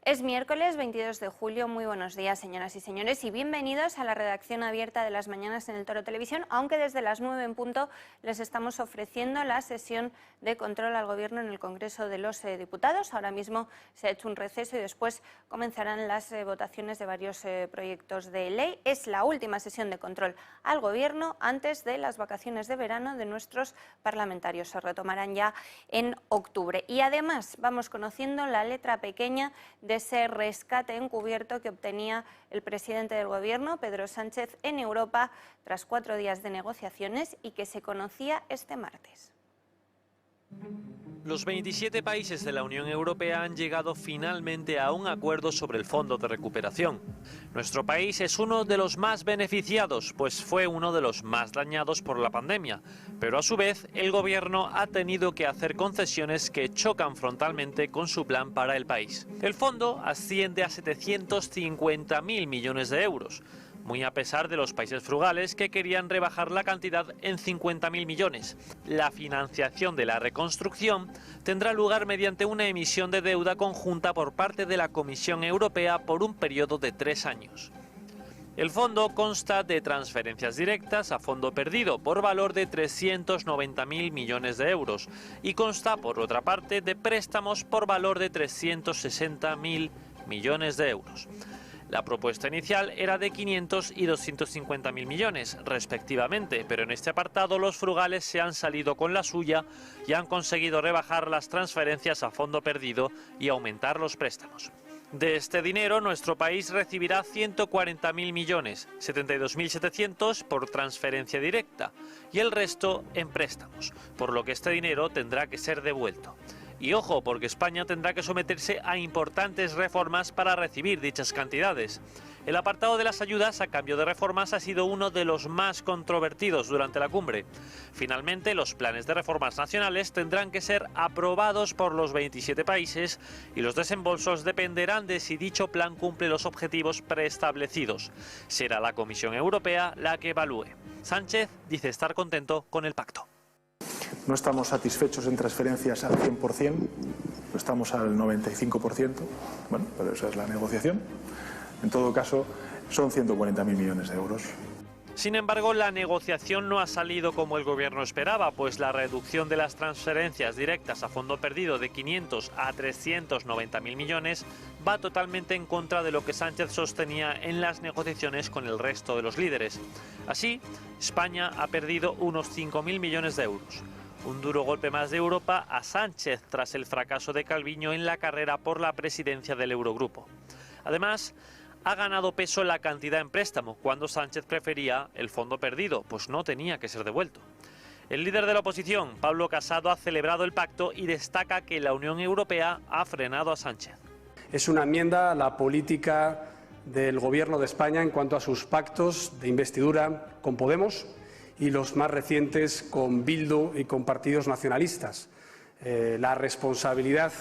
Es miércoles 22 de julio, muy buenos días señoras y señores y bienvenidos a la redacción abierta de las mañanas en el Toro Televisión, aunque desde las 9 en punto les estamos ofreciendo la sesión de control al Gobierno en el Congreso de los Diputados. Ahora mismo se ha hecho un receso y después comenzarán las votaciones de varios proyectos de ley. Es la última sesión de control al Gobierno antes de las vacaciones de verano de nuestros parlamentarios. Se retomarán ya en octubre y además vamos conociendo la letra pequeña de ese rescate encubierto que obtenía el presidente del Gobierno, Pedro Sánchez, en Europa tras 4 días de negociaciones y que se conocía este martes. Los 27 países de la Unión Europea han llegado finalmente a un acuerdo sobre el Fondo de Recuperación. Nuestro país es uno de los más beneficiados, pues fue uno de los más dañados por la pandemia. Pero a su vez, el Gobierno ha tenido que hacer concesiones que chocan frontalmente con su plan para el país. El fondo asciende a 750.000 millones de euros. Muy a pesar de los países frugales que querían rebajar la cantidad en 50.000 millones. La financiación de la reconstrucción tendrá lugar mediante una emisión de deuda conjunta por parte de la Comisión Europea por un periodo de 3 años. El fondo consta de transferencias directas a fondo perdido por valor de 390.000 millones de euros y consta, por otra parte, de préstamos por valor de 360.000 millones de euros. La propuesta inicial era de 500 y 250.000 millones, respectivamente, pero en este apartado los frugales se han salido con la suya y han conseguido rebajar las transferencias a fondo perdido y aumentar los préstamos. De este dinero, nuestro país recibirá 140.000 millones, 72.700 por transferencia directa y el resto en préstamos, por lo que este dinero tendrá que ser devuelto. Y ojo, porque España tendrá que someterse a importantes reformas para recibir dichas cantidades. El apartado de las ayudas a cambio de reformas ha sido uno de los más controvertidos durante la cumbre. Finalmente, los planes de reformas nacionales tendrán que ser aprobados por los 27 países y los desembolsos dependerán de si dicho plan cumple los objetivos preestablecidos. Será la Comisión Europea la que evalúe. Sánchez dice estar contento con el pacto. No estamos satisfechos en transferencias al 100%, no estamos al 95%, bueno, pero esa es la negociación. En todo caso, son 140.000 millones de euros. Sin embargo, la negociación no ha salido como el Gobierno esperaba, pues la reducción de las transferencias directas a fondo perdido de 500 a 390.000 millones va totalmente en contra de lo que Sánchez sostenía en las negociaciones con el resto de los líderes. Así, España ha perdido unos 5.000 millones de euros. Un duro golpe más de Europa a Sánchez tras el fracaso de Calviño en la carrera por la presidencia del Eurogrupo. Además, ha ganado peso la cantidad en préstamo, cuando Sánchez prefería el fondo perdido, pues no tenía que ser devuelto. El líder de la oposición, Pablo Casado, ha celebrado el pacto y destaca que la Unión Europea ha frenado a Sánchez. Es una enmienda a la política del Gobierno de España en cuanto a sus pactos de investidura con Podemos y los más recientes con Bildu y con partidos nacionalistas. La responsabilidad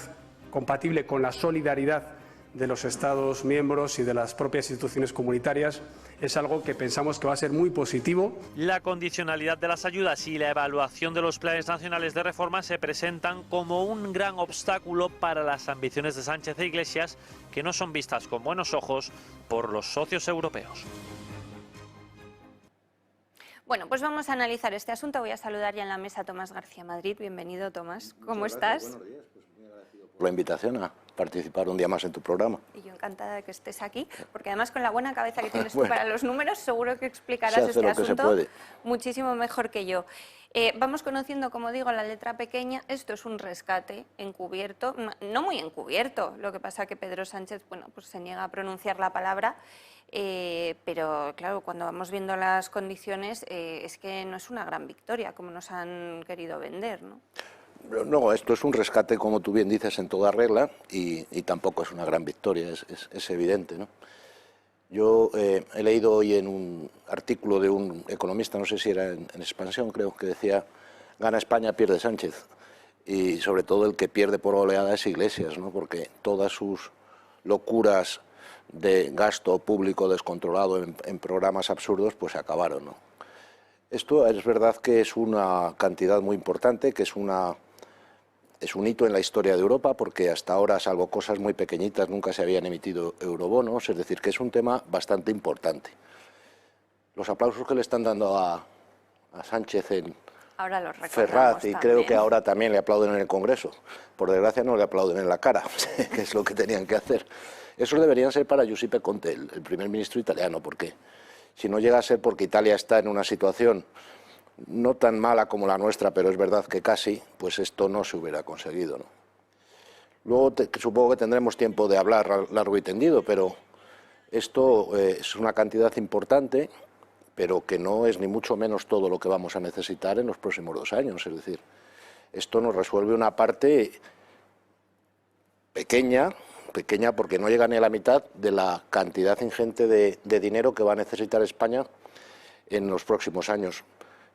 compatible con la solidaridad de los Estados miembros y de las propias instituciones comunitarias es algo que pensamos que va a ser muy positivo. La condicionalidad de las ayudas y la evaluación de los planes nacionales de reforma se presentan como un gran obstáculo para las ambiciones de Sánchez e Iglesias, que no son vistas con buenos ojos por los socios europeos. Bueno, pues vamos a analizar este asunto. Voy a saludar ya en la mesa a Tomás García Madrid. Bienvenido, Tomás. ¿Cómo estás? Buenos días. Pues muy agradecido por la invitación a participar un día más en tu programa. Y yo encantada de que estés aquí, porque además con la buena cabeza que tienes tú para los números, seguro que explicarás este asunto muchísimo mejor que yo. Vamos conociendo, como digo, la letra pequeña. Esto es un rescate encubierto, no muy encubierto. Lo que pasa que Pedro Sánchez, bueno, pues se niega a pronunciar la palabra, pero claro, cuando vamos viendo las condiciones, es que no es una gran victoria, como nos han querido vender, ¿no? No, esto es un rescate, como tú bien dices, en toda regla y tampoco es una gran victoria, es evidente, ¿no? Yo he leído hoy en un artículo de un economista, no sé si era en Expansión, creo, que decía: gana España, pierde Sánchez. Y sobre todo el que pierde por oleada es Iglesias, ¿no? Porque todas sus locuras de gasto público descontrolado en programas absurdos, pues se acabaron, ¿no? Esto es verdad que es una cantidad muy importante, que es una Es un hito en la historia de Europa porque hasta ahora, salvo cosas muy pequeñitas, nunca se habían emitido eurobonos, es decir, que es un tema bastante importante. Los aplausos que le están dando a Sánchez en Ahora los Ferraz, y también. creo que ahora también le aplauden en el Congreso. Por desgracia no le aplauden en la cara, que es lo que tenían que hacer. Eso deberían ser para Giuseppe Conte, el primer ministro italiano, porque si no llega a ser porque Italia está en una situación no tan mala como la nuestra, pero es verdad que casi, pues esto no se hubiera conseguido, ¿no? Luego supongo que tendremos tiempo de hablar largo y tendido, pero esto es una cantidad importante, pero que no es ni mucho menos todo lo que vamos a necesitar en los próximos 2 años. Es decir, esto nos resuelve una parte pequeña porque no llega ni a la mitad de la cantidad ingente de dinero que va a necesitar España en los próximos años.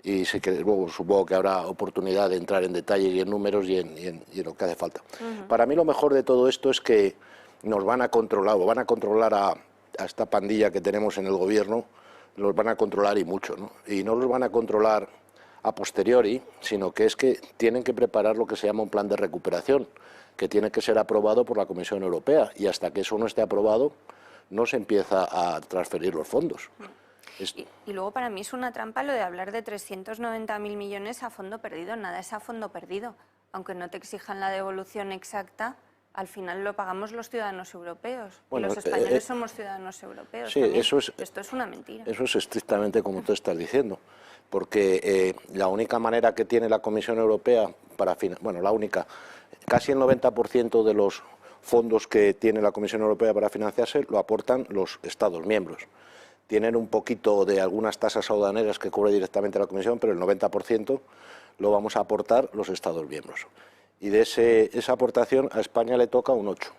Y sí que luego supongo que habrá oportunidad de entrar en detalle y en números y en lo que hace falta. Para mí lo mejor de todo esto es que nos van a controlar, o van a controlar a esta pandilla que tenemos en el gobierno, los van a controlar y mucho, ¿no? Y no los van a controlar a posteriori, sino que es que tienen que preparar lo que se llama un plan de recuperación, que tiene que ser aprobado por la Comisión Europea, y hasta que eso no esté aprobado no se empieza a transferir los fondos. Y luego para mí es una trampa lo de hablar de 390.000 millones a fondo perdido. Nada es a fondo perdido. Aunque no te exijan la devolución exacta, al final lo pagamos los ciudadanos europeos. Bueno, y los españoles somos ciudadanos europeos. Sí, esto es una mentira. Eso es estrictamente como tú estás diciendo. Porque la única manera que tiene la Comisión Europea para la única, casi el 90% de los fondos que tiene la Comisión Europea para financiarse lo aportan los Estados miembros. Tienen un poquito de algunas tasas aduaneras que cubre directamente la Comisión, pero el 90% lo vamos a aportar los Estados miembros. Y de esa aportación a España le toca un 8%.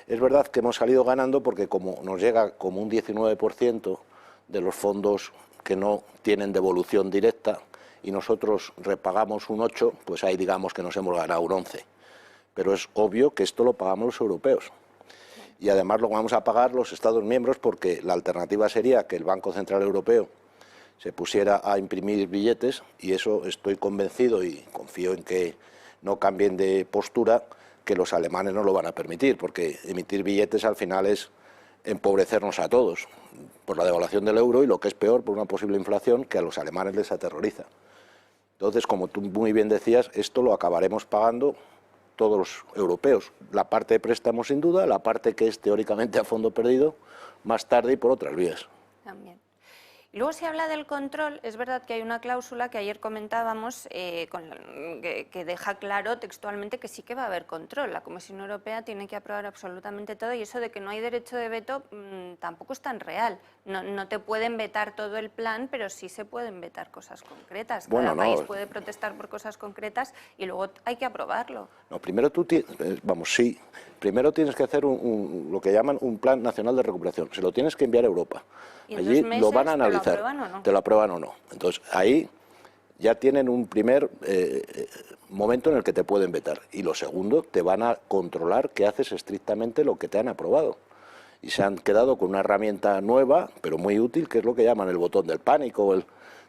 Es verdad que hemos salido ganando porque como nos llega como un 19% de los fondos que no tienen devolución directa y nosotros repagamos un 8%, pues ahí digamos que nos hemos ganado un 11%. Pero es obvio que esto lo pagamos los europeos. Y además lo vamos a pagar los Estados miembros porque la alternativa sería que el Banco Central Europeo se pusiera a imprimir billetes, y eso estoy convencido y confío en que no cambien de postura, que los alemanes no lo van a permitir, porque emitir billetes al final es empobrecernos a todos por la devaluación del euro y, lo que es peor, por una posible inflación que a los alemanes les aterroriza. Entonces, como tú muy bien decías, esto lo acabaremos pagando todos los europeos. La parte de préstamos sin duda, la parte que es teóricamente a fondo perdido, más tarde y por otras vías. También. Y luego se habla del control. Es verdad que hay una cláusula que ayer comentábamos que deja claro textualmente que sí que va a haber control. La Comisión Europea tiene que aprobar absolutamente todo, y eso de que no hay derecho de veto tampoco es tan real. No te pueden vetar todo el plan, pero sí se pueden vetar cosas concretas. Cada país puede protestar por cosas concretas y luego hay que aprobarlo. No, primero primero tienes que hacer lo que llaman un plan nacional de recuperación. Se lo tienes que enviar a Europa. Allí lo van a analizar. ¿Te lo aprueban o no? Entonces ahí ya tienen un primer momento en el que te pueden vetar. Y lo segundo, te van a controlar que haces estrictamente lo que te han aprobado. Y se han quedado con una herramienta nueva, pero muy útil, que es lo que llaman el botón del pánico,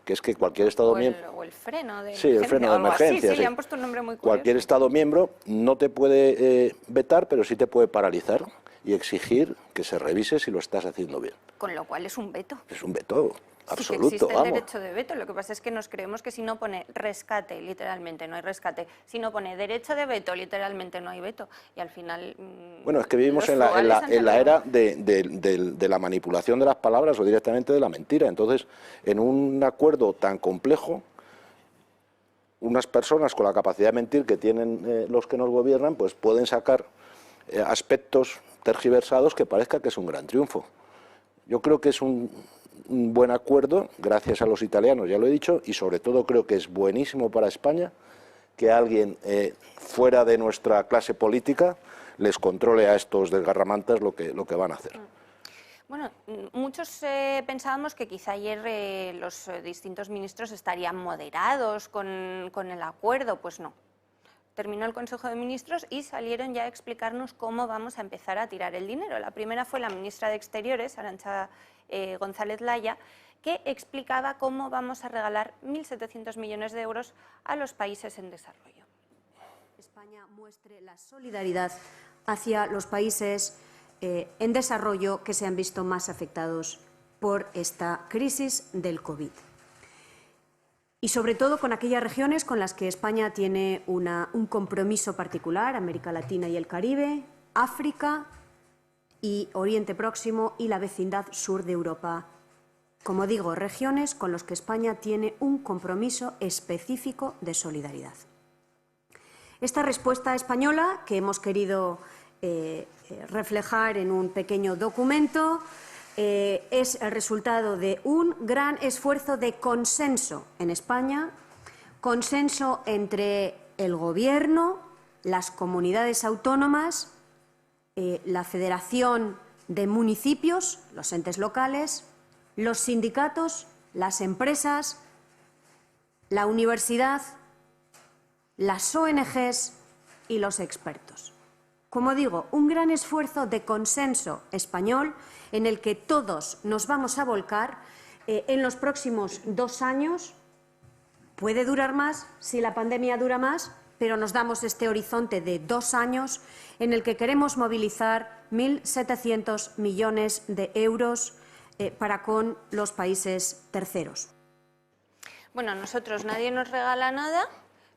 que es que cualquier Estado miembro... O el freno de emergencia. Sí, el freno de emergencia. Sí, le han puesto un nombre muy curioso. Cualquier Estado miembro no te puede vetar, pero sí te puede paralizar y exigir que se revise si lo estás haciendo bien. Con lo cual es un veto. Es un veto absoluto, sí que existe el derecho de veto. Lo que pasa es que nos creemos que si no pone rescate, literalmente no hay rescate. Si no pone derecho de veto, literalmente no hay veto. Y al final... Bueno, es que vivimos en la era de la manipulación de las palabras o directamente de la mentira. Entonces, en un acuerdo tan complejo, unas personas con la capacidad de mentir que tienen los que nos gobiernan, pues pueden sacar aspectos tergiversados que parezca que es un gran triunfo. Yo creo que es un buen acuerdo, gracias a los italianos, ya lo he dicho, y sobre todo creo que es buenísimo para España que alguien fuera de nuestra clase política les controle a estos desgarramantes lo que van a hacer. Bueno, muchos pensábamos que quizá ayer los distintos ministros estarían moderados con el acuerdo. Pues no. Terminó el Consejo de Ministros y salieron ya a explicarnos cómo vamos a empezar a tirar el dinero. La primera fue la ministra de Exteriores, Arantxa González Laya, que explicaba cómo vamos a regalar 1.700 millones de euros a los países en desarrollo. España muestre la solidaridad hacia los países en desarrollo que se han visto más afectados por esta crisis del COVID. Y sobre todo con aquellas regiones con las que España tiene un compromiso particular, América Latina y el Caribe, África y Oriente Próximo y la vecindad sur de Europa. Como digo, regiones con las que España tiene un compromiso específico de solidaridad. Esta respuesta española, que hemos querido reflejar en un pequeño documento, es el resultado de un gran esfuerzo de consenso en España, consenso entre el Gobierno, las comunidades autónomas, la Federación de Municipios, los entes locales, los sindicatos, las empresas, la universidad, las ONGs y los expertos. Como digo, un gran esfuerzo de consenso español en el que todos nos vamos a volcar en los próximos 2 años. Puede durar más si la pandemia dura más, pero nos damos este horizonte de 2 años en el que queremos movilizar 1.700 millones de euros para con los países terceros. Bueno, a nosotros nadie nos regala nada,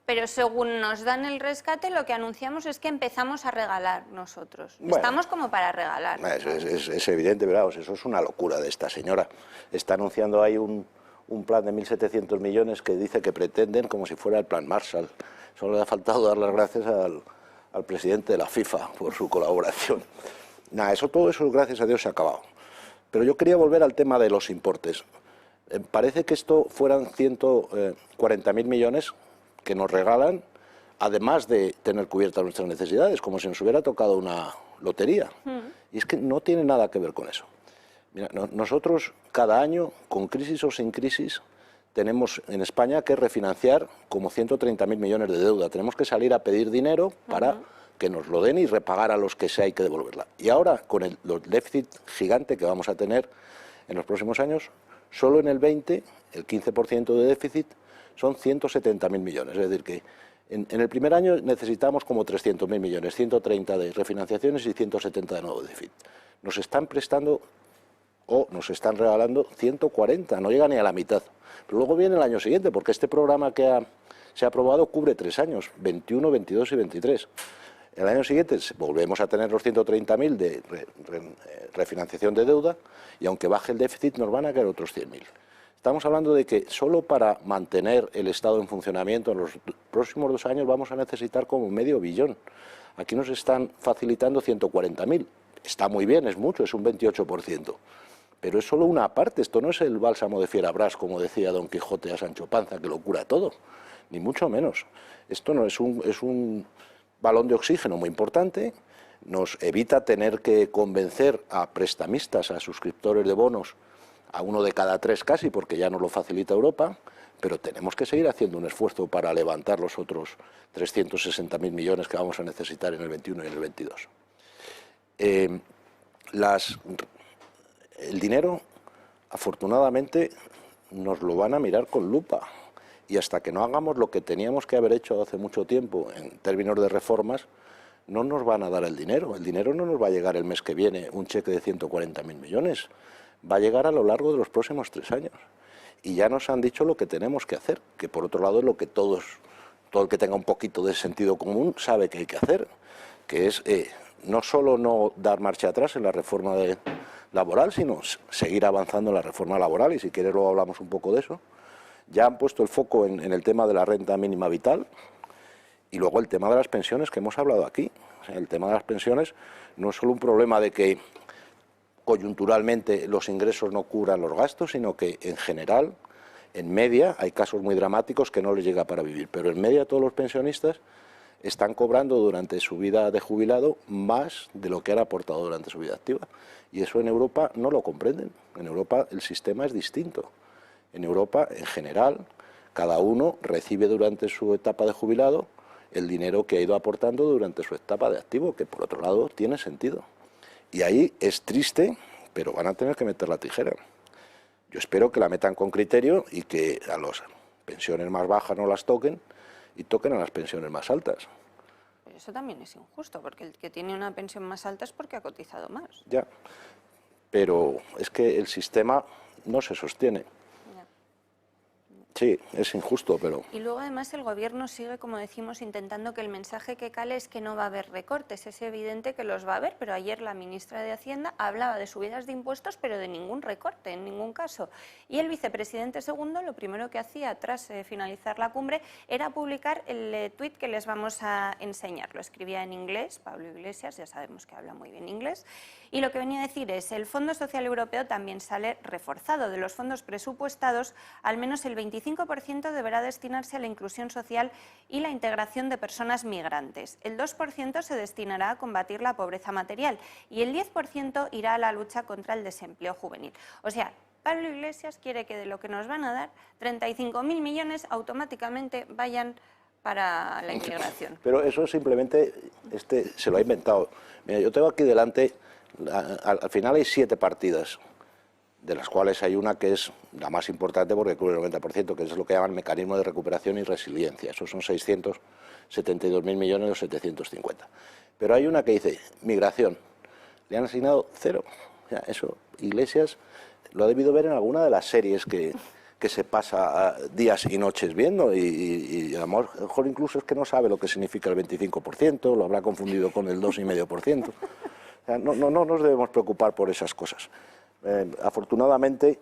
pero según nos dan el rescate, lo que anunciamos es que empezamos a regalar nosotros. Bueno, estamos como para regalar. Es evidente, pero eso es una locura de esta señora. Está anunciando ahí un plan de 1.700 millones que dice que pretenden como si fuera el plan Marshall. Solo le ha faltado dar las gracias al presidente de la FIFA por su colaboración. Nada, todo eso, gracias a Dios, se ha acabado. Pero yo quería volver al tema de los importes. Parece que esto fueran 140.000 millones que nos regalan, además de tener cubiertas nuestras necesidades, como si nos hubiera tocado una lotería. Y es que no tiene nada que ver con eso. Mira, nosotros cada año, con crisis o sin crisis, tenemos en España que refinanciar como 130.000 millones de deuda. Tenemos que salir a pedir dinero para que nos lo den y repagar a los que sea hay que devolverla. Y ahora, con el déficit gigante que vamos a tener en los próximos años, solo en el 20, el 15% de déficit son 170.000 millones. Es decir, que en el primer año necesitamos como 300.000 millones, 130 de refinanciaciones y 170 de nuevo déficit. Nos están prestando o nos están regalando 140, no llega ni a la mitad. Pero luego viene el año siguiente, porque este programa que se ha aprobado cubre 3 años, 21, 22 y 23. El año siguiente volvemos a tener los 130.000 de refinanciación de deuda y aunque baje el déficit nos van a caer otros 100.000. Estamos hablando de que solo para mantener el Estado en funcionamiento en los próximos 2 años vamos a necesitar como medio billón. Aquí nos están facilitando 140.000. Está muy bien, es mucho, es un 28%. Pero es solo una parte, esto no es el bálsamo de Fierabras, como decía Don Quijote a Sancho Panza, que lo cura todo, ni mucho menos. Esto no es un balón de oxígeno muy importante, nos evita tener que convencer a prestamistas, a suscriptores de bonos, a 1 de cada 3 casi, porque ya nos lo facilita Europa, pero tenemos que seguir haciendo un esfuerzo para levantar los otros 360.000 millones que vamos a necesitar en el 21 y en el 22. El dinero, afortunadamente, nos lo van a mirar con lupa. Y hasta que no hagamos lo que teníamos que haber hecho hace mucho tiempo en términos de reformas, no nos van a dar el dinero. El dinero no nos va a llegar el mes que viene, un cheque de 140.000 millones. Va a llegar a lo largo de los próximos 3 años. Y ya nos han dicho lo que tenemos que hacer, que por otro lado es lo que todo el que tenga un poquito de sentido común sabe que hay que hacer, que es no solo no dar marcha atrás en la reforma laboral, sino seguir avanzando en la reforma laboral, y si quieres luego hablamos un poco de eso. Ya han puesto el foco en el tema de la renta mínima vital y luego el tema de las pensiones que hemos hablado aquí. O sea, el tema de las pensiones no es solo un problema de que coyunturalmente los ingresos no cubran los gastos, sino que en general, en media, hay casos muy dramáticos que no les llega para vivir, pero en media todos los pensionistas están cobrando durante su vida de jubilado más de lo que han aportado durante su vida activa. Y eso en Europa no lo comprenden. En Europa el sistema es distinto. En Europa, en general, cada uno recibe durante su etapa de jubilado el dinero que ha ido aportando durante su etapa de activo, que por otro lado tiene sentido. Y ahí es triste, pero van a tener que meter la tijera. Yo espero que la metan con criterio y que a las pensiones más bajas no las toquen y toquen a las pensiones más altas. Pero eso también es injusto, porque el que tiene una pensión más alta es porque ha cotizado más. Ya, pero es que el sistema no se sostiene. Sí, es injusto, pero... Y luego además el Gobierno sigue, como decimos, intentando que el mensaje que cale es que no va a haber recortes. Es evidente que los va a haber, pero ayer la ministra de Hacienda hablaba de subidas de impuestos, pero de ningún recorte, en ningún caso. Y el vicepresidente segundo lo primero que hacía tras finalizar la cumbre era publicar el tuit que les vamos a enseñar. Lo escribía en inglés, Pablo Iglesias, ya sabemos que habla muy bien inglés, y lo que venía a decir es: el Fondo Social Europeo también sale reforzado. De los fondos presupuestados, al menos el 25% deberá destinarse a la inclusión social y la integración de personas migrantes. El 2% se destinará a combatir la pobreza material y el 10% irá a la lucha contra el desempleo juvenil. O sea, Pablo Iglesias quiere que de lo que nos van a dar, 35.000 millones automáticamente vayan para la inmigración. Pero eso simplemente se lo ha inventado. Mira, yo tengo aquí delante, al final hay 7 partidas, de las cuales hay una que es la más importante porque cubre el 90%, que es lo que llaman mecanismo de recuperación y resiliencia. Esos son 672.000 millones o 750. Pero hay una que dice migración. Le han asignado 0. O sea, eso Iglesias lo ha debido ver en alguna de las series que se pasa días y noches viendo y a lo mejor incluso es que no sabe lo que significa el 25%, lo habrá confundido con el 2,5%. O sea, no nos debemos preocupar por esas cosas. Afortunadamente,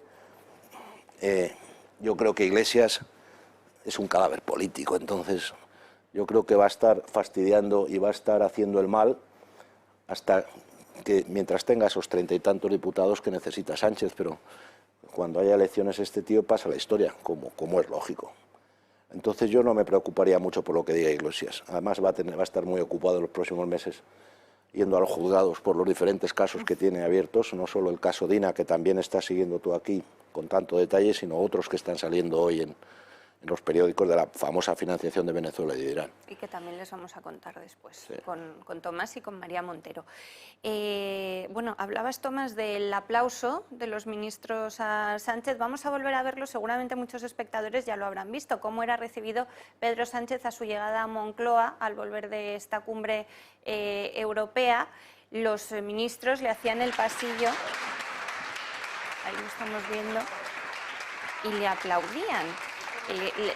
yo creo que Iglesias es un cadáver político, entonces yo creo que va a estar fastidiando y va a estar haciendo el mal hasta que mientras tenga esos 30 y tantos diputados que necesita Sánchez, pero cuando haya elecciones este tío pasa la historia, como es lógico. Entonces yo no me preocuparía mucho por lo que diga Iglesias. Además va a estar muy ocupado en los próximos meses yendo a los juzgados por los diferentes casos que tiene abiertos, no solo el caso Dina, que también está siguiendo tú aquí con tanto detalle, sino otros que están saliendo hoy en los periódicos de la famosa financiación de Venezuela y de Irán. Y que también les vamos a contar después, Sí. con Tomás y con María Montero. Bueno, hablabas, Tomás, del aplauso de los ministros a Sánchez. Vamos a volver a verlo, seguramente muchos espectadores ya lo habrán visto, cómo era recibido Pedro Sánchez a su llegada a Moncloa al volver de esta cumbre europea. Los ministros le hacían el pasillo, ahí lo estamos viendo, y le aplaudían.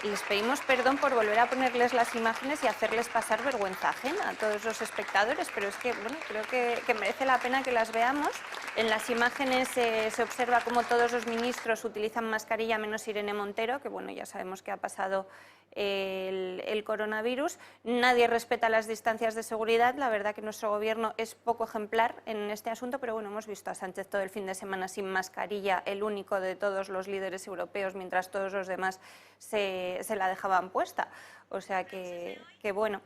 Les pedimos perdón por volver a ponerles las imágenes y hacerles pasar vergüenza ajena a todos los espectadores, pero es que, bueno, creo que merece la pena que las veamos. En las imágenes se observa cómo todos los ministros utilizan mascarilla, menos Irene Montero, que bueno, ya sabemos que ha pasado el coronavirus. Nadie respeta las distancias de seguridad. La verdad que nuestro gobierno es poco ejemplar en este asunto, pero bueno, hemos visto a Sánchez todo el fin de semana sin mascarilla, el único de todos los líderes europeos, mientras todos los demás se la dejaban puesta. O sea que bueno.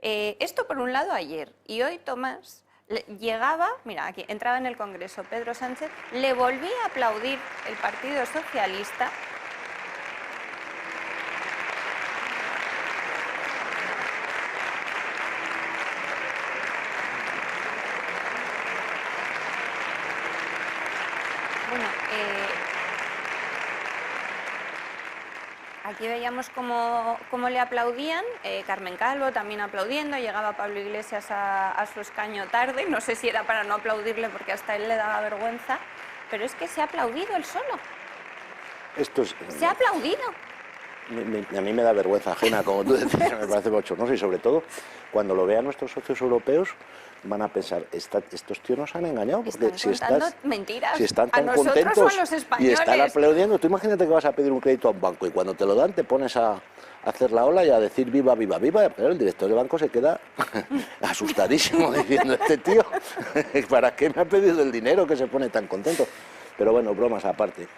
Esto por un lado ayer. Y hoy, Tomás, llegaba, mira, aquí entraba en el Congreso Pedro Sánchez, le volvía a aplaudir el Partido Socialista. Bueno, aquí veíamos cómo le aplaudían, Carmen Calvo también aplaudiendo, llegaba Pablo Iglesias a su escaño tarde, no sé si era para no aplaudirle porque hasta él le daba vergüenza, pero es que se ha aplaudido él solo. Se ha aplaudido. A mí me da vergüenza ajena, como tú decías, me parece bochornoso y sobre todo cuando lo vean nuestros socios europeos van a pensar, estos tíos nos han engañado, porque Están contando mentiras. si están tan a nosotros contentos o a los y españoles. están aplaudiendo, tú imagínate que vas a pedir un crédito a un banco y cuando te lo dan te pones a hacer la ola y a decir viva, viva, viva, pero el director del banco se queda asustadísimo diciendo, este tío, ¿para qué me ha pedido el dinero que se pone tan contento? Pero bueno, bromas aparte.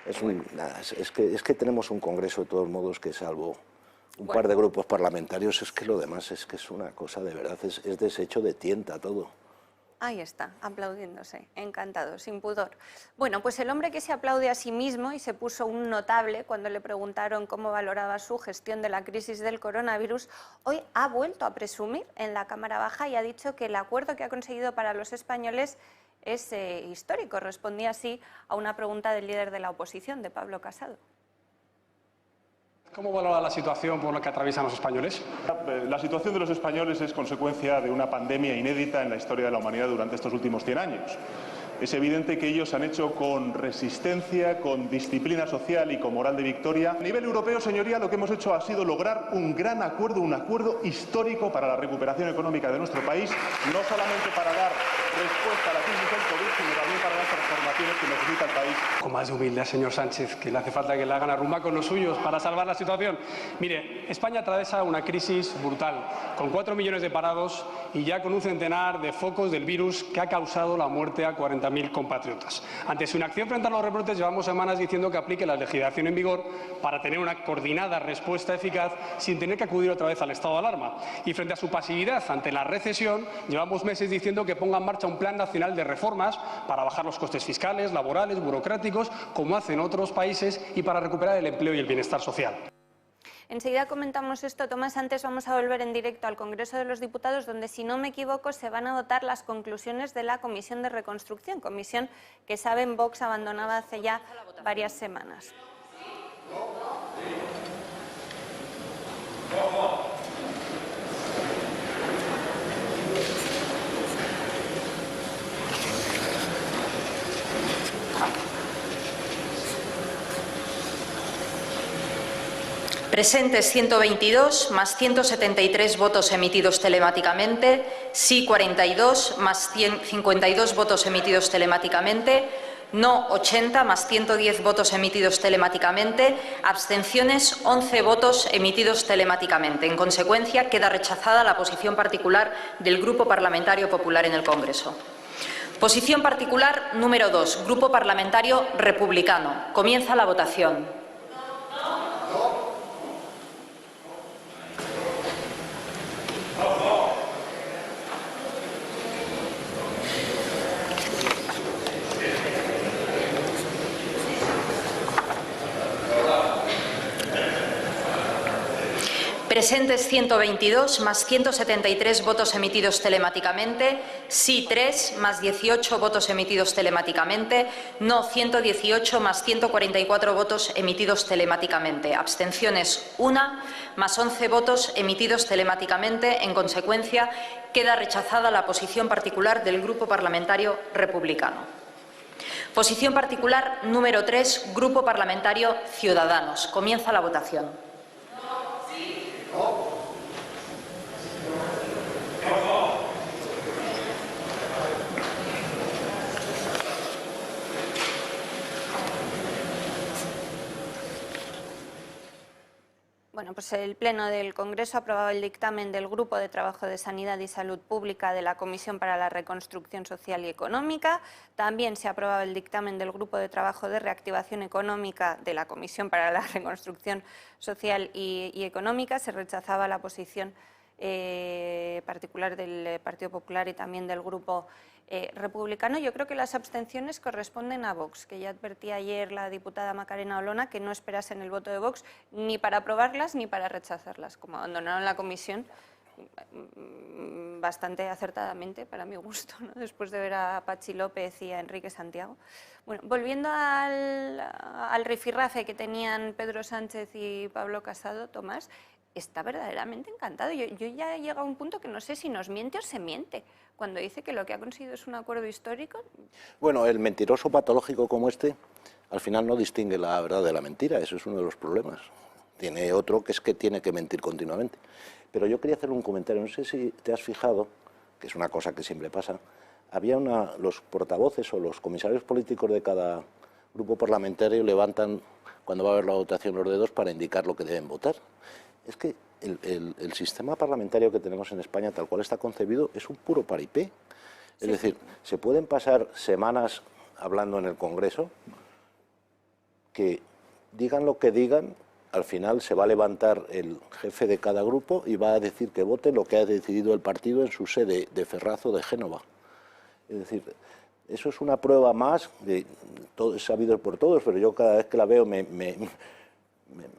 Es que tenemos un Congreso de todos modos que salvo un par de grupos parlamentarios, es que lo demás es que es una cosa de verdad, es deshecho de tienta todo. Ahí está, aplaudiéndose, encantado, sin pudor. Bueno, pues el hombre que se aplaude a sí mismo y se puso un notable cuando le preguntaron cómo valoraba su gestión de la crisis del coronavirus, hoy ha vuelto a presumir en la Cámara Baja y ha dicho que el acuerdo que ha conseguido para los españoles es histórico. Respondía así a una pregunta del líder de la oposición, de Pablo Casado. ¿Cómo valora la situación por la que atraviesan los españoles? La situación de los españoles es consecuencia de una pandemia inédita en la historia de la humanidad durante estos últimos 100 años. Es evidente que ellos han hecho con resistencia, con disciplina social y con moral de victoria. A nivel europeo, señoría, lo que hemos hecho ha sido lograr un gran acuerdo, un acuerdo histórico para la recuperación económica de nuestro país, no solamente para dar respuesta a la crisis del COVID, sino también para las transformaciones que necesita el país. Con más de humildad, señor Sánchez, que le hace falta que le hagan arrumar con los suyos para salvar la situación. Mire, España atraviesa una crisis brutal, con 4 millones de parados y ya con un centenar de focos del virus que ha causado la muerte a 40.000 compatriotas. Ante su inacción frente a los rebrotes, llevamos semanas diciendo que aplique la legislación en vigor para tener una coordinada respuesta eficaz sin tener que acudir otra vez al estado de alarma. Y frente a su pasividad ante la recesión, llevamos meses diciendo que ponga en marcha un plan nacional de reformas para bajar los costes fiscales, laborales, burocráticos, como hacen otros países, y para recuperar el empleo y el bienestar social. Enseguida comentamos esto, Tomás. Antes vamos a volver en directo al Congreso de los Diputados, donde, si no me equivoco, se van a votar las conclusiones de la Comisión de Reconstrucción, comisión que, saben, Vox abandonaba hace ya varias semanas. Presentes 122 más 173 votos emitidos telemáticamente, sí 42 más 52 votos emitidos telemáticamente, no 80 más 110 votos emitidos telemáticamente, abstenciones 11 votos emitidos telemáticamente. En consecuencia, queda rechazada la posición particular del Grupo Parlamentario Popular en el Congreso. Posición particular número 2, Grupo Parlamentario Republicano. Comienza la votación. Presentes 122 más 173 votos emitidos telemáticamente, sí 3 más 18 votos emitidos telemáticamente, no 118 más 144 votos emitidos telemáticamente, abstenciones 1 más 11 votos emitidos telemáticamente. En consecuencia, queda rechazada la posición particular del Grupo Parlamentario Republicano. Posición particular número 3, Grupo Parlamentario Ciudadanos. Comienza la votación. Bueno, pues el Pleno del Congreso ha aprobado el dictamen del Grupo de Trabajo de Sanidad y Salud Pública de la Comisión para la Reconstrucción Social y Económica. También se ha aprobado el dictamen del Grupo de Trabajo de Reactivación Económica de la Comisión para la Reconstrucción Social y Económica. Se rechazaba la posición particular del Partido Popular y también del Grupo Republicano. Yo creo que las abstenciones corresponden a Vox, que ya advertía ayer la diputada Macarena Olona que no esperasen el voto de Vox ni para aprobarlas ni para rechazarlas. Como abandonaron la comisión bastante acertadamente, para mi gusto, ¿no?, después de ver a Patxi López y a Enrique Santiago. Bueno, volviendo al rifirrafe que tenían Pedro Sánchez y Pablo Casado, Tomás, está verdaderamente encantado. Yo ya he llegado a un punto que no sé si nos miente o se miente cuando dice que lo que ha conseguido es un acuerdo histórico. Bueno, el mentiroso patológico como este al final no distingue la verdad de la mentira, eso es uno de los problemas. Tiene otro, que es que tiene que mentir continuamente. Pero yo quería hacer un comentario, no sé si te has fijado, que es una cosa que siempre pasa, había los portavoces o los comisarios políticos de cada grupo parlamentario levantan, cuando va a haber la votación, los dedos para indicar lo que deben votar. Es que el sistema parlamentario que tenemos en España, tal cual está concebido, es un puro paripé. Es decir, se pueden pasar semanas hablando en el Congreso, que digan lo que digan, al final se va a levantar el jefe de cada grupo y va a decir que vote lo que ha decidido el partido en su sede de Ferraz o de Génova. Es decir, eso es una prueba más, de todo, es sabido por todos, pero yo cada vez que la veo me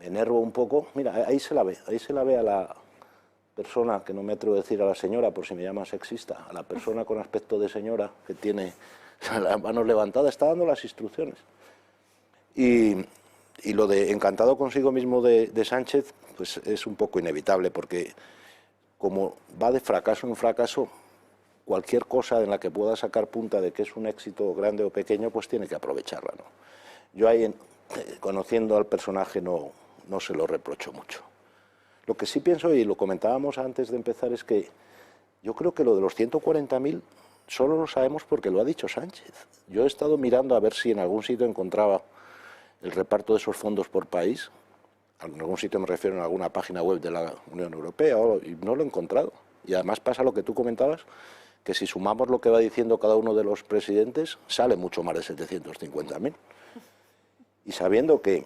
enervo un poco. Mira, ahí se la ve a la persona, que no me atrevo a decir a la señora por si me llama sexista, a la persona con aspecto de señora que tiene las manos levantadas, está dando las instrucciones. Y Y lo de encantado consigo mismo de Sánchez, pues es un poco inevitable, porque como va de fracaso en fracaso, cualquier cosa en la que pueda sacar punta de que es un éxito grande o pequeño, pues tiene que aprovecharla, ¿no? Yo ahí, conociendo al personaje, no se lo reprocho mucho. Lo que sí pienso, y lo comentábamos antes de empezar, es que yo creo que lo de los 140.000 solo lo sabemos porque lo ha dicho Sánchez. Yo he estado mirando a ver si en algún sitio encontraba el reparto de esos fondos por país. En algún sitio me refiero a alguna página web de la Unión Europea, y no lo he encontrado. Y además pasa lo que tú comentabas, que si sumamos lo que va diciendo cada uno de los presidentes, sale mucho más de 750.000. Y sabiendo que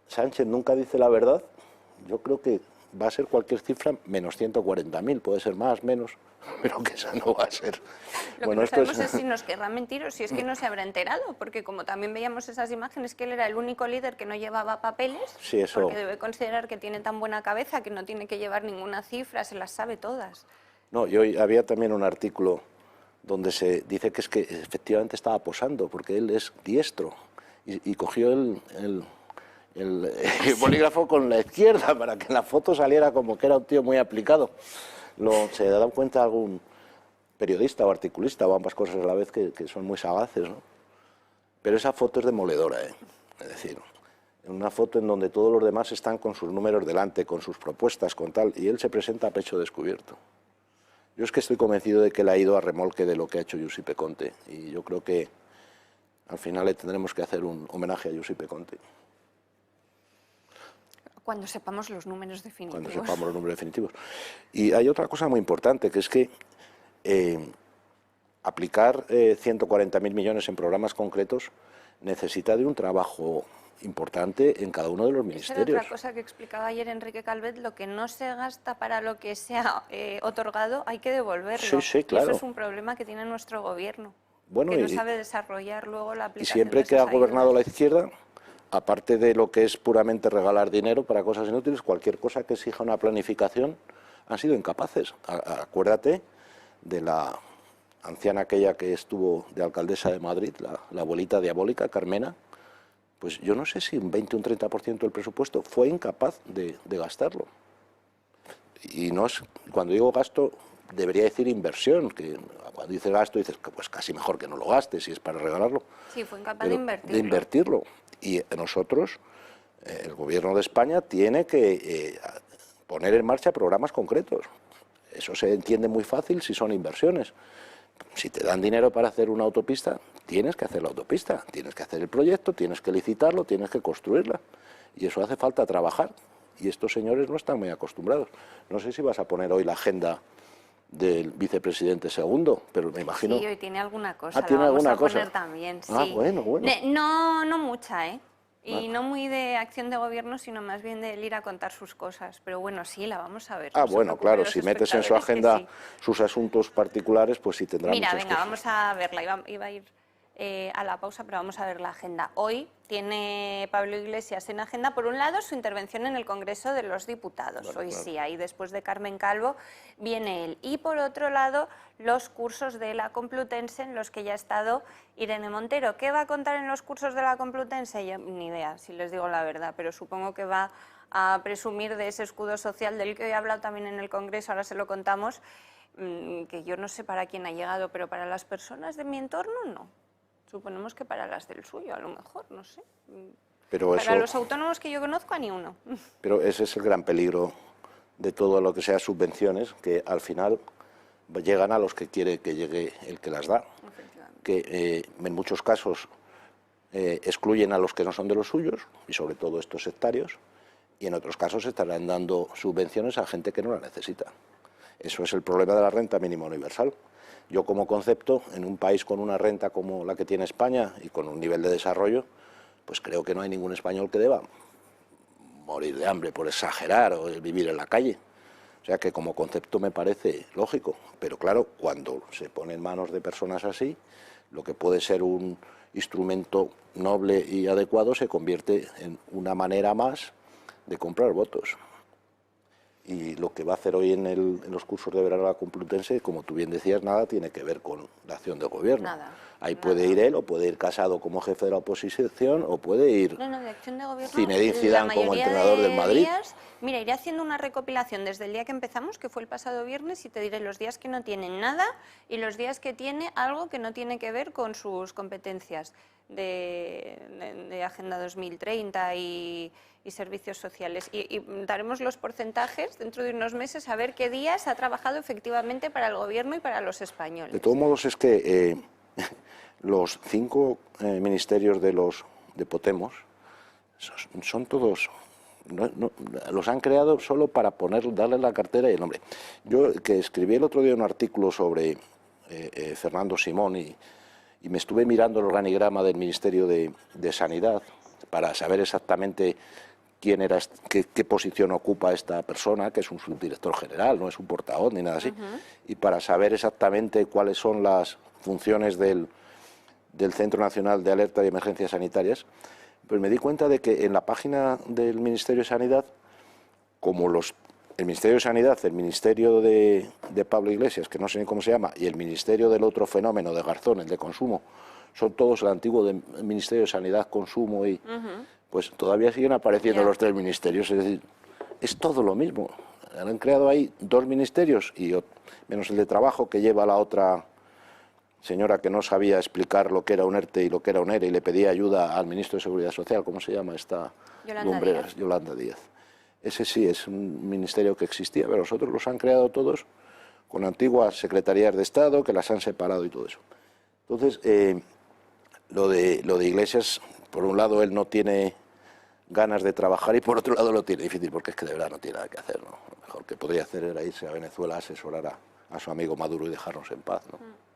Sánchez nunca dice la verdad, yo creo que va a ser cualquier cifra menos 140.000, puede ser más, menos, pero que esa no va a ser. Lo que no sabemos es si nos querrá mentir o si es que no se habrá enterado, porque como también veíamos esas imágenes, que él era el único líder que no llevaba papeles, sí, eso. Porque debe considerar que tiene tan buena cabeza que no tiene que llevar ninguna cifra, se las sabe todas. No, y hoy había también un artículo donde se dice que es que efectivamente estaba posando, porque él es diestro, y cogió el bolígrafo con la izquierda para que en la foto saliera como que era un tío muy aplicado. Se da cuenta algún periodista o articulista, o ambas cosas a la vez, que son muy sagaces, ¿no? Pero esa foto es demoledora, ¿eh? Es decir, una foto en donde todos los demás están con sus números delante, con sus propuestas, con tal, y él se presenta a pecho descubierto. Yo es que estoy convencido de que él ha ido a remolque de lo que ha hecho Giuseppe Conte, y yo creo que al final le tendremos que hacer un homenaje a Giuseppe Conte. Cuando sepamos los números definitivos. Cuando sepamos los números definitivos. Y hay otra cosa muy importante, que es que aplicar 140.000 millones en programas concretos necesita de un trabajo importante en cada uno de los ministerios. Esa era otra cosa que explicaba ayer Enrique Calvet: lo que no se gasta para lo que se ha otorgado hay que devolverlo. Sí, sí, claro. Y eso es un problema que tiene nuestro gobierno, bueno, que no sabe desarrollar luego la aplicación. Y siempre que ha gobernado la izquierda, aparte de lo que es puramente regalar dinero para cosas inútiles, cualquier cosa que exija una planificación, han sido incapaces. Acuérdate de la anciana aquella que estuvo de alcaldesa de Madrid, la abuelita diabólica, Carmena. Pues yo no sé si un 20 o un 30% del presupuesto fue incapaz de gastarlo. Y no es, cuando digo gasto, debería decir inversión, que cuando dices gasto dices que pues casi mejor que no lo gastes si es para regalarlo. Sí, fue incapaz de invertirlo. Y nosotros, el gobierno de España, tiene que poner en marcha programas concretos. Eso se entiende muy fácil si son inversiones. Si te dan dinero para hacer una autopista, tienes que hacer la autopista, tienes que hacer el proyecto, tienes que licitarlo, tienes que construirla. Y eso hace falta trabajar. Y estos señores no están muy acostumbrados. No sé si vas a poner hoy la agenda del vicepresidente segundo, pero me imagino... Sí, hoy tiene alguna cosa, ¿tiene la vamos alguna a cosa? poner también, sí. Ah, bueno. No mucha, ¿eh? Y no muy de acción de gobierno, sino más bien de él ir a contar sus cosas. Pero bueno, sí, la vamos a ver. Ah, bueno, claro, si metes en su agenda sus asuntos particulares, pues sí tendrá muchas cosas. Mira, venga, vamos a verla. Iba a ir a la pausa, pero vamos a ver la agenda. Hoy tiene Pablo Iglesias en agenda, por un lado, su intervención en el Congreso de los Diputados. Bueno, hoy claro. Sí, ahí después de Carmen Calvo viene él. Y por otro lado, los cursos de la Complutense en los que ya ha estado Irene Montero. ¿Qué va a contar en los cursos de la Complutense? Yo ni idea, si les digo la verdad, pero supongo que va a presumir de ese escudo social del que hoy ha hablado también en el Congreso, ahora se lo contamos, que yo no sé para quién ha llegado, pero para las personas de mi entorno no. Suponemos que para las del suyo, a lo mejor, no sé. Pero para los autónomos que yo conozco, a ni uno. Pero ese es el gran peligro de todo lo que sea subvenciones, que al final llegan a los que quiere que llegue el que las da. Que en muchos casos excluyen a los que no son de los suyos, y sobre todo estos sectarios, y en otros casos estarán dando subvenciones a gente que no la necesita. Eso es el problema de la renta mínima universal. Yo como concepto, en un país con una renta como la que tiene España y con un nivel de desarrollo, pues creo que no hay ningún español que deba morir de hambre por exagerar o vivir en la calle. O sea que como concepto me parece lógico, pero claro, cuando se pone en manos de personas así, lo que puede ser un instrumento noble y adecuado se convierte en una manera más de comprar votos. Y lo que va a hacer hoy en los cursos de verano la Complutense, como tú bien decías, nada tiene que ver con la acción del gobierno. Nada. Ahí puede ir él, o puede ir Casado como jefe de la oposición, o puede ir de acción de gobierno, Zinedine Zidane como entrenador del Madrid. Mira, iré haciendo una recopilación desde el día que empezamos, que fue el pasado viernes, y te diré los días que no tienen nada y los días que tiene algo que no tiene que ver con sus competencias de Agenda 2030 y servicios sociales. Y daremos los porcentajes dentro de unos meses a ver qué días ha trabajado efectivamente para el gobierno y para los españoles. De todos modos, es que los 5 ministerios de Podemos son todos... los han creado solo para darle la cartera y el nombre. Yo, que escribí el otro día un artículo sobre Fernando Simón y me estuve mirando el organigrama del Ministerio de Sanidad para saber exactamente quién era, qué posición ocupa esta persona, que es un subdirector general, no es un portavoz ni nada así, y para saber exactamente cuáles son las funciones del Centro Nacional de Alerta y Emergencias Sanitarias, pues me di cuenta de que en la página del Ministerio de Sanidad, como el Ministerio de Sanidad, el Ministerio de Pablo Iglesias, que no sé ni cómo se llama, y el Ministerio del otro fenómeno de Garzón, el de Consumo, son todos el antiguo Ministerio de Sanidad, Consumo, y pues todavía siguen apareciendo los 3 ministerios, es decir, es todo lo mismo. Han creado ahí 2 ministerios, menos el de Trabajo, que lleva la otra señora que no sabía explicar lo que era un ERTE y lo que era un ERE, y le pedía ayuda al ministro de Seguridad Social. ¿Cómo se llama esta lumbrera? Yolanda Díaz. Ese sí es un ministerio que existía, pero los otros los han creado todos con antiguas secretarías de Estado que las han separado y todo eso. Entonces, lo de Iglesias, por un lado él no tiene ganas de trabajar y por otro lado lo tiene difícil, porque es que de verdad no tiene nada que hacer, ¿no? Lo mejor que podría hacer era irse a Venezuela a asesorar a su amigo Maduro y dejarnos en paz, ¿no?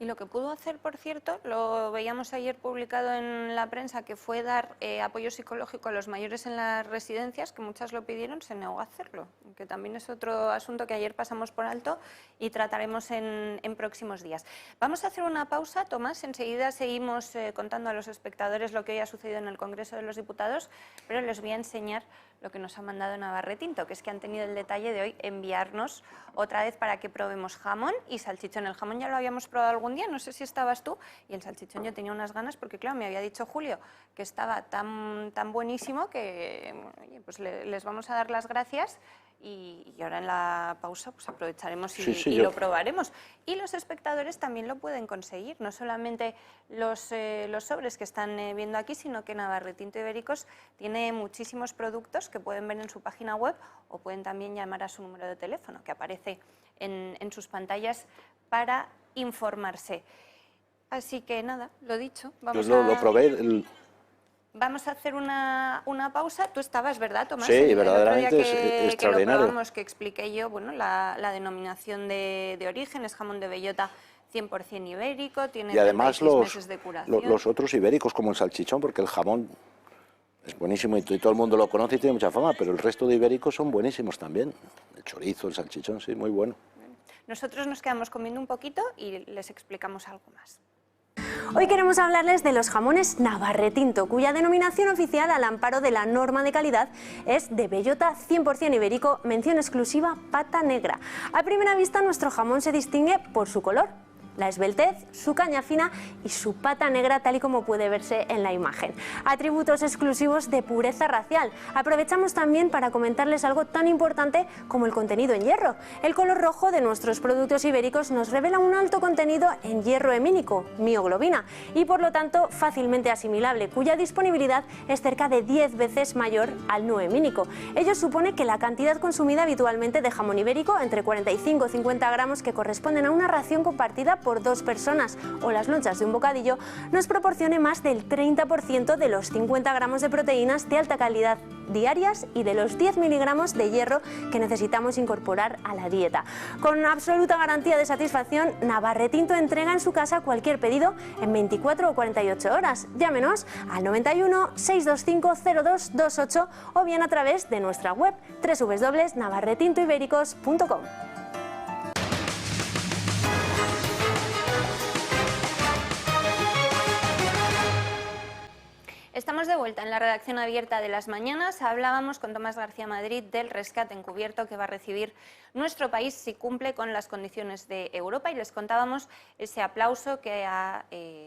Y lo que pudo hacer, por cierto, lo veíamos ayer publicado en la prensa, que fue dar apoyo psicológico a los mayores en las residencias, que muchas lo pidieron, se negó a hacerlo, que también es otro asunto que ayer pasamos por alto y trataremos en próximos días. Vamos a hacer una pausa, Tomás, enseguida seguimos contando a los espectadores lo que hoy ha sucedido en el Congreso de los Diputados, pero les voy a enseñar lo que nos ha mandado Navarretinto, que es que han tenido el detalle de hoy enviarnos otra vez para que probemos jamón y salchichón. El jamón ya lo habíamos probado algún día, no sé si estabas tú, y el salchichón yo tenía unas ganas porque, claro, me había dicho Julio que estaba tan buenísimo que, oye, pues les vamos a dar las gracias. Y ahora en la pausa pues aprovecharemos y lo probaremos. Y los espectadores también lo pueden conseguir, no solamente los sobres que están viendo aquí, sino que Navarretinto Ibéricos tiene muchísimos productos que pueden ver en su página web o pueden también llamar a su número de teléfono que aparece en sus pantallas para informarse. Así que nada, lo dicho. Lo probé. Vamos a hacer una pausa. Tú estabas, ¿verdad, Tomás? Sí, verdaderamente es extraordinario. Que lo probamos, que expliqué yo, bueno, la denominación de origen, es jamón de bellota 100% ibérico, tiene y además 36 meses de curación. Los otros ibéricos, como el salchichón, porque el jamón es buenísimo y todo el mundo lo conoce y tiene mucha fama, pero el resto de ibéricos son buenísimos también. El chorizo, el salchichón, sí, muy bueno. Nosotros nos quedamos comiendo un poquito y les explicamos algo más. Hoy queremos hablarles de los jamones Navarretinto, cuya denominación oficial al amparo de la norma de calidad es de bellota 100% ibérico, mención exclusiva pata negra. A primera vista nuestro jamón se distingue por su color, la esbeltez, su caña fina y su pata negra, tal y como puede verse en la imagen. Atributos exclusivos de pureza racial. Aprovechamos también para comentarles algo tan importante como el contenido en hierro. El color rojo de nuestros productos ibéricos nos revela un alto contenido en hierro hemínico, mioglobina, y por lo tanto fácilmente asimilable, cuya disponibilidad es cerca de 10 veces mayor al no hemínico. Ello supone que la cantidad consumida habitualmente de jamón ibérico, entre 45 y 50 gramos, que corresponden a una ración compartida por 2 personas o las lonchas de un bocadillo, nos proporcione más del 30% de los 50 gramos de proteínas de alta calidad diarias y de los 10 miligramos de hierro que necesitamos incorporar a la dieta. Con absoluta garantía de satisfacción, Navarretinto entrega en su casa cualquier pedido en 24 o 48 horas. Llámenos al 91 625 0228 o bien a través de nuestra web www.navarretintoibéricos.com. Estamos Estamos de vuelta en la redacción abierta de Las Mañanas. Hablábamos con Tomás García Madrid del rescate encubierto que va a recibir nuestro país si cumple con las condiciones de Europa, y les contábamos ese aplauso que ha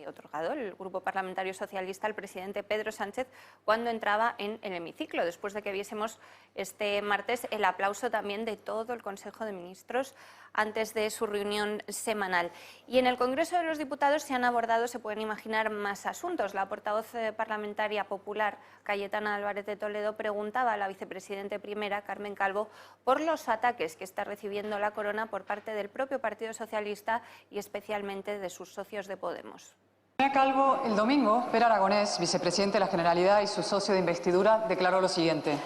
otorgado el Grupo Parlamentario Socialista al presidente Pedro Sánchez cuando entraba en el hemiciclo, después de que viésemos este martes el aplauso también de todo el Consejo de Ministros antes de su reunión semanal. Y en el Congreso de los Diputados se han abordado, se pueden imaginar, más asuntos. La portavoz parlamentaria popular, Cayetana Álvarez de Toledo, preguntaba a la vicepresidenta primera, Carmen Calvo, por los ataques que está recibiendo la Corona por parte del propio Partido Socialista y especialmente de sus socios de Podemos. Señora Calvo, el domingo, Pere Aragonés, vicepresidente de la Generalidad y su socio de investidura, declaró lo siguiente: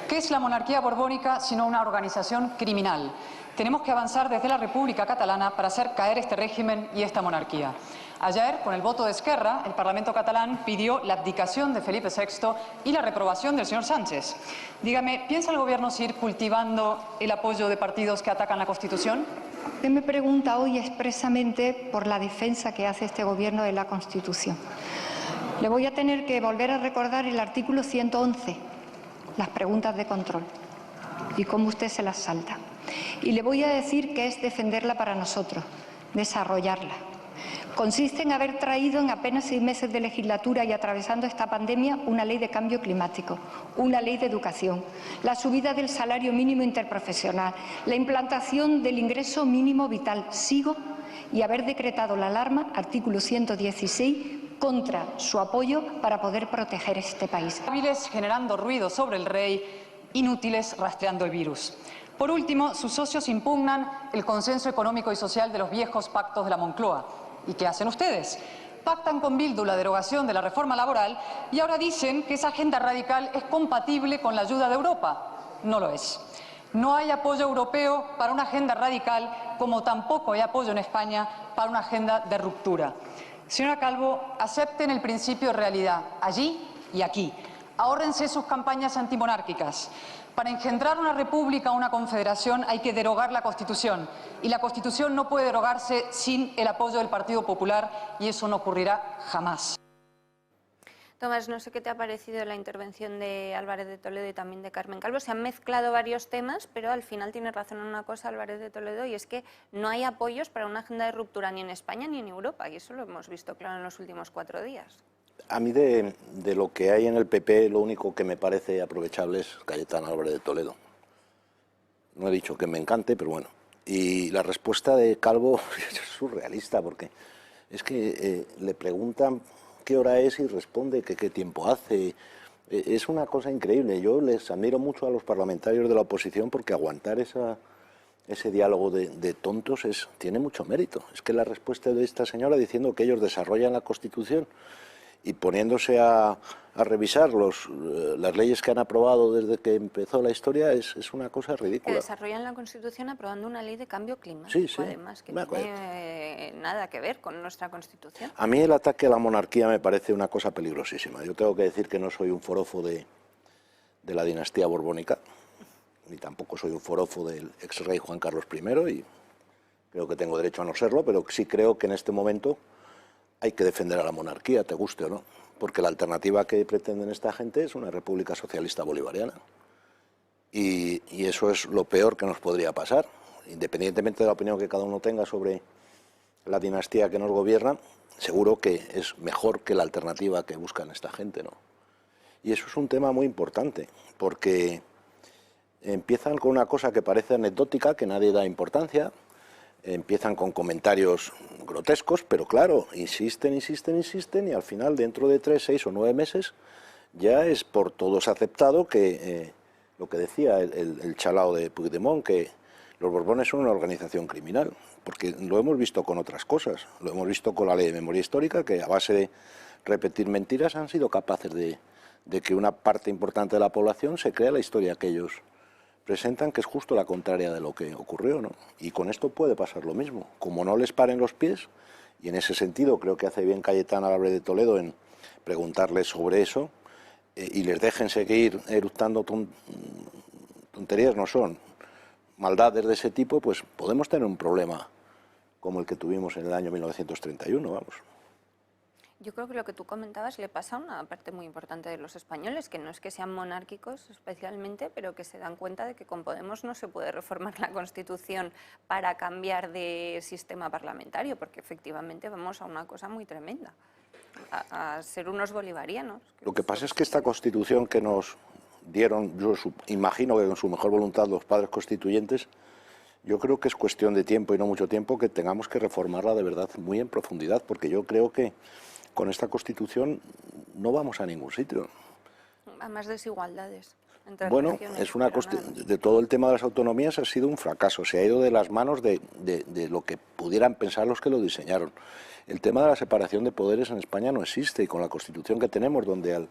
¿qué es la monarquía borbónica sino una organización criminal? Tenemos que avanzar desde la República Catalana para hacer caer este régimen y esta monarquía. Ayer, con el voto de Esquerra, el Parlamento catalán pidió la abdicación de Felipe VI y la reprobación del señor Sánchez. Dígame, ¿piensa el Gobierno seguir cultivando el apoyo de partidos que atacan la Constitución? Usted me pregunta hoy expresamente por la defensa que hace este Gobierno de la Constitución. Le voy a tener que volver a recordar el artículo 111, las preguntas de control, y cómo usted se las salta. Y le voy a decir que es defenderla para nosotros, desarrollarla. Consiste en haber traído en apenas 6 meses de legislatura y atravesando esta pandemia una ley de cambio climático, una ley de educación, la subida del salario mínimo interprofesional, la implantación del ingreso mínimo vital, y haber decretado la alarma, artículo 116, contra su apoyo para poder proteger este país. Hábiles generando ruido sobre el rey, inútiles rastreando el virus. Por último, sus socios impugnan el consenso económico y social de los viejos pactos de la Moncloa. ¿Y qué hacen ustedes? Pactan con Bildu la derogación de la reforma laboral y ahora dicen que esa agenda radical es compatible con la ayuda de Europa. No lo es. No hay apoyo europeo para una agenda radical, como tampoco hay apoyo en España para una agenda de ruptura. Señora Calvo, acepten el principio de realidad, allí y aquí. Ahórrense sus campañas antimonárquicas. Para engendrar una república o una confederación hay que derogar la Constitución, y la Constitución no puede derogarse sin el apoyo del Partido Popular, y eso no ocurrirá jamás. Tomás, no sé qué te ha parecido la intervención de Álvarez de Toledo y también de Carmen Calvo. Se han mezclado varios temas, pero al final tiene razón en una cosa Álvarez de Toledo, y es que no hay apoyos para una agenda de ruptura ni en España ni en Europa, y eso lo hemos visto claro en los últimos 4 días. A mí de lo que hay en el PP, lo único que me parece aprovechable es Cayetana Álvarez de Toledo. No he dicho que me encante, pero bueno. Y la respuesta de Calvo es surrealista, porque es que le preguntan qué hora es y responde que qué tiempo hace. Es una cosa increíble. Yo les admiro mucho a los parlamentarios de la oposición, porque aguantar ese diálogo de tontos tiene mucho mérito. Es que la respuesta de esta señora diciendo que ellos desarrollan la Constitución y poniéndose a revisar las leyes que han aprobado desde que empezó la historia es una cosa ridícula. Que desarrollan la Constitución aprobando una ley de cambio climático, sí, sí. Además, que no tiene nada que ver con nuestra Constitución. A mí el ataque a la monarquía me parece una cosa peligrosísima. Yo tengo que decir que no soy un forofo de la dinastía borbónica, ni tampoco soy un forofo del ex rey Juan Carlos I, y creo que tengo derecho a no serlo, pero sí creo que en este momento hay que defender a la monarquía, te guste o no, porque la alternativa que pretenden esta gente es una república socialista bolivariana. Y eso es lo peor que nos podría pasar, independientemente de la opinión que cada uno tenga sobre la dinastía que nos gobierna, seguro que es mejor que la alternativa que buscan esta gente, ¿no? Y eso es un tema muy importante, porque empiezan con una cosa que parece anecdótica, que nadie da importancia. Empiezan con comentarios grotescos, pero claro, insisten, y al final, dentro de 3, 6 o 9 meses, ya es por todos aceptado que lo que decía el chalao de Puigdemont, que los Borbones son una organización criminal, porque lo hemos visto con otras cosas, lo hemos visto con la Ley de Memoria Histórica, que a base de repetir mentiras han sido capaces de que una parte importante de la población se crea la historia que ellos presentan, que es justo la contraria de lo que ocurrió, ¿no? Y con esto puede pasar lo mismo. Como no les paren los pies, y en ese sentido creo que hace bien Cayetana Álvarez de Toledo en preguntarles sobre eso, y les dejen seguir eructando tonterías, no son maldades de ese tipo, pues podemos tener un problema como el que tuvimos en el año 1931, vamos. Yo creo que lo que tú comentabas le pasa a una parte muy importante de los españoles, que no es que sean monárquicos especialmente, pero que se dan cuenta de que con Podemos no se puede reformar la Constitución para cambiar de sistema parlamentario, porque efectivamente vamos a una cosa muy tremenda, a ser unos bolivarianos. Lo que pasa es que esta Constitución que nos dieron, yo imagino que con su mejor voluntad los padres constituyentes, yo creo que es cuestión de tiempo y no mucho tiempo que tengamos que reformarla de verdad muy en profundidad, porque yo creo que con esta Constitución no vamos a ningún sitio. A más desigualdades entre bueno, regiones, es una de todo el tema de las autonomías ha sido un fracaso, se ha ido de las manos de lo que pudieran pensar los que lo diseñaron. El tema de la separación de poderes en España no existe, y con la Constitución que tenemos, donde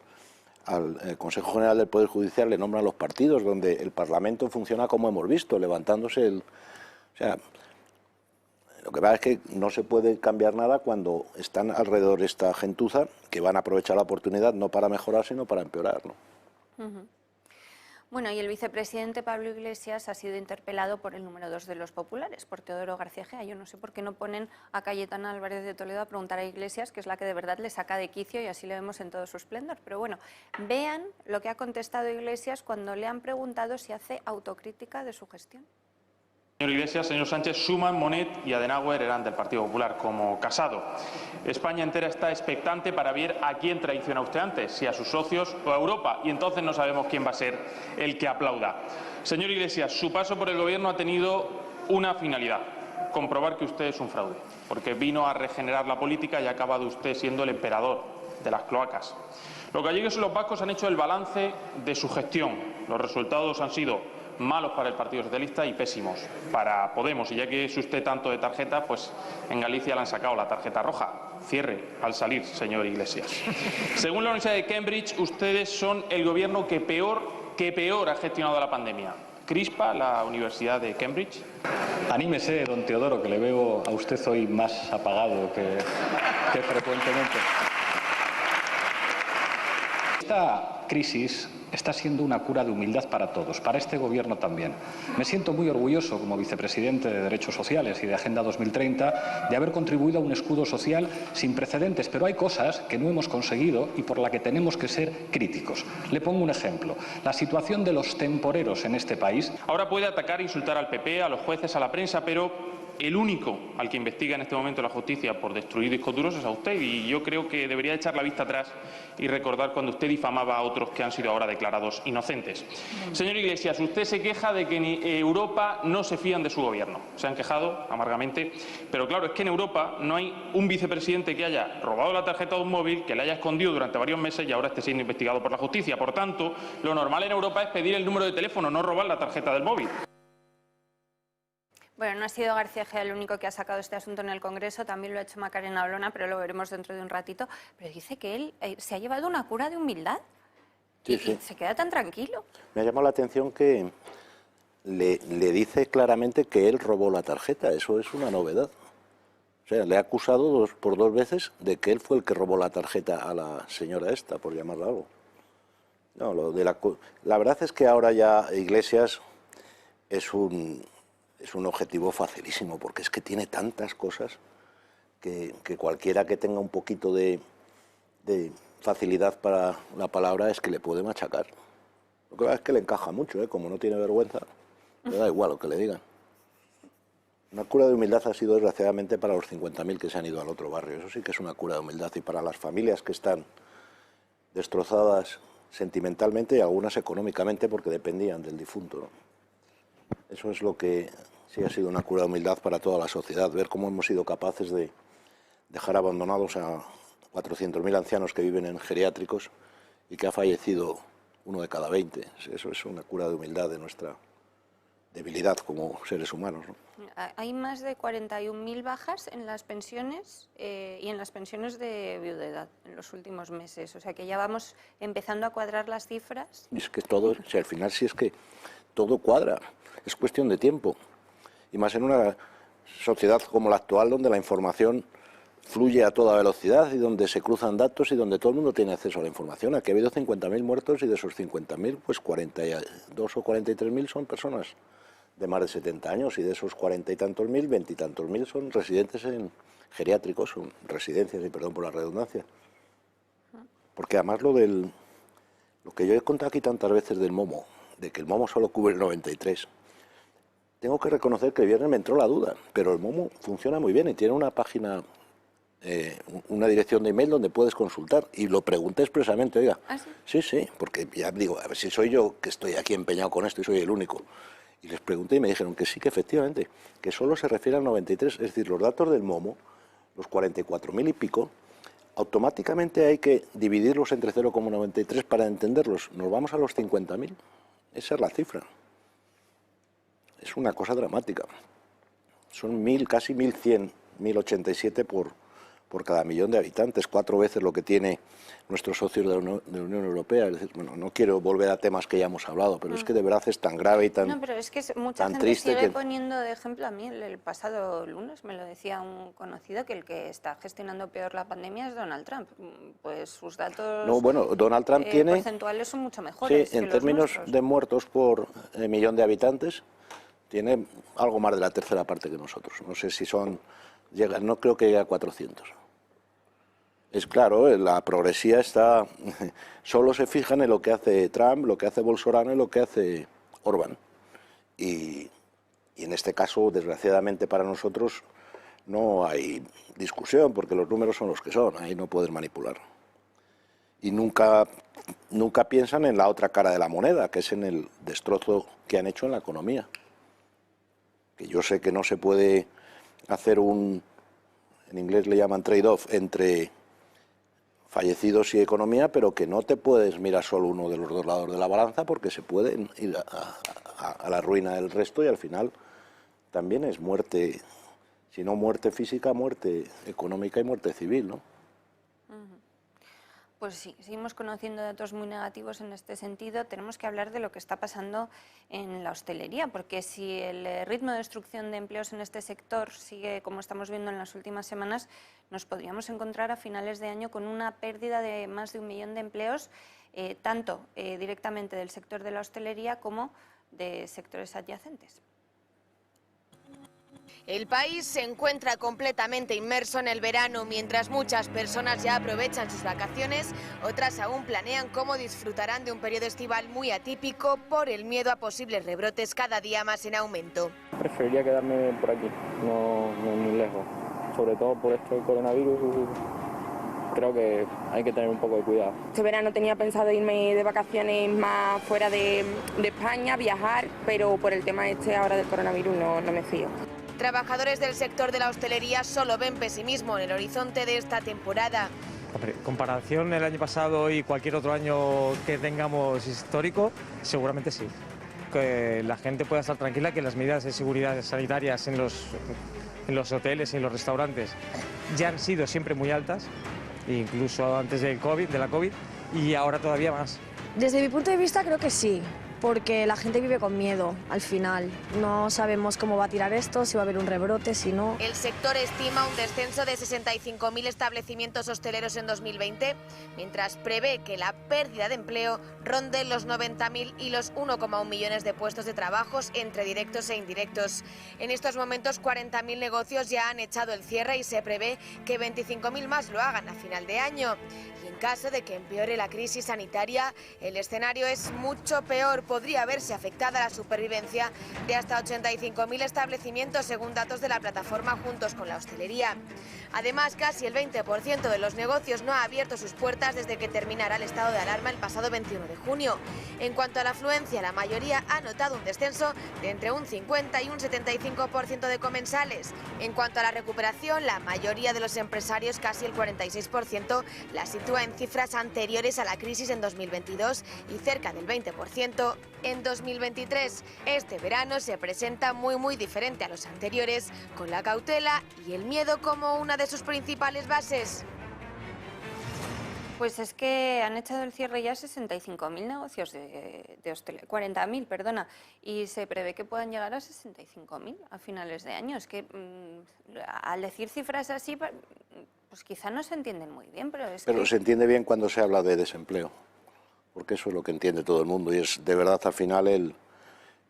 al Consejo General del Poder Judicial le nombran los partidos, donde el Parlamento funciona como hemos visto, levantándose o sea, lo que pasa es que no se puede cambiar nada cuando están alrededor esta gentuza que van a aprovechar la oportunidad no para mejorar, sino para empeorar, ¿no? Bueno, y el vicepresidente Pablo Iglesias ha sido interpelado por el número 2 de los populares, por Teodoro García Egea. Yo no sé por qué no ponen a Cayetana Álvarez de Toledo a preguntar a Iglesias, que es la que de verdad le saca de quicio, y así le vemos en todo su esplendor. Pero bueno, vean lo que ha contestado Iglesias cuando le han preguntado si hace autocrítica de su gestión. Señor Iglesias, señor Sánchez, Schuman, Monet y Adenauer eran del Partido Popular, como Casado. España entera está expectante para ver a quién traiciona usted antes, si a sus socios o a Europa, y entonces no sabemos quién va a ser el que aplauda. Señor Iglesias, su paso por el Gobierno ha tenido una finalidad: comprobar que usted es un fraude, porque vino a regenerar la política y ha acabado usted siendo el emperador de las cloacas. Los gallegos y los vascos han hecho el balance de su gestión. Los resultados han sido malos para el Partido Socialista y pésimos para Podemos. Y ya que es usted tanto de tarjeta, pues en Galicia le han sacado la tarjeta roja. Cierre al salir, señor Iglesias. Según la Universidad de Cambridge, ustedes son el gobierno que peor ha gestionado la pandemia. ¿Crispa la Universidad de Cambridge? Anímese, don Teodoro, que le veo a usted hoy más apagado que frecuentemente. Esta crisis está siendo una cura de humildad para todos, para este Gobierno también. Me siento muy orgulloso, como vicepresidente de Derechos Sociales y de Agenda 2030, de haber contribuido a un escudo social sin precedentes, pero hay cosas que no hemos conseguido y por las que tenemos que ser críticos. Le pongo un ejemplo: la situación de los temporeros en este país. Ahora puede atacar e insultar al PP, a los jueces, a la prensa, pero el único al que investiga en este momento la justicia por destruir discos duros es a usted, y yo creo que debería echar la vista atrás y recordar cuando usted difamaba a otros que han sido ahora declarados inocentes. Señor Iglesias, usted se queja de que en Europa no se fían de su gobierno. Se han quejado amargamente, pero claro, es que en Europa no hay un vicepresidente que haya robado la tarjeta de un móvil, que la haya escondido durante varios meses y ahora esté siendo investigado por la justicia. Por tanto, lo normal en Europa es pedir el número de teléfono, no robar la tarjeta del móvil. Bueno, no ha sido García Egea el único que ha sacado este asunto en el Congreso, también lo ha hecho Macarena Olona, pero lo veremos dentro de un ratito. Pero dice que él se ha llevado una cura de humildad y se queda tan tranquilo. Me ha llamado la atención que le dice claramente que él robó la tarjeta. Eso es una novedad. O sea, le ha acusado por dos veces de que él fue el que robó la tarjeta a la señora esta, por llamarla algo. No, la verdad es que ahora ya Iglesias es un objetivo facilísimo, porque es que tiene tantas cosas que cualquiera que tenga un poquito de facilidad para la palabra es que le puede machacar. Lo que pasa es que le encaja mucho, como no tiene vergüenza, le da igual lo que le digan. Una cura de humildad ha sido desgraciadamente para los 50.000 que se han ido al otro barrio. Eso sí que es una cura de humildad, y para las familias que están destrozadas sentimentalmente y algunas económicamente porque dependían del difunto, ¿no? Eso es lo que sí ha sido una cura de humildad para toda la sociedad, ver cómo hemos sido capaces de dejar abandonados a 400.000 ancianos que viven en geriátricos y que ha fallecido uno de cada 20. Eso es una cura de humildad de nuestra debilidad como seres humanos, ¿no? Hay más de 41.000 bajas en las pensiones y en las pensiones de viudedad en los últimos meses. O sea que ya vamos empezando a cuadrar las cifras. Y es que todo, si al final sí es que todo cuadra, es cuestión de tiempo. Y más en una sociedad como la actual, donde la información fluye a toda velocidad y donde se cruzan datos y donde todo el mundo tiene acceso a la información. Aquí ha habido 50.000 muertos y de esos 50.000, pues 42 o 43.000 son personas de más de 70 años, y de esos 40 y tantos mil, 20 y tantos mil son residentes en geriátricos, son residencias, y perdón por la redundancia. Porque además lo que yo he contado aquí tantas veces del Momo, de que el Momo solo cubre el 93, tengo que reconocer que el viernes me entró la duda, pero el Momo funciona muy bien y tiene una página, una dirección de email donde puedes consultar, y lo pregunté expresamente, oiga, ¿Ah, sí? Sí, porque ya digo, a ver si soy yo que estoy aquí empeñado con esto y soy el único. Y les pregunté y me dijeron que sí, que efectivamente, que solo se refiere al 93, es decir, los datos del Momo, los 44.000 y pico, automáticamente hay que dividirlos entre 0,93 para entenderlos. Nos vamos a los 50.000, esa es la cifra. Es una cosa dramática. Son casi 1.100, 1.087 por cada millón de habitantes, 4 veces lo que tiene nuestros socios de la Unión Europea. Es decir, bueno, no quiero volver a temas que ya hemos hablado, pero es que de verdad es tan grave y tan, no, pero es que mucha tan gente triste sigue que... poniendo de ejemplo. A mí el pasado lunes me lo decía un conocido, que el que está gestionando peor la pandemia es Donald Trump. Pues sus datos No, bueno, Donald Trump tiene... porcentuales son mucho mejores. Sí, en que términos los nuestros. de muertos por millón de habitantes, tiene algo más de la tercera parte que nosotros. No sé si son... no creo que llegue a 400. Es claro, la progresía está... Solo se fijan en lo que hace Trump, lo que hace Bolsonaro y lo que hace Orbán. Y en este caso, desgraciadamente para nosotros, no hay discusión, porque los números son los que son, ahí no puedes manipular. Y nunca piensan en la otra cara de la moneda, que es en el destrozo que han hecho en la economía. Que yo sé que no se puede hacer en inglés le llaman trade-off, entre fallecidos y economía, pero que no te puedes mirar solo uno de los dos lados de la balanza, porque se puede ir a la ruina del resto, y al final también es muerte, si no muerte física, muerte económica y muerte civil, ¿no? Pues sí, seguimos conociendo datos muy negativos en este sentido. Tenemos que hablar de lo que está pasando en la hostelería, porque si el ritmo de destrucción de empleos en este sector sigue como estamos viendo en las últimas semanas, nos podríamos encontrar a finales de año con una pérdida de más de 1 millón de empleos, tanto directamente del sector de la hostelería como de sectores adyacentes. El país se encuentra completamente inmerso en el verano. Mientras muchas personas ya aprovechan sus vacaciones, otras aún planean cómo disfrutarán de un periodo estival muy atípico por el miedo a posibles rebrotes cada día más en aumento. Preferiría quedarme por aquí, no muy lejos, sobre todo por esto del coronavirus. Creo que hay que tener un poco de cuidado. Este verano tenía pensado irme de vacaciones más fuera de España, viajar, pero por el tema ahora del coronavirus no me fío. Trabajadores del sector de la hostelería solo ven pesimismo en el horizonte de esta temporada. Hombre, comparación el año pasado y cualquier otro año que tengamos histórico, seguramente sí. Que la gente pueda estar tranquila, que las medidas de seguridad sanitarias en los hoteles y en los restaurantes ya han sido siempre muy altas, incluso antes de la COVID, y ahora todavía más. Desde mi punto de vista creo que sí, porque la gente vive con miedo al final. No sabemos cómo va a tirar esto, si va a haber un rebrote, si no. El sector estima un descenso de 65.000 establecimientos hosteleros en 2020, mientras prevé que la pérdida de empleo ronde los 90.000 y los 1,1 millones de puestos de trabajo entre directos e indirectos. En estos momentos 40.000 negocios ya han echado el cierre y se prevé que 25.000 más lo hagan a final de año. Y en caso de que empeore la crisis sanitaria, el escenario es mucho peor. Podría verse afectada la supervivencia de hasta 85.000 establecimientos, según datos de la plataforma Juntos con la Hostelería. Además, casi el 20% de los negocios no ha abierto sus puertas desde que terminara el estado de alarma el pasado 21 de junio. En cuanto a la afluencia, la mayoría ha notado un descenso de entre un 50 y un 75% de comensales. En cuanto a la recuperación, la mayoría de los empresarios, casi el 46%, la sitúa en cifras anteriores a la crisis en 2022 y cerca del 20% en 2023. Este verano se presenta muy diferente a los anteriores, con la cautela y el miedo como una de sus principales bases. Pues es que han echado el cierre ya 65.000 negocios de hostelería, 40.000, perdona, y se prevé que puedan llegar a 65.000 a finales de año. Es que al decir cifras así, pues quizá no se entienden muy bien, pero es Pero se entiende bien cuando se habla de desempleo, porque eso es lo que entiende todo el mundo, y es de verdad al final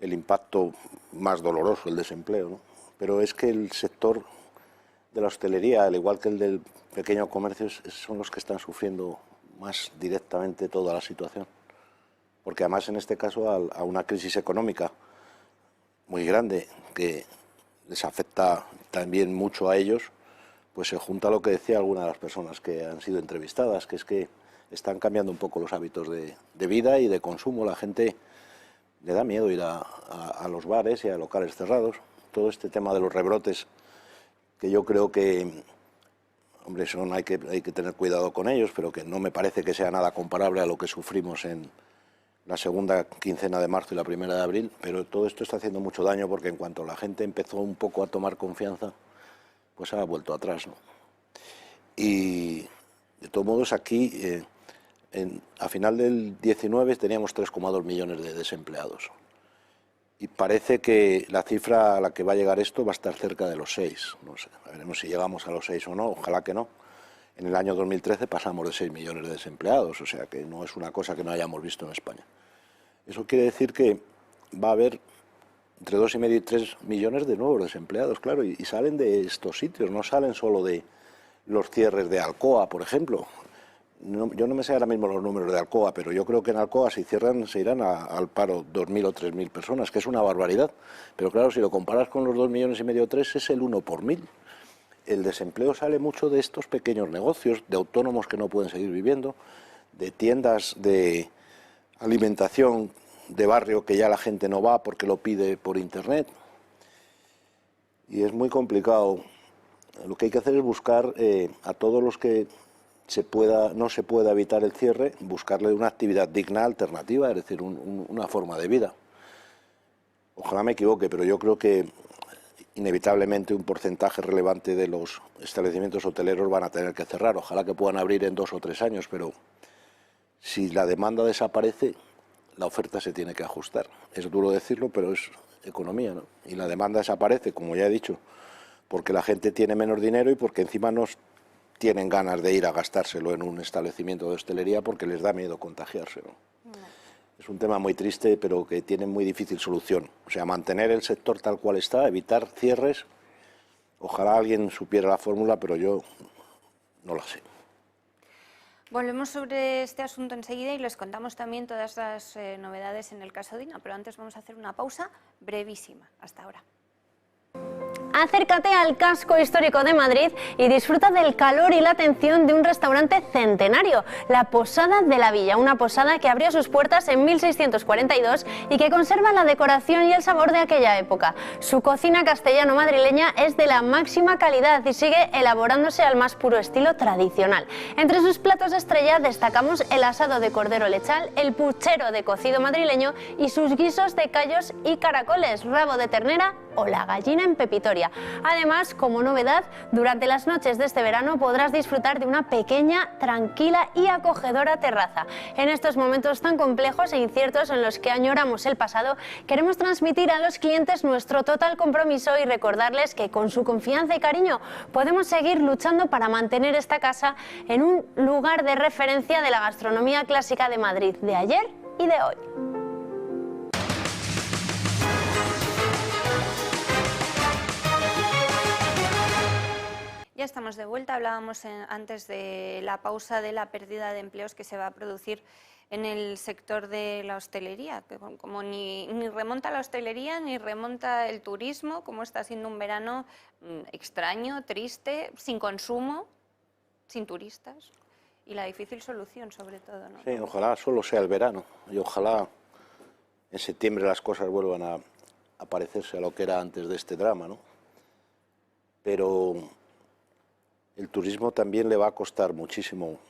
el impacto más doloroso, el desempleo, ¿no? Pero es que el sector de la hostelería, al igual que el del pequeño comercio, son los que están sufriendo más directamente toda la situación. Porque además en este caso a una crisis económica muy grande que les afecta también mucho a ellos, pues se junta lo que decía alguna de las personas que han sido entrevistadas, que es que están cambiando un poco los hábitos de vida y de consumo. La gente le da miedo ir a los bares y a locales cerrados. Todo este tema de los rebrotes, que yo creo que, hombre, hay que tener cuidado con ellos, pero que no me parece que sea nada comparable a lo que sufrimos en la segunda quincena de marzo y la primera de abril, pero todo esto está haciendo mucho daño porque en cuanto la gente empezó un poco a tomar confianza, pues ha vuelto atrás, ¿no? Y de todos modos aquí, a final del 19 teníamos 3,2 millones de desempleados y parece que la cifra a la que va a llegar esto va a estar cerca de los 6, no sé, veremos si llegamos a los 6 o no, ojalá que no. En el año 2013 pasamos de 6 millones de desempleados, o sea que no es una cosa que no hayamos visto en España. Eso quiere decir que va a haber entre 2,5 y 3 millones de nuevos desempleados, claro, y salen de estos sitios, no salen solo de los cierres de Alcoa, por ejemplo. Yo no me sé ahora mismo los números de Alcoa, pero yo creo que en Alcoa si cierran se irán al paro 2.000 o 3.000 personas, que es una barbaridad. Pero claro, si lo comparas con los 2,5 millones o 3, es el 1 por 1.000. El desempleo sale mucho de estos pequeños negocios, de autónomos que no pueden seguir viviendo, de tiendas de alimentación de barrio que ya la gente no va porque lo pide por internet. Y es muy complicado. Lo que hay que hacer es buscar a todos los que no se pueda evitar el cierre, buscarle una actividad digna, alternativa, es decir, una forma de vida. Ojalá me equivoque, pero yo creo que inevitablemente un porcentaje relevante de los establecimientos hoteleros van a tener que cerrar. Ojalá que puedan abrir en 2 o 3 años, pero si la demanda desaparece, la oferta se tiene que ajustar. Es duro decirlo, pero es economía, ¿no? Y la demanda desaparece, como ya he dicho, porque la gente tiene menos dinero y porque encima no tienen ganas de ir a gastárselo en un establecimiento de hostelería porque les da miedo contagiarse, ¿no? Es un tema muy triste, pero que tiene muy difícil solución. O sea, mantener el sector tal cual está, evitar cierres. Ojalá alguien supiera la fórmula, pero yo no la sé. Volvemos sobre este asunto enseguida y les contamos también todas las novedades en el caso Dina, pero antes vamos a hacer una pausa brevísima. Hasta ahora. Acércate al casco histórico de Madrid y disfruta del calor y la atención de un restaurante centenario, la Posada de la Villa, una posada que abrió sus puertas en 1642 y que conserva la decoración y el sabor de aquella época. Su cocina castellano-madrileña es de la máxima calidad y sigue elaborándose al más puro estilo tradicional. Entre sus platos estrella destacamos el asado de cordero lechal, el puchero de cocido madrileño y sus guisos de callos y caracoles, rabo de ternera o la gallina en pepitoria. Además, como novedad, durante las noches de este verano podrás disfrutar de una pequeña, tranquila y acogedora terraza. En estos momentos tan complejos e inciertos en los que añoramos el pasado, queremos transmitir a los clientes nuestro total compromiso y recordarles que con su confianza y cariño podemos seguir luchando para mantener esta casa en un lugar de referencia de la gastronomía clásica de Madrid de ayer y de hoy. Ya estamos de vuelta, hablábamos antes de la pausa de la pérdida de empleos que se va a producir en el sector de la hostelería, que como ni remonta la hostelería ni remonta el turismo, como está siendo un verano extraño, triste, sin consumo, sin turistas y la difícil solución sobre todo, ¿no? Sí, ojalá solo sea el verano y ojalá en septiembre las cosas vuelvan a parecerse a lo que era antes de este drama, ¿no? Pero el turismo también le va a costar muchísimo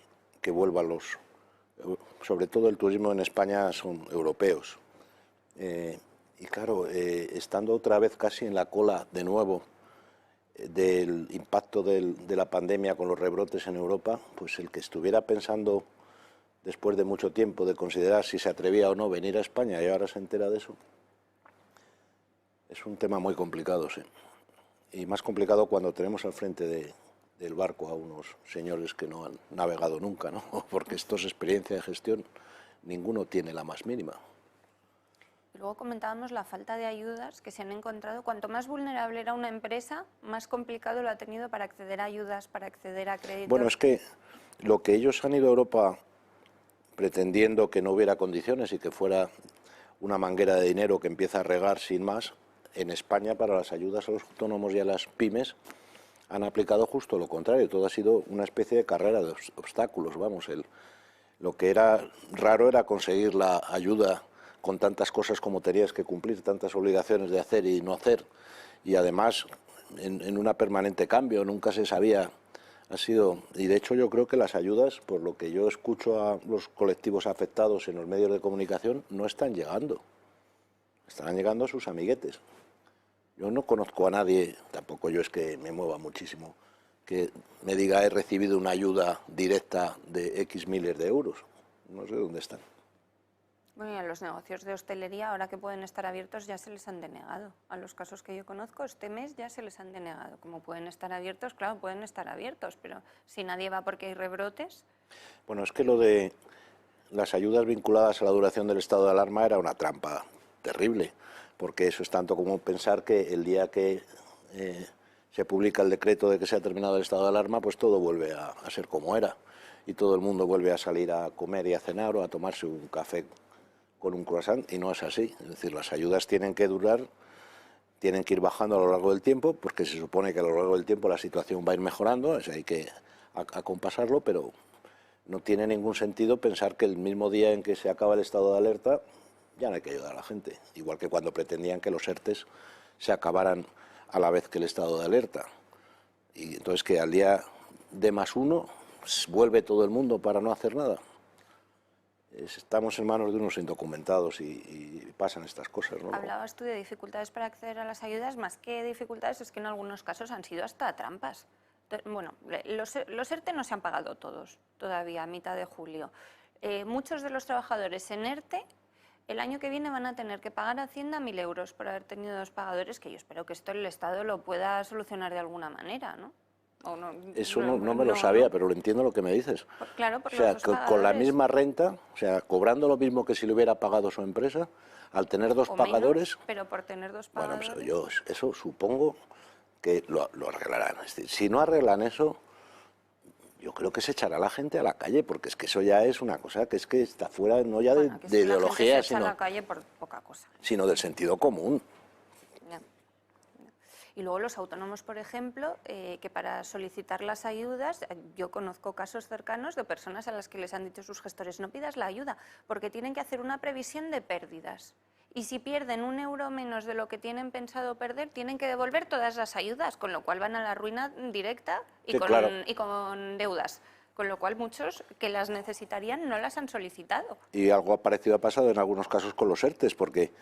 que vuelvan sobre todo el turismo en España son europeos. Y claro, estando otra vez casi en la cola de nuevo del impacto de la pandemia con los rebrotes en Europa, pues el que estuviera pensando después de mucho tiempo de considerar si se atrevía o no venir a España y ahora se entera de eso, es un tema muy complicado, sí. Y más complicado cuando tenemos al frente del barco a unos señores que no han navegado nunca, ¿no? Porque esto es experiencia de gestión, ninguno tiene la más mínima. Y luego comentábamos la falta de ayudas que se han encontrado. Cuanto más vulnerable era una empresa, más complicado lo ha tenido para acceder a ayudas, para acceder a créditos. Bueno, es que lo que ellos han ido a Europa pretendiendo que no hubiera condiciones y que fuera una manguera de dinero que empieza a regar sin más, en España para las ayudas a los autónomos y a las pymes han aplicado justo lo contrario. Todo ha sido una especie de carrera de obstáculos. Vamos, lo que era raro era conseguir la ayuda con tantas cosas como tenías que cumplir, tantas obligaciones de hacer y no hacer, y además en una permanente cambio, nunca se sabía. Y de hecho yo creo que las ayudas, por lo que yo escucho a los colectivos afectados en los medios de comunicación, no están llegando. Están llegando a sus amiguetes. Yo no conozco a nadie, tampoco yo es que me mueva muchísimo, que me diga he recibido una ayuda directa de X miles de euros. No sé dónde están. Bueno, y a los negocios de hostelería, ahora que pueden estar abiertos, ya se les han denegado. A los casos que yo conozco, este mes ya se les han denegado. Como pueden estar abiertos, claro, pueden estar abiertos, pero si nadie va porque hay rebrotes... Bueno, es que lo de las ayudas vinculadas a la duración del estado de alarma era una trampa terrible, porque eso es tanto como pensar que el día que se publica el decreto de que se ha terminado el estado de alarma, pues todo vuelve a ser como era, y todo el mundo vuelve a salir a comer y a cenar o a tomarse un café con un croissant, y no es así. Es decir, las ayudas tienen que durar, tienen que ir bajando a lo largo del tiempo, porque se supone que a lo largo del tiempo la situación va a ir mejorando, o sea, hay que acompasarlo, pero no tiene ningún sentido pensar que el mismo día en que se acaba el estado de alerta ya no hay que ayudar a la gente, igual que cuando pretendían que los ERTEs se acabaran a la vez que el estado de alerta. Y entonces que al día D+1 vuelve todo el mundo para no hacer nada. Estamos en manos de unos indocumentados y pasan estas cosas, ¿no? Hablabas tú de dificultades para acceder a las ayudas, más que dificultades es que en algunos casos han sido hasta trampas. Bueno, los ERTE no se han pagado todos todavía a mitad de julio. Muchos de los trabajadores en ERTE el año que viene van a tener que pagar a Hacienda 1.000 euros por haber tenido dos pagadores, que yo espero que esto el Estado lo pueda solucionar de alguna manera, ¿no? Eso no me lo sabía, pero lo entiendo lo que me dices. Claro, por o sea, los dos con la pagadores. misma renta, o sea, cobrando lo mismo que si le hubiera pagado su empresa, al tener dos O pagadores... menos, pero por tener dos pagadores... Bueno, pues yo eso supongo que lo arreglarán. Es decir, si no arreglan eso, yo creo que se echará la gente a la calle, porque es que eso ya es una cosa que es que está fuera no ya de ideología, la gente se echa a la calle por poca cosa. Sino del sentido común. Y luego los autónomos, por ejemplo, que para solicitar las ayudas, yo conozco casos cercanos de personas a las que les han dicho sus gestores, no pidas la ayuda, porque tienen que hacer una previsión de pérdidas. Y si pierden 1 euro menos de lo que tienen pensado perder, tienen que devolver todas las ayudas, con lo cual van a la ruina directa y, Sí, claro. y con deudas. Con lo cual muchos que las necesitarían no las han solicitado. Y algo parecido ha pasado en algunos casos con los ERTES, porque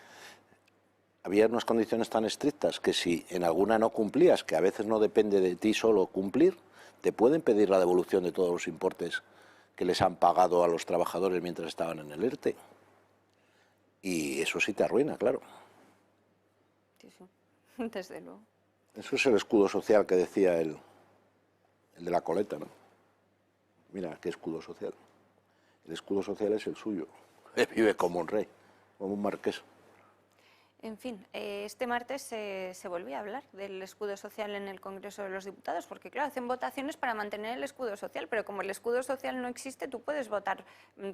había unas condiciones tan estrictas que si en alguna no cumplías, que a veces no depende de ti solo cumplir, te pueden pedir la devolución de todos los importes que les han pagado a los trabajadores mientras estaban en el ERTE. Y eso sí te arruina, claro. Sí, sí, desde luego. Eso es el escudo social que decía el de la coleta, ¿no? Mira, qué escudo social. El escudo social es el suyo. Vive como un rey, como un marqués. En fin, este martes se volvió a hablar del escudo social en el Congreso de los Diputados, porque claro, hacen votaciones para mantener el escudo social, pero como el escudo social no existe, tú puedes votar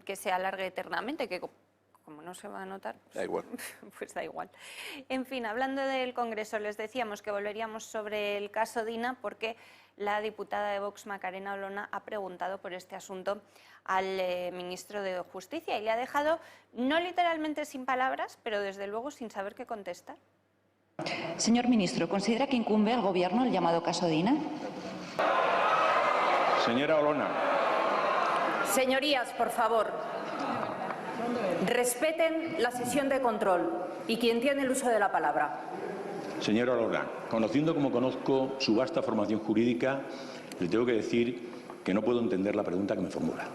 que se alargue eternamente, que como no se va a notar, pues da igual. Pues da igual. En fin, hablando del Congreso, les decíamos que volveríamos sobre el caso Dina, porque la diputada de Vox, Macarena Olona, ha preguntado por este asunto al ministro de Justicia y le ha dejado, no literalmente sin palabras, pero desde luego sin saber qué contestar. Señor ministro, ¿considera que incumbe al Gobierno el llamado caso Dina? Señora Olona. Señorías, por favor, respeten la sesión de control y quien tiene el uso de la palabra. Señora Olona, conociendo como conozco su vasta formación jurídica, le tengo que decir que no puedo entender la pregunta que me formula.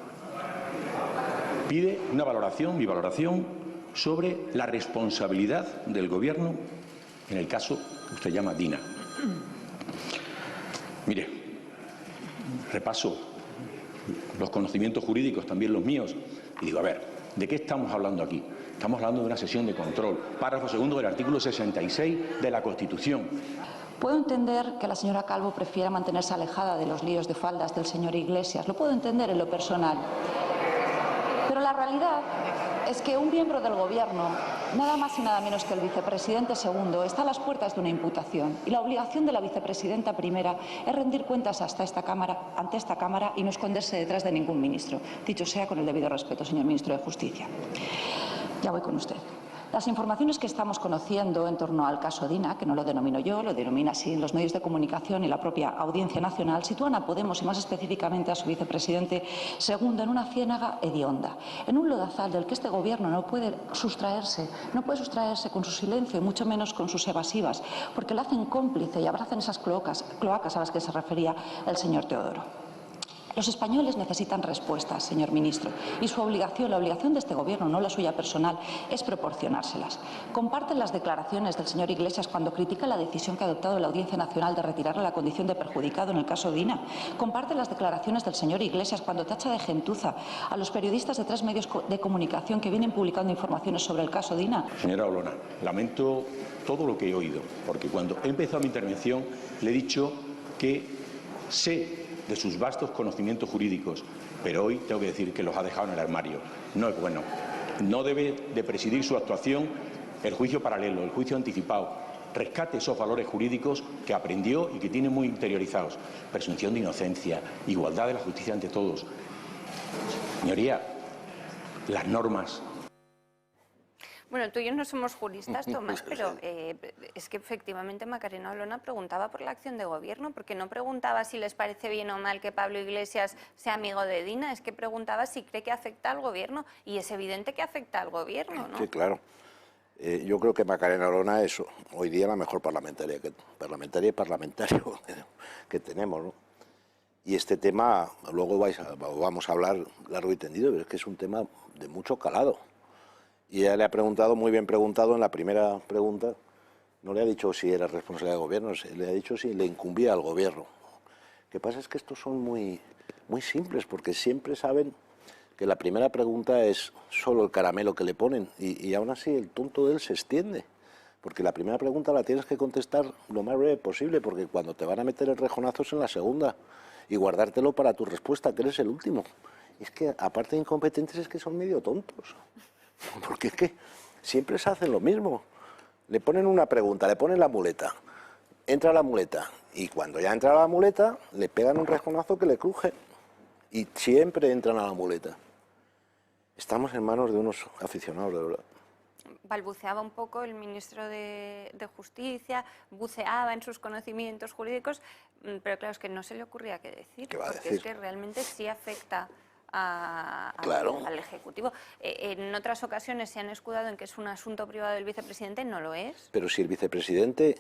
Pide una valoración, mi valoración, sobre la responsabilidad del Gobierno en el caso que usted llama Dina. Mire, repaso los conocimientos jurídicos, también los míos, y digo, a ver, ¿de qué estamos hablando aquí? Estamos hablando de una sesión de control. Párrafo segundo del artículo 66 de la Constitución. Puedo entender que la señora Calvo prefiera mantenerse alejada de los líos de faldas del señor Iglesias. Lo puedo entender en lo personal. Pero la realidad es que un miembro del Gobierno, nada más y nada menos que el vicepresidente segundo, está a las puertas de una imputación. Y la obligación de la vicepresidenta primera es rendir cuentas ante esta Cámara y no esconderse detrás de ningún ministro. Dicho sea con el debido respeto, señor ministro de Justicia. Ya voy con usted. Las informaciones que estamos conociendo en torno al caso Dina, que no lo denomino yo, lo denomina así en los medios de comunicación y la propia Audiencia Nacional, sitúan a Podemos y más específicamente a su vicepresidente segundo en una ciénaga hedionda, en un lodazal del que este Gobierno no puede sustraerse con su silencio y mucho menos con sus evasivas, porque lo hacen cómplice y abrazan esas cloacas a las que se refería el señor Teodoro. Los españoles necesitan respuestas, señor ministro, y su obligación, la obligación de este Gobierno, no la suya personal, es proporcionárselas. ¿Comparten las declaraciones del señor Iglesias cuando critica la decisión que ha adoptado la Audiencia Nacional de retirarle la condición de perjudicado en el caso Dina? ¿Comparten las declaraciones del señor Iglesias cuando tacha de gentuza a los periodistas de 3 medios de comunicación que vienen publicando informaciones sobre el caso Dina? Señora Olona, lamento todo lo que he oído, porque cuando he empezado mi intervención le he dicho que sé de sus vastos conocimientos jurídicos, pero hoy tengo que decir que los ha dejado en el armario. No es bueno. No debe de presidir su actuación el juicio paralelo, el juicio anticipado. Rescate esos valores jurídicos que aprendió y que tiene muy interiorizados. Presunción de inocencia, igualdad de la justicia ante todos. Señoría, las normas. Bueno, tú y yo no somos juristas, Tomás, pero es que efectivamente Macarena Olona preguntaba por la acción de gobierno, porque no preguntaba si les parece bien o mal que Pablo Iglesias sea amigo de Dina, es que preguntaba si cree que afecta al gobierno, y es evidente que afecta al gobierno, ¿no? Sí, claro. Yo creo que Macarena Olona es hoy día la mejor parlamentaria y parlamentario que tenemos, ¿no? Y este tema, luego vamos a hablar largo y tendido, pero es que es un tema de mucho calado. Y ella le ha preguntado, muy bien preguntado, en la primera pregunta, no le ha dicho si era responsabilidad del gobierno, le ha dicho si le incumbía al gobierno. Lo que pasa es que estos son muy simples, porque siempre saben que la primera pregunta es solo el caramelo que le ponen, y aún así el tonto de él se extiende, porque la primera pregunta la tienes que contestar lo más breve posible, porque cuando te van a meter el rejonazo es en la segunda, y guardártelo para tu respuesta, que eres el último. Y es que, aparte de incompetentes, es que son medio tontos. Porque es que siempre se hacen lo mismo. Le ponen una pregunta, le ponen la muleta, entra la muleta, y cuando ya entra la muleta, le pegan un rejonazo que le cruje. Y siempre entran a la muleta. Estamos en manos de unos aficionados, de verdad. Balbuceaba un poco el ministro de Justicia, buceaba en sus conocimientos jurídicos, pero claro, es que no se le ocurría qué decir, porque es que realmente sí afecta al Ejecutivo. En otras ocasiones se han escudado en que es un asunto privado del vicepresidente, no lo es. Pero si el vicepresidente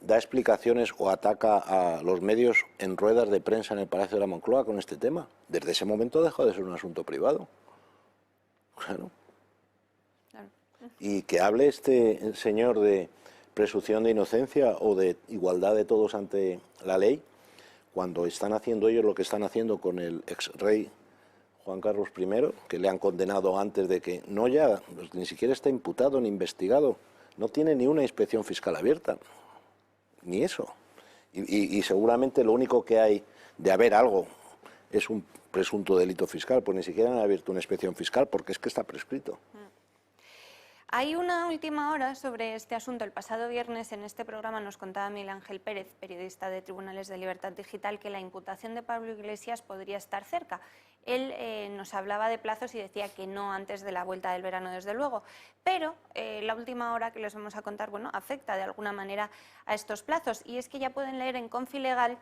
da explicaciones o ataca a los medios en ruedas de prensa en el Palacio de la Moncloa con este tema, desde ese momento dejó de ser un asunto privado. Claro. Y que hable este señor de presunción de inocencia o de igualdad de todos ante la ley, cuando están haciendo ellos lo que están haciendo con el ex-rey Juan Carlos I, que le han condenado antes de que, no ya, pues, ni siquiera está imputado ni investigado, no tiene ni una inspección fiscal abierta, ni eso. Y seguramente lo único que hay de haber algo es un presunto delito fiscal, pues ni siquiera han abierto una inspección fiscal porque es que está prescrito. Hay una última hora sobre este asunto. El pasado viernes en este programa nos contaba Miguel Ángel Pérez, periodista de Tribunales de Libertad Digital, que la imputación de Pablo Iglesias podría estar cerca. Él nos hablaba de plazos y decía que no antes de la vuelta del verano, desde luego. Pero la última hora que les vamos a contar, bueno, afecta de alguna manera a estos plazos. Y es que ya pueden leer en Confilegal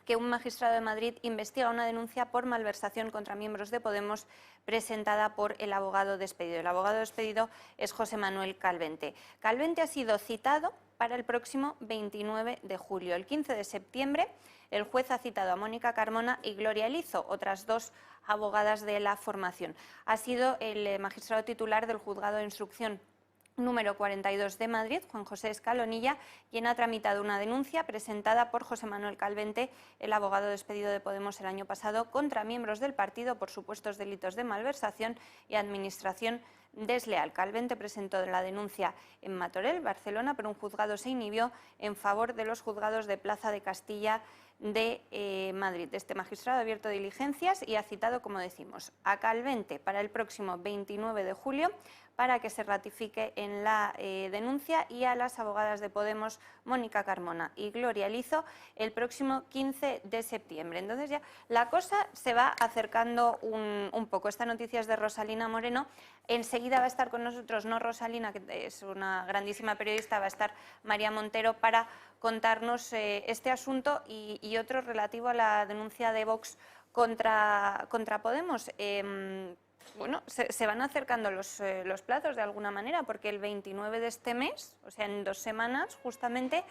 que un magistrado de Madrid investiga una denuncia por malversación contra miembros de Podemos presentada por el abogado despedido. El abogado despedido es José Manuel Calvente. Calvente ha sido citado para el próximo 29 de julio. El 15 de septiembre el juez ha citado a Mónica Carmona y Gloria Elizo, otras 2 abogadas de la formación. Ha sido el magistrado titular del Juzgado de Instrucción número 42 de Madrid, Juan José Escalonilla, quien ha tramitado una denuncia presentada por José Manuel Calvente, el abogado despedido de Podemos el año pasado, contra miembros del partido por supuestos delitos de malversación y administración desleal. Calvente presentó la denuncia en Martorell, Barcelona, pero un juzgado se inhibió en favor de los juzgados de Plaza de Castilla de Madrid. Este magistrado ha abierto diligencias y ha citado, como decimos, a Calvente para el próximo 29 de julio para que se ratifique en la denuncia, y a las abogadas de Podemos, Mónica Carmona y Gloria Lizo, el próximo 15 de septiembre. Entonces ya la cosa se va acercando un poco. Esta noticia es de Rosalina Moreno. Enseguida va a estar con nosotros, no Rosalina, que es una grandísima periodista, va a estar María Montero para contarnos este asunto y otro relativo a la denuncia de Vox contra Podemos. Bueno, se van acercando los plazos de alguna manera, porque el 29 de este mes, o sea, en 2 semanas justamente,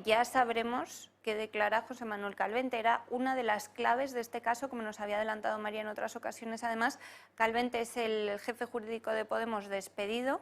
ya sabremos qué declara José Manuel Calvente. Era una de las claves de este caso, como nos había adelantado María en otras ocasiones. Además, Calvente es el jefe jurídico de Podemos despedido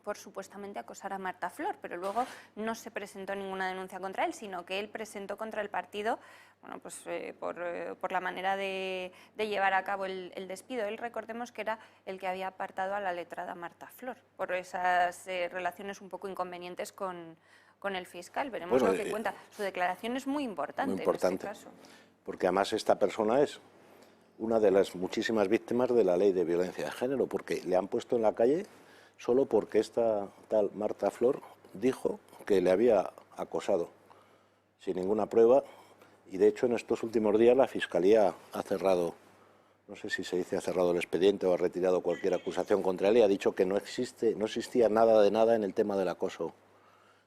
por supuestamente acosar a Marta Flor, pero luego no se presentó ninguna denuncia contra él, sino que él presentó contra el partido, bueno, pues por la manera de llevar a cabo el despido. Él, recordemos que era el que había apartado a la letrada Marta Flor, por esas relaciones un poco inconvenientes con el fiscal. Veremos lo que cuenta. Su declaración es muy importante, en este caso. Porque además esta persona es una de las muchísimas víctimas de la ley de violencia de género, porque le han puesto en la calle solo porque esta tal Marta Flor dijo que le había acosado, sin ninguna prueba, y de hecho en estos últimos días la Fiscalía ha cerrado, no sé si se dice ha cerrado el expediente o ha retirado cualquier acusación contra él, y ha dicho que no existía nada de nada en el tema del acoso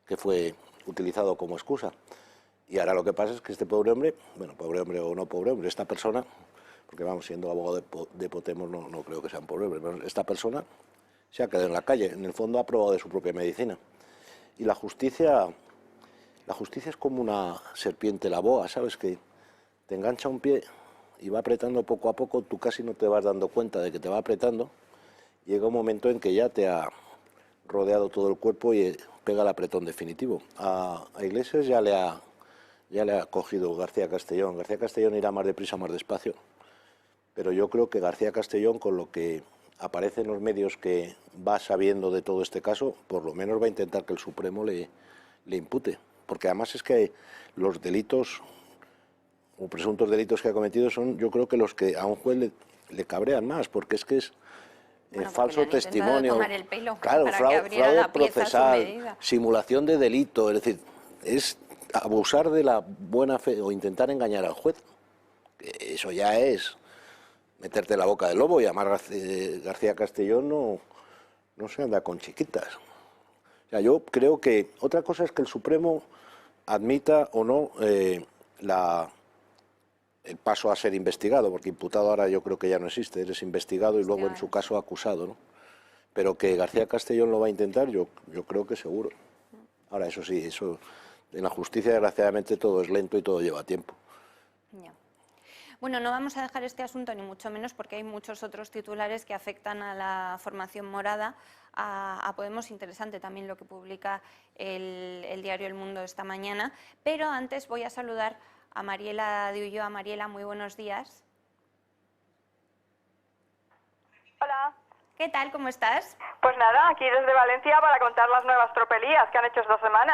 que fue utilizado como excusa. Y ahora lo que pasa es que este pobre hombre, bueno, pobre hombre o no pobre hombre, esta persona, porque vamos, siendo abogado de Podemos no creo que sea un pobre hombre, pero esta persona se ha quedado en la calle. En el fondo ha probado de su propia medicina. Y la justicia es como una serpiente la boa, ¿sabes? Que te engancha un pie y va apretando poco a poco, tú casi no te vas dando cuenta de que te va apretando. Llega un momento en que ya te ha rodeado todo el cuerpo y pega el apretón definitivo. A Iglesias ya le ha cogido García Castellón. García Castellón irá más deprisa, más despacio. Pero yo creo que García Castellón, con lo que aparece en los medios que va sabiendo de todo este caso, por lo menos va a intentar que el Supremo le impute. Porque además es que los delitos o presuntos delitos que ha cometido son, yo creo que los que a un juez le cabrean más, porque es que es falso testimonio, tomar el pelo, claro, para fraude procesal, medida. simulación de delito, es decir, es abusar de la buena fe o intentar engañar al juez. Eso ya es meterte en la boca del lobo, y además García Castellón no se anda con chiquitas. O sea, yo creo que otra cosa es que el Supremo admita o no el paso a ser investigado, porque imputado ahora yo creo que ya no existe, eres investigado y luego en su caso acusado, ¿no? Pero que García Castellón lo va a intentar, yo creo que seguro. Ahora, eso sí, eso en la justicia desgraciadamente todo es lento y todo lleva tiempo. Ya. Bueno, no vamos a dejar este asunto ni mucho menos, porque hay muchos otros titulares que afectan a la formación morada, a Podemos. Interesante también lo que publica el diario El Mundo esta mañana, pero antes voy a saludar a Mariela de Ulloa. Mariela, muy buenos días. Hola. ¿Qué tal? ¿Cómo estás? Pues nada, aquí desde Valencia para contar las nuevas tropelías que han hecho esta semana.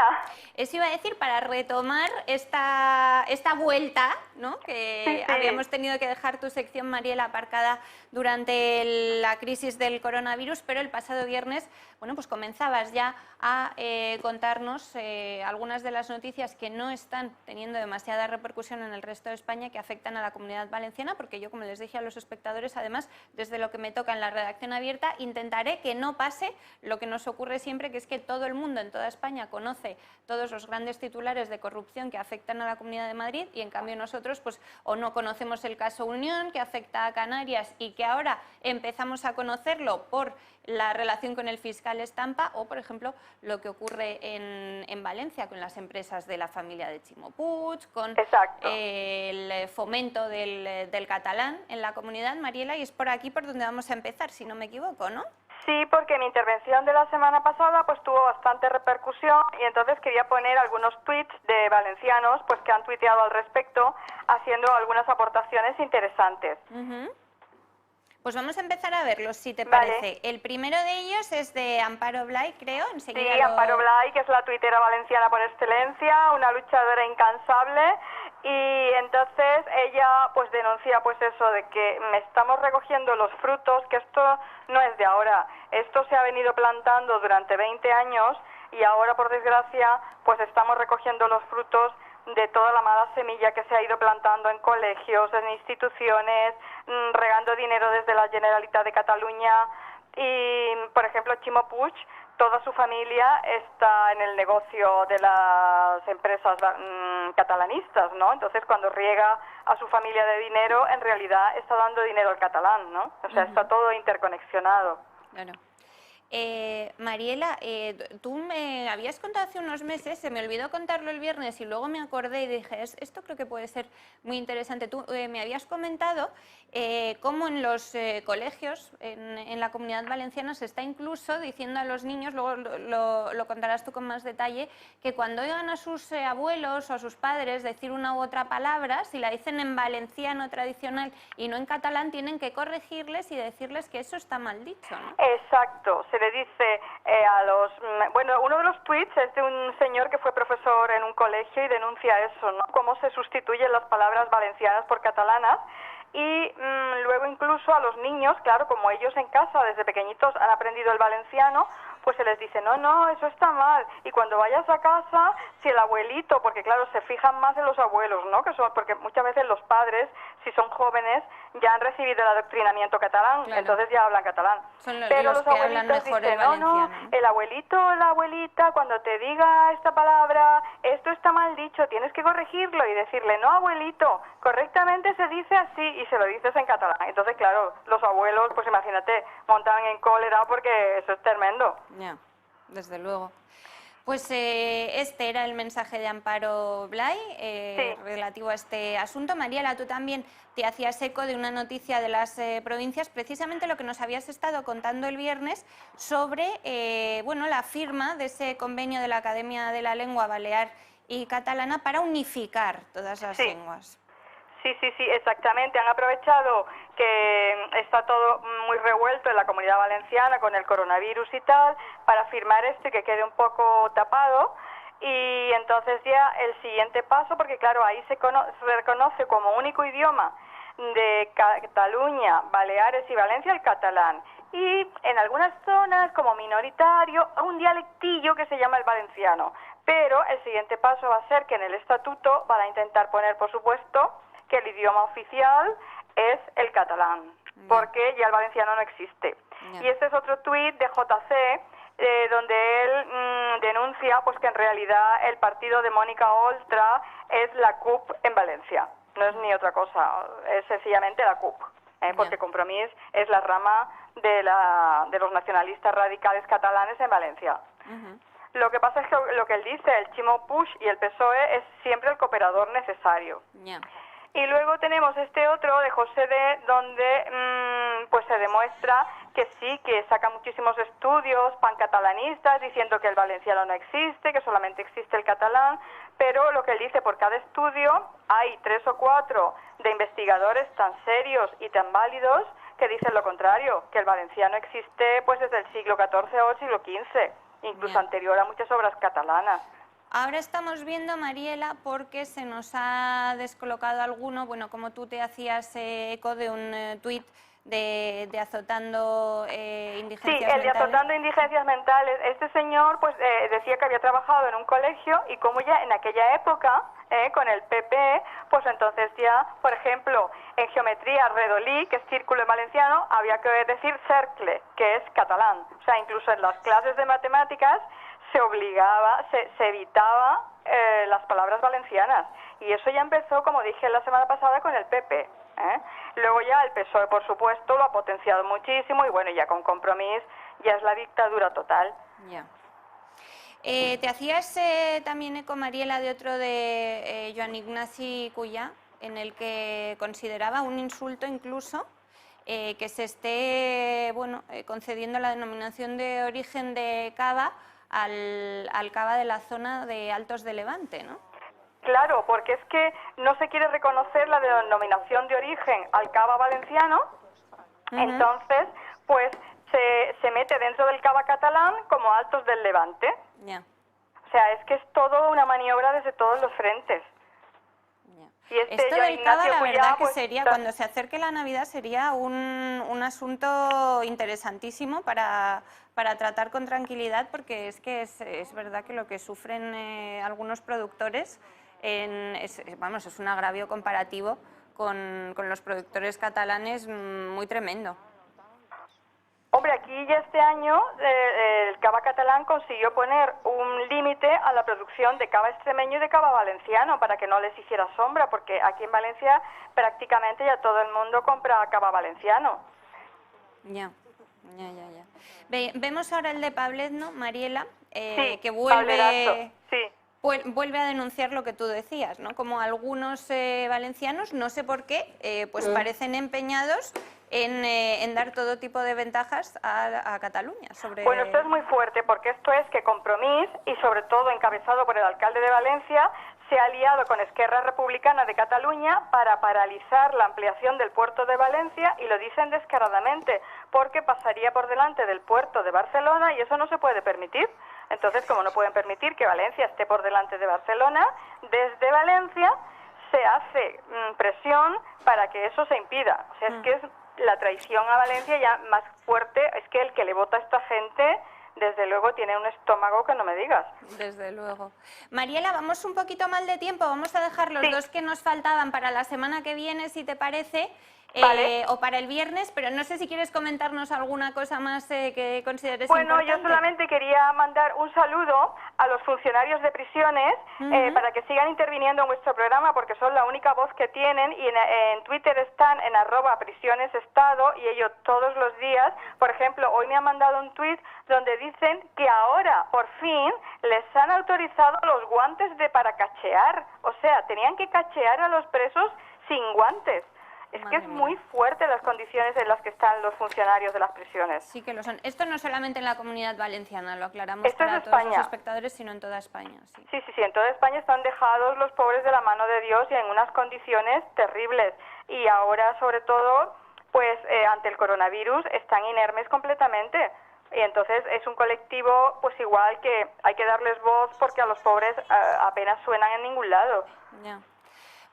Eso iba a decir, para retomar esta vuelta, ¿no? Que sí. Habíamos tenido que dejar tu sección, Mariela, aparcada durante la crisis del coronavirus, pero el pasado viernes, bueno, pues comenzabas ya a contarnos algunas de las noticias que no están teniendo demasiada repercusión en el resto de España, que afectan a la Comunidad Valenciana, porque yo, como les dije a los espectadores, además, desde lo que me toca en la redacción abierta, intentaré que no pase lo que nos ocurre siempre, que es que todo el mundo en toda España conoce todos los grandes titulares de corrupción que afectan a la Comunidad de Madrid, y en cambio nosotros pues o no conocemos el caso Unión, que afecta a Canarias y que ahora empezamos a conocerlo por la relación con el fiscal Estampa, o por ejemplo lo que ocurre en Valencia con las empresas de la familia de Ximo Puig, con el fomento del catalán en la comunidad. Mariela, y es por aquí por donde vamos a empezar, si no me equivoco, ¿no? Sí, porque mi intervención de la semana pasada pues tuvo bastante repercusión, y entonces quería poner algunos tweets de valencianos pues que han tuiteado al respecto, haciendo algunas aportaciones interesantes. Pues vamos a empezar a verlos, si te Vale. parece. El primero de ellos es de Amparo Blay, creo. Enseguida Sí, Amparo Blay, que es la tuitera valenciana por excelencia, una luchadora incansable, y entonces ella pues denuncia pues eso de que estamos recogiendo los frutos, que esto no es de ahora, esto se ha venido plantando durante 20 años y ahora por desgracia pues estamos recogiendo los frutos de toda la mala semilla que se ha ido plantando en colegios, en instituciones, regando dinero desde la Generalitat de Cataluña y, por ejemplo, Ximo Puig, toda su familia está en el negocio de las empresas catalanistas, ¿no? Entonces, cuando riega a su familia de dinero, en realidad está dando dinero al catalán, ¿no? O sea, está todo interconexionado. Claro. Mariela, tú me habías contado hace unos meses, se me olvidó contarlo el viernes y luego me acordé y dije, esto creo que puede ser muy interesante. Tú me habías comentado cómo en los colegios, en la Comunidad Valenciana, se está incluso diciendo a los niños, luego lo contarás tú con más detalle, que cuando oigan a sus abuelos o a sus padres decir una u otra palabra, si la dicen en valenciano tradicional y no en catalán, tienen que corregirles y decirles que eso está mal dicho, ¿no? Exacto, se le dice a los... Bueno, uno de los tweets es de un señor que fue profesor en un colegio y denuncia eso, ¿no? Cómo se sustituyen las palabras valencianas por catalanas y luego incluso a los niños, claro, como ellos en casa desde pequeñitos han aprendido el valenciano, pues se les dice, no, eso está mal. Y cuando vayas a casa, si el abuelito, porque claro, se fijan más en los abuelos, ¿no? Que son, porque muchas veces los padres, si son jóvenes, ya han recibido el adoctrinamiento catalán, Claro. entonces ya hablan catalán. Pero los que hablan mejor el valenciano. El abuelito o la abuelita, cuando te diga esta palabra, esto está mal dicho, tienes que corregirlo y decirle, no, abuelito, correctamente se dice así, y se lo dices en catalán. Entonces, claro, los abuelos, pues imagínate, montan en cólera porque eso es tremendo. Ya, desde luego. Pues este era el mensaje de Amparo Blay relativo a este asunto. Mariela, tú también te hacías eco de una noticia de las provincias, precisamente lo que nos habías estado contando el viernes sobre bueno, la firma de ese convenio de la Academia de la Lengua Balear y Catalana para unificar todas las lenguas. Sí, exactamente. Han aprovechado que está todo muy revuelto en la Comunidad Valenciana con el coronavirus y tal, para firmar esto y que quede un poco tapado. Y entonces ya el siguiente paso, porque claro, ahí se reconoce como único idioma de Cataluña, Baleares y Valencia el catalán. Y en algunas zonas, como minoritario, un dialectillo que se llama el valenciano. Pero el siguiente paso va a ser que en el estatuto van a intentar poner, por supuesto, que el idioma oficial es el catalán, porque ya el valenciano no existe. Y este es otro tuit de JC, donde él denuncia pues que en realidad el partido de Mónica Oltra es la CUP en Valencia. No es ni otra cosa, es sencillamente la CUP, porque Compromís es la rama de los nacionalistas radicales catalanes en Valencia. Lo que pasa es que lo que él dice, el Ximo Puig y el PSOE, es siempre el cooperador necesario. Y luego tenemos este otro de José D, donde pues se demuestra que sí, que saca muchísimos estudios pancatalanistas diciendo que el valenciano no existe, que solamente existe el catalán, pero lo que él dice, por cada estudio hay 3 o 4 de investigadores tan serios y tan válidos que dicen lo contrario, que el valenciano existe pues desde el siglo XIV o el siglo XV, incluso anterior a muchas obras catalanas. Ahora estamos viendo, Mariela, porque se nos ha descolocado alguno, bueno, como tú te hacías eco de un tuit de Azotando Indigencias Mentales. Sí, el de Azotando Indigencias Mentales. Este señor pues decía que había trabajado en un colegio y como ya en aquella época, con el PP, pues entonces ya, por ejemplo, en geometría redolí, que es círculo en valenciano, había que decir cercle, que es catalán. O sea, incluso en las clases de matemáticas se obligaba, se evitaba las palabras valencianas. Y eso ya empezó, como dije la semana pasada, con el PP. Luego ya el PSOE, por supuesto, lo ha potenciado muchísimo y bueno, ya con Compromís ya es la dictadura total. Ya. Te hacías también eco, Mariela, de otro de Joan Ignasi Cullà, en el que consideraba un insulto incluso que se esté concediendo la denominación de origen de cava al cava de la zona de Altos de Levante, ¿no? Claro, porque es que no se quiere reconocer la denominación de origen al cava valenciano Entonces, pues se mete dentro del Cava catalán como Altos del Levante. Ya. O sea, es que es todo una maniobra desde todos los frentes. Y Esto Joan del Cava, Ignacio la Cullá, verdad que pues, sería, cuando se acerque la Navidad, sería un asunto interesantísimo para tratar con tranquilidad, porque es que es verdad que lo que sufren algunos productores es un agravio comparativo con los productores catalanes muy tremendo. Hombre, aquí ya este año el Cava catalán consiguió poner un límite a la producción de cava extremeño y de cava valenciano para que no les hiciera sombra, porque aquí en Valencia prácticamente ya todo el mundo compra cava valenciano. Ya. Vemos ahora el de Pabletno, Mariela, Sí, que Pablerazo, sí. vuelve a denunciar lo que tú decías, ¿no? Como algunos valencianos, no sé por qué, pues parecen empeñados en dar todo tipo de ventajas a Cataluña. Bueno, esto es muy fuerte, porque esto es que Compromís, y sobre todo encabezado por el alcalde de Valencia, se ha aliado con Esquerra Republicana de Cataluña para paralizar la ampliación del puerto de Valencia, y lo dicen descaradamente, porque pasaría por delante del puerto de Barcelona y eso no se puede permitir. Entonces, como no pueden permitir que Valencia esté por delante de Barcelona, desde Valencia se hace presión para que eso se impida. O sea, es que es la traición a Valencia ya más fuerte, es que el que le vota a esta gente, desde luego, tiene un estómago que no me digas. Desde luego. Mariela, vamos un poquito mal de tiempo, vamos a dejar los dos que nos faltaban para la semana que viene, si te parece, Vale. o para el viernes, pero no sé si quieres comentarnos alguna cosa más que consideres Bueno, importante. yo solamente quería mandar un saludo a los funcionarios de prisiones para que sigan interviniendo en vuestro programa, porque son la única voz que tienen, y en Twitter están en @prisionesestado, y ellos todos los días, por ejemplo, hoy me han mandado un tuit donde dicen que ahora, por fin, les han autorizado los guantes para cachear. O sea, tenían que cachear a los presos sin guantes. Es que es muy fuerte las condiciones en las que están los funcionarios de las prisiones. Sí que lo son. Esto no solamente en la Comunidad Valenciana, lo aclaramos Esto para es todos los España. espectadores, sino en toda España. Sí. Sí, en toda España están dejados los pobres de la mano de Dios y en unas condiciones terribles. Y ahora, sobre todo, pues ante el coronavirus, están inermes completamente. Y entonces es un colectivo, pues igual, que hay que darles voz, porque a los pobres apenas suenan en ningún lado. Ya.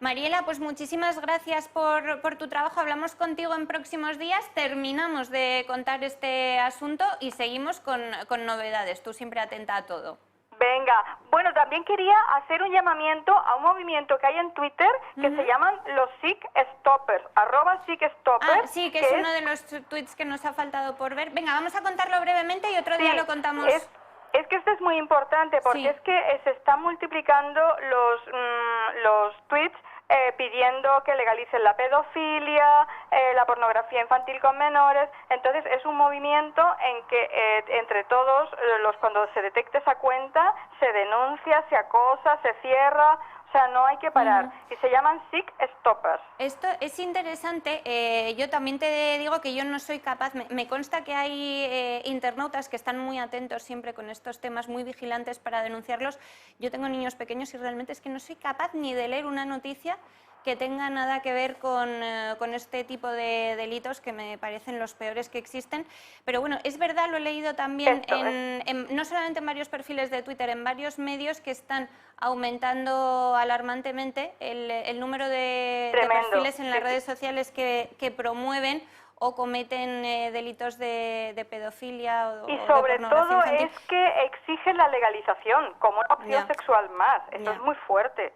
Mariela, pues muchísimas gracias por tu trabajo. Hablamos contigo en próximos días, terminamos de contar este asunto y seguimos con novedades. Tú siempre atenta a todo. Venga, bueno, también quería hacer un llamamiento a un movimiento que hay en Twitter que se llaman los Sick Stoppers, @SickStoppers. Sí, que es uno de los tweets que nos ha faltado por ver. Venga, vamos a contarlo brevemente y otro día lo contamos. Es que esto es muy importante, porque es que se están multiplicando los tweets pidiendo que legalicen la pedofilia, la pornografía infantil con menores. Entonces es un movimiento en que entre todos, cuando se detecte esa cuenta, se denuncia, se acosa, se cierra. O sea, no hay que parar. Y se llaman Sick Stoppers. Esto es interesante. Yo también te digo que yo no soy capaz. Me consta que hay internautas que están muy atentos siempre con estos temas, muy vigilantes para denunciarlos. Yo tengo niños pequeños y realmente es que no soy capaz ni de leer una noticia que tenga nada que ver con este tipo de delitos, que me parecen los peores que existen. Pero bueno, es verdad, lo he leído también, no solamente en varios perfiles de Twitter, en varios medios, que están aumentando alarmantemente el número de perfiles en las redes sociales que promueven o cometen delitos de pedofilia o y sobre de pornografía todo infantil. es que exigen la legalización como una opción sexual más. Esto es muy fuerte.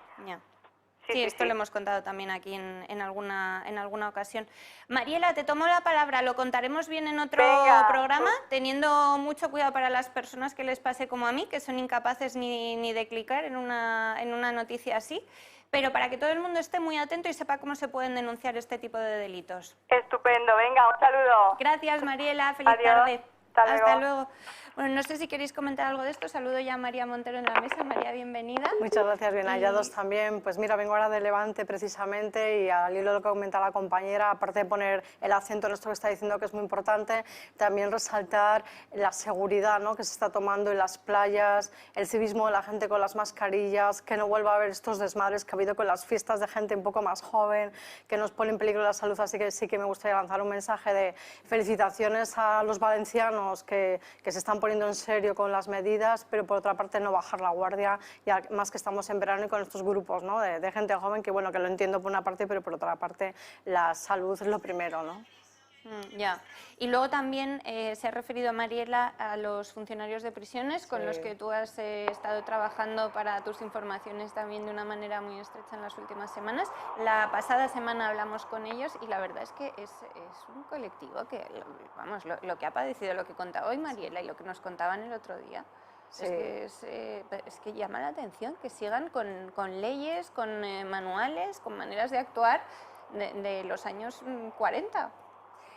Sí, esto lo hemos contado también aquí en alguna ocasión. Mariela, te tomo la palabra, lo contaremos bien en otro programa, teniendo mucho cuidado para las personas que les pase como a mí, que son incapaces ni de clicar en una noticia así, pero para que todo el mundo esté muy atento y sepa cómo se pueden denunciar este tipo de delitos. Estupendo, venga, un saludo. Gracias, Mariela, feliz Adiós. tarde. Hasta luego. Hasta luego. Bueno, no sé si queréis comentar algo de esto. Saludo ya a María Montero en la mesa. María, bienvenida. Muchas gracias, bien hallados también. Pues mira, vengo ahora de Levante precisamente y al hilo de lo que comenta la compañera, aparte de poner el acento en esto que está diciendo que es muy importante, también resaltar la seguridad, ¿no?, que se está tomando en las playas, el civismo de la gente con las mascarillas, que no vuelva a haber estos desmadres que ha habido con las fiestas de gente un poco más joven, que nos pone en peligro la salud. Así que sí que me gustaría lanzar un mensaje de felicitaciones a los valencianos que se están poniendo en serio con las medidas, pero por otra parte no bajar la guardia, ya más que estamos en verano y con estos grupos, ¿no?, de gente joven, que bueno, que lo entiendo por una parte, pero por otra parte la salud es lo primero, ¿no? Ya. Y luego también se ha referido Mariela a los funcionarios de prisiones con los que tú has estado trabajando para tus informaciones también de una manera muy estrecha en las últimas semanas. La pasada semana hablamos con ellos y la verdad es que es un colectivo que, vamos, lo que ha padecido, lo que contaba hoy Mariela y lo que nos contaban el otro día. Sí. Es que llama la atención que sigan con leyes, con manuales, con maneras de actuar de los años 40.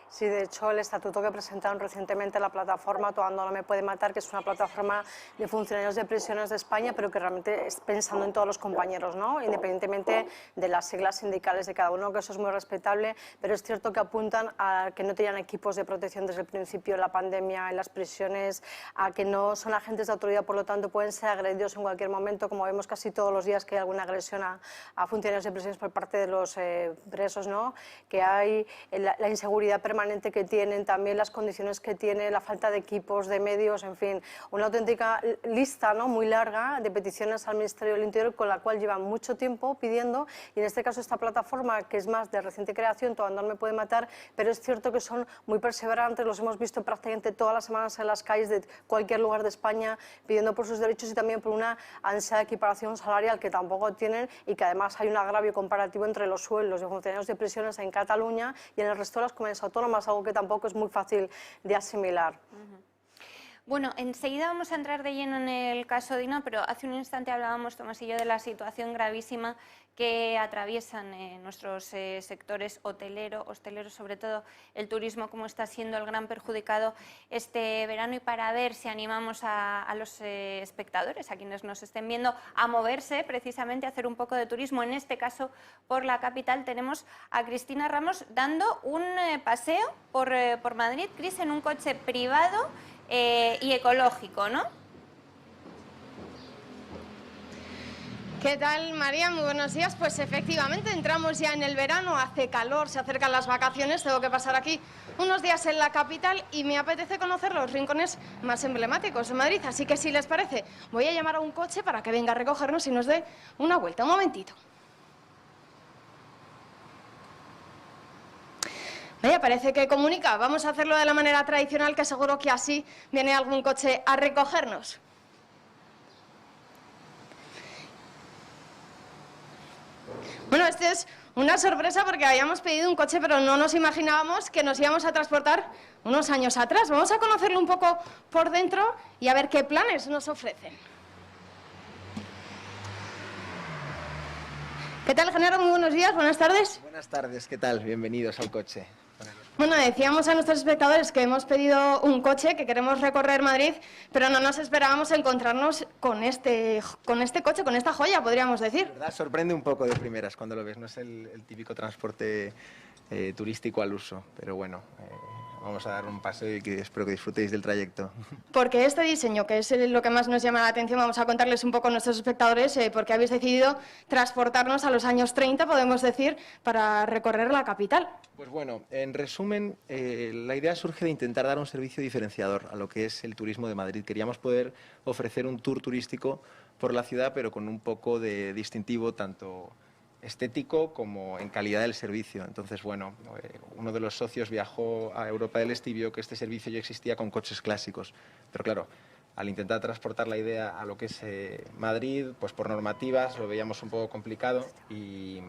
Sí, de hecho, el estatuto que presentaron recientemente la plataforma Toando no me puede matar, que es una plataforma de funcionarios de prisiones de España, pero que realmente es pensando en todos los compañeros, ¿no?, independientemente de las siglas sindicales de cada uno, que eso es muy respetable, pero es cierto que apuntan a que no tenían equipos de protección desde el principio de la pandemia en las prisiones, a que no son agentes de autoridad, por lo tanto pueden ser agredidos en cualquier momento, como vemos casi todos los días que hay alguna agresión a funcionarios de prisiones por parte de los presos, ¿no?, que hay la inseguridad permanente que tienen, también las condiciones que tienen, la falta de equipos, de medios, en fin, una auténtica lista, ¿no?, muy larga de peticiones al Ministerio del Interior, con la cual llevan mucho tiempo pidiendo, y en este caso esta plataforma, que es más de reciente creación, Toando no me puede matar, pero es cierto que son muy perseverantes, los hemos visto prácticamente todas las semanas en las calles de cualquier lugar de España pidiendo por sus derechos y también por una ansiada equiparación salarial que tampoco tienen, y que además hay un agravio comparativo entre los sueldos de funcionarios de prisiones en Cataluña y en el resto de las comunidades autónomas, algo que tampoco es muy fácil de asimilar. Bueno, enseguida vamos a entrar de lleno en el caso Dina, pero hace un instante hablábamos, Tomás y yo, de la situación gravísima que atraviesan nuestros sectores hosteleros, sobre todo el turismo, como está siendo el gran perjudicado este verano, y para ver si animamos a los espectadores, a quienes nos estén viendo, a moverse precisamente, a hacer un poco de turismo, en este caso por la capital, tenemos a Cristina Ramos dando un paseo por Madrid, Cris, en un coche privado y ecológico, ¿no? ¿Qué tal, María? Muy buenos días. Pues efectivamente entramos ya en el verano, hace calor, se acercan las vacaciones, tengo que pasar aquí unos días en la capital y me apetece conocer los rincones más emblemáticos de Madrid, así que si les parece voy a llamar a un coche para que venga a recogernos y nos dé una vuelta. Un momentito. Vaya, parece que comunica. Vamos a hacerlo de la manera tradicional, que seguro que así viene algún coche a recogernos. Bueno, esto es una sorpresa porque habíamos pedido un coche, pero no nos imaginábamos que nos íbamos a transportar unos años atrás. Vamos a conocerlo un poco por dentro y a ver qué planes nos ofrecen. ¿Qué tal, Genaro? Muy buenos días, buenas tardes. Buenas tardes, ¿qué tal? Bienvenidos al coche. Bueno, decíamos a nuestros espectadores que hemos pedido un coche, que queremos recorrer Madrid, pero no nos esperábamos encontrarnos con este coche, con esta joya, podríamos decir. La verdad, sorprende un poco de primeras cuando lo ves, no es el típico transporte turístico al uso, pero bueno, vamos a dar un paseo y que espero que disfrutéis del trayecto. Porque este diseño, que es lo que más nos llama la atención, vamos a contarles un poco a nuestros espectadores por qué habéis decidido transportarnos a los años 30, podemos decir, para recorrer la capital. Pues bueno, en resumen, la idea surge de intentar dar un servicio diferenciador a lo que es el turismo de Madrid. Queríamos poder ofrecer un tour turístico por la ciudad, pero con un poco de distintivo tanto estético como en calidad del servicio. Entonces, bueno, uno de los socios viajó a Europa del Este y vio que este servicio ya existía con coches clásicos. Pero claro, al intentar transportar la idea a lo que es Madrid, pues por normativas lo veíamos un poco complicado y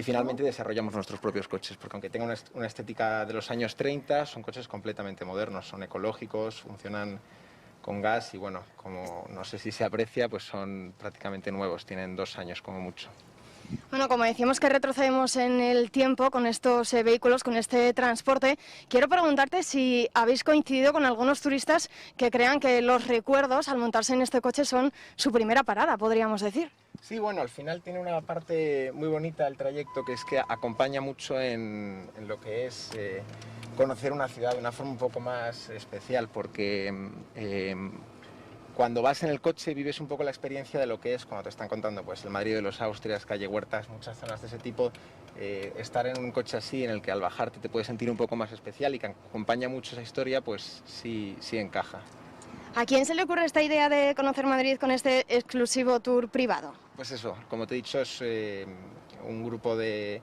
finalmente desarrollamos nuestros propios coches, porque aunque tengan una estética de los años 30, son coches completamente modernos, son ecológicos, funcionan con gas y bueno, como no sé si se aprecia, pues son prácticamente nuevos, tienen 2 años como mucho. Bueno, como decíamos que retrocedemos en el tiempo con estos vehículos, con este transporte, quiero preguntarte si habéis coincidido con algunos turistas que crean que los recuerdos al montarse en este coche son su primera parada, podríamos decir. Sí, bueno, al final tiene una parte muy bonita el trayecto, que es que acompaña mucho en lo que es conocer una ciudad de una forma un poco más especial, porque cuando vas en el coche vives un poco la experiencia de lo que es cuando te están contando pues el Madrid de los Austrias, calle Huertas, muchas zonas de ese tipo. Estar en un coche así en el que al bajarte te puedes sentir un poco más especial y que acompaña mucho esa historia, pues sí encaja. ¿A quién se le ocurre esta idea de conocer Madrid con este exclusivo tour privado? Pues eso, como te he dicho, es un grupo de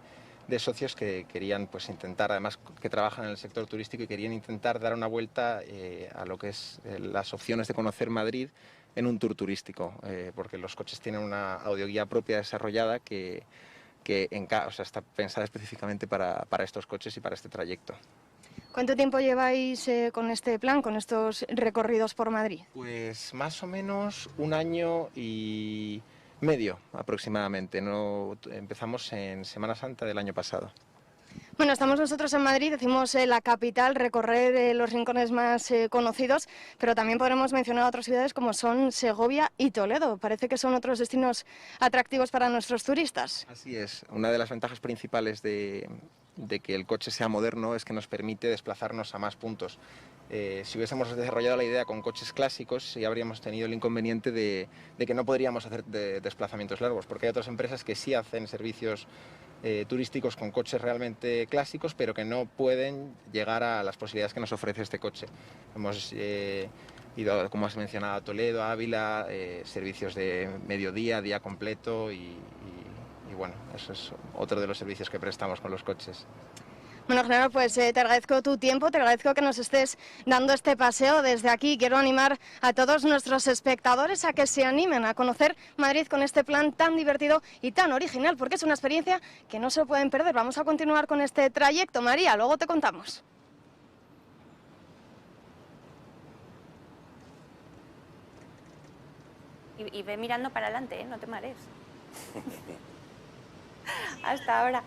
socios que querían pues intentar, además que trabajan en el sector turístico, y querían intentar dar una vuelta a lo que es las opciones de conocer Madrid en un tour turístico, porque los coches tienen una audioguía propia desarrollada que está pensada específicamente para estos coches y para este trayecto. ¿Cuánto tiempo lleváis con este plan, con estos recorridos por Madrid? Pues más o menos 1 año y medio aproximadamente. Empezamos en Semana Santa del año pasado. Bueno, estamos nosotros en Madrid, decimos la capital, recorrer los rincones más conocidos, pero también podremos mencionar otras ciudades como son Segovia y Toledo. Parece que son otros destinos atractivos para nuestros turistas. Así es. Una de las ventajas principales de que el coche sea moderno es que nos permite desplazarnos a más puntos. Si hubiésemos desarrollado la idea con coches clásicos, ya habríamos tenido el inconveniente de que no podríamos hacer desplazamientos largos, porque hay otras empresas que sí hacen servicios turísticos con coches realmente clásicos, pero que no pueden llegar a las posibilidades que nos ofrece este coche. Hemos ido, como has mencionado, a Toledo, a Ávila, servicios de mediodía, día completo y bueno, eso es otro de los servicios que prestamos con los coches. Bueno, Genaro, pues te agradezco tu tiempo, te agradezco que nos estés dando este paseo desde aquí. Quiero animar a todos nuestros espectadores a que se animen a conocer Madrid con este plan tan divertido y tan original, porque es una experiencia que no se lo pueden perder. Vamos a continuar con este trayecto, María, luego te contamos. Y ve mirando para adelante, no te marees. Hasta ahora.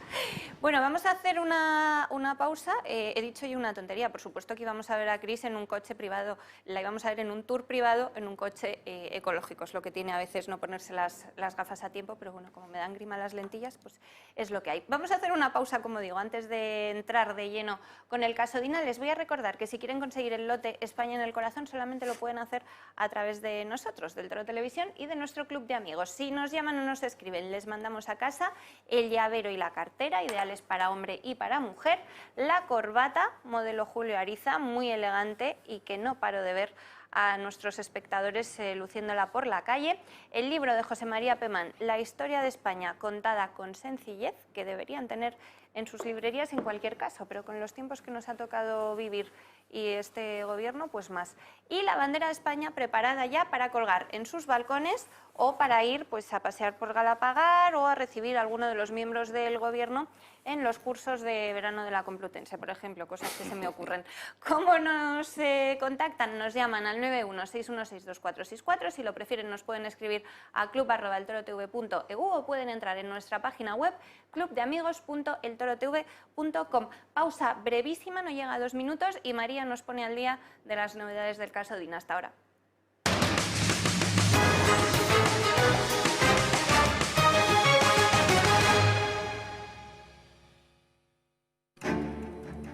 Bueno, vamos a hacer una pausa. He dicho yo una tontería. Por supuesto que íbamos a ver a Cris en un coche privado. La íbamos a ver en un tour privado, en un coche ecológico. Es lo que tiene a veces no ponerse las gafas a tiempo, pero bueno, como me dan grima las lentillas, pues es lo que hay. Vamos a hacer una pausa, como digo, antes de entrar de lleno con el caso Dina. Les voy a recordar que si quieren conseguir el lote España en el Corazón, solamente lo pueden hacer a través de nosotros, del Toro Televisión y de nuestro club de amigos. Si nos llaman o nos escriben, les mandamos a casa el llavero y la cartera, ideales para hombre y para mujer, la corbata, modelo Julio Ariza, muy elegante y que no paro de ver a nuestros espectadores luciéndola por la calle, el libro de José María Pemán, La historia de España contada con sencillez, que deberían tener en sus librerías en cualquier caso, pero con los tiempos que nos ha tocado vivir y este gobierno, pues más. Y la bandera de España preparada ya para colgar en sus balcones o para ir pues a pasear por Galapagar o a recibir a alguno de los miembros del gobierno en los cursos de verano de la Complutense, por ejemplo, cosas que se me ocurren. ¿Cómo nos contactan? Nos llaman al 916162464, si lo prefieren nos pueden escribir a club@eltorotv.eu o pueden entrar en nuestra página web clubdeamigos.eltorotv.com. Pausa brevísima, no llega a 2 minutos y María nos pone al día de las novedades del caso Dina. Hasta ahora.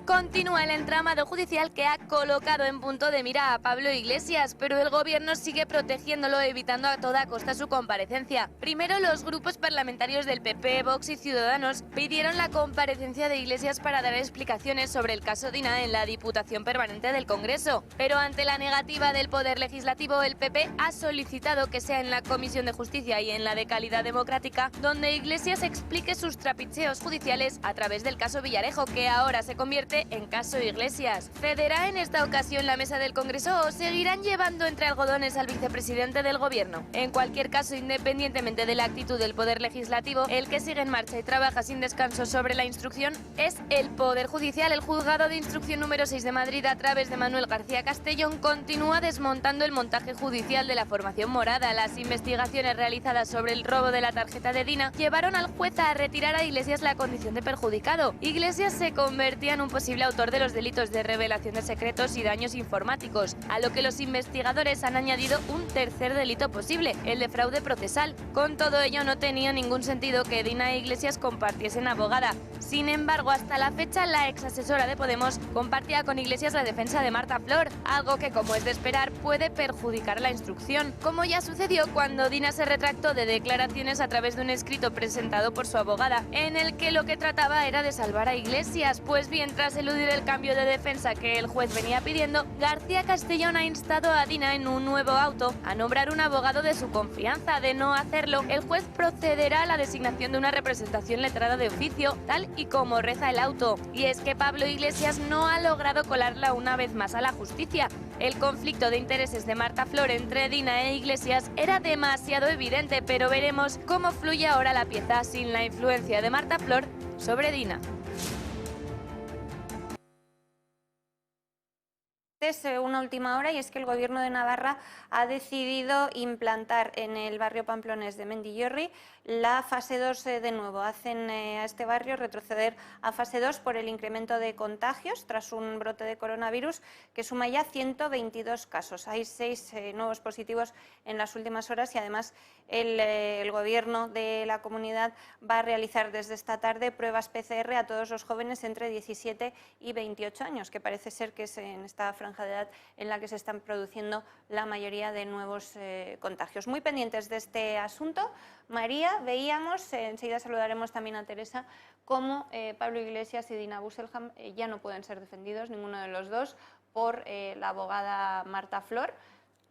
Continúa el entramado judicial que ha colocado en punto de mira a Pablo Iglesias, pero el gobierno sigue protegiéndolo, evitando a toda costa su comparecencia. Primero, los grupos parlamentarios del PP, Vox y Ciudadanos pidieron la comparecencia de Iglesias para dar explicaciones sobre el caso Dina en la Diputación Permanente del Congreso. Pero ante la negativa del Poder Legislativo, el PP ha solicitado que sea en la Comisión de Justicia y en la de Calidad Democrática, donde Iglesias explique sus trapicheos judiciales a través del caso Villarejo, que ahora se convierte PSOE en caso Iglesias. ¿Cederá en esta ocasión la mesa del Congreso o seguirán llevando entre algodones al vicepresidente del Gobierno? En cualquier caso, independientemente de la actitud del Poder Legislativo, el que sigue en marcha y trabaja sin descanso sobre la instrucción es el Poder Judicial. El Juzgado de Instrucción número 6 de Madrid, a través de Manuel García Castellón, continúa desmontando el montaje judicial de la formación morada. Las investigaciones realizadas sobre el robo de la tarjeta de Dina llevaron al juez a retirar a Iglesias la condición de perjudicado. Iglesias se convertía en un posible autor de los delitos de revelación de secretos y daños informáticos, a lo que los investigadores han añadido un tercer delito posible, el de fraude procesal. Con todo ello, no tenía ningún sentido que Dina e Iglesias compartiesen abogada. Sin embargo, hasta la fecha, la ex asesora de Podemos compartía con Iglesias la defensa de Marta Flor, algo que, como es de esperar, puede perjudicar la instrucción, como ya sucedió cuando Dina se retractó de declaraciones a través de un escrito presentado por su abogada, en el que lo que trataba era de salvar a Iglesias. Pues bien, tras eludir el cambio de defensa que el juez venía pidiendo, García Castellón ha instado a Dina en un nuevo auto a nombrar un abogado de su confianza. De no hacerlo, el juez procederá a la designación de una representación letrada de oficio, tal y como reza el auto. Y es que Pablo Iglesias no ha logrado colarla una vez más a la justicia. El conflicto de intereses de Marta Flor entre Dina e Iglesias era demasiado evidente, pero veremos cómo fluye ahora la pieza sin la influencia de Marta Flor sobre Dina. Una última hora, y es que el Gobierno de Navarra ha decidido implantar en el barrio pamplonés de Mendillorri la fase 2 de nuevo. Hacen a este barrio retroceder a fase 2 por el incremento de contagios tras un brote de coronavirus que suma ya 122 casos. Hay 6 nuevos positivos en las últimas horas y además el Gobierno de la comunidad va a realizar desde esta tarde pruebas PCR a todos los jóvenes entre 17 y 28 años, que parece ser que es en esta franja de edad en la que se están produciendo la mayoría de nuevos contagios. Muy pendientes de este asunto. María, veíamos, enseguida saludaremos también a Teresa, cómo Pablo Iglesias y Dina Busselham ya no pueden ser defendidos, ninguno de los dos, por la abogada Marta Flor.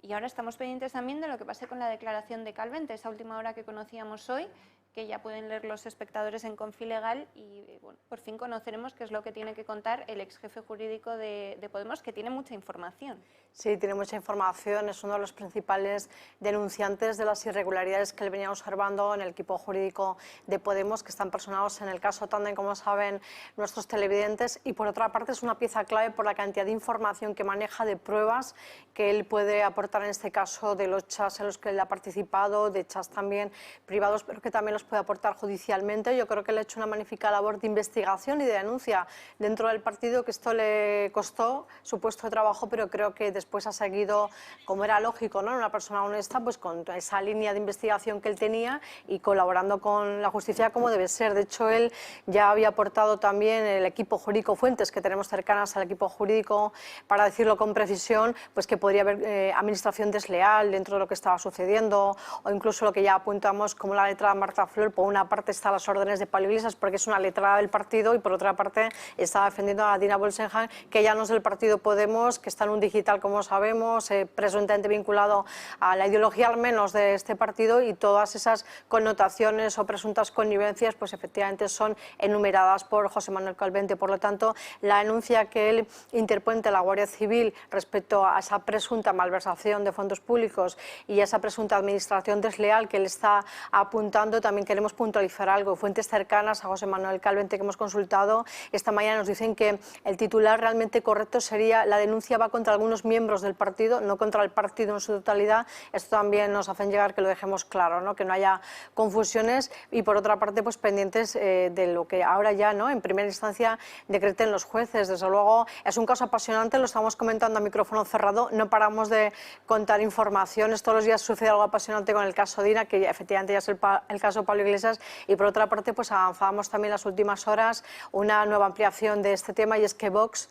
Y ahora estamos pendientes también de lo que pase con la declaración de Calvente, esa última hora que conocíamos hoy, que ya pueden leer los espectadores en Confilegal y bueno, por fin conoceremos qué es lo que tiene que contar el ex jefe jurídico de Podemos, que tiene mucha información. Sí, tiene mucha información, es uno de los principales denunciantes de las irregularidades que él venía observando en el equipo jurídico de Podemos, que están personados en el caso Tandem, como saben nuestros televidentes, y por otra parte es una pieza clave por la cantidad de información que maneja, de pruebas que él puede aportar en este caso, de los chats en los que él ha participado, de chats también privados, pero que también los puede aportar judicialmente. Yo creo que le ha hecho una magnífica labor de investigación y de denuncia dentro del partido, que esto le costó su puesto de trabajo, pero creo que después ha seguido, como era lógico, ¿no?, una persona honesta, pues con esa línea de investigación que él tenía y colaborando con la justicia como debe ser. De hecho, él ya había aportado también el equipo jurídico, fuentes que tenemos cercanas al equipo jurídico, para decirlo con precisión, pues que podría haber administración desleal dentro de lo que estaba sucediendo, o incluso lo que ya apuntamos como la letra de Marta Flor. Por una parte está las órdenes de Pablo Iglesias, porque es una letrada del partido, y por otra parte está defendiendo a Dina Busselham, que ya no es del partido Podemos, que está en un digital, como sabemos, presuntamente vinculado a la ideología al menos de este partido, y todas esas connotaciones o presuntas connivencias pues efectivamente son enumeradas por José Manuel Calvente. Por lo tanto, la denuncia que él interpone ante la Guardia Civil respecto a esa presunta malversación de fondos públicos y a esa presunta administración desleal que él está apuntando, también queremos puntualizar algo. Fuentes cercanas a José Manuel Calvente que hemos consultado esta mañana nos dicen que el titular realmente correcto sería: la denuncia va contra algunos miembros del partido, no contra el partido en su totalidad. Esto también nos hacen llegar, que lo dejemos claro, ¿no?, que no haya confusiones. Y por otra parte, pues pendientes de lo que ahora ya, ¿no?, en primera instancia decreten los jueces. Desde luego es un caso apasionante, lo estamos comentando a micrófono cerrado, no paramos de contar informaciones, todos los días sucede algo apasionante con el caso Dina, que efectivamente ya es el caso Pablo Iglesias. Y por otra parte, pues avanzábamos también en las últimas horas una nueva ampliación de este tema, y es que Vox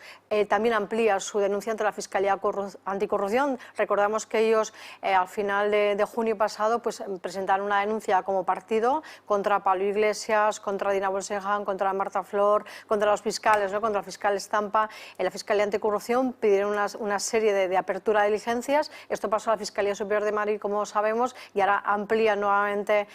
también amplía su denuncia ante la Fiscalía Anticorrupción. Recordamos que ellos al final de junio pasado pues presentaron una denuncia como partido contra Pablo Iglesias, contra Dina Busselham, contra Marta Flor, contra los fiscales, ¿no?, contra el fiscal Estampa. En la Fiscalía Anticorrupción pidieron una serie de apertura de diligencias. Esto pasó a la Fiscalía Superior de Madrid, como sabemos, y ahora amplía nuevamente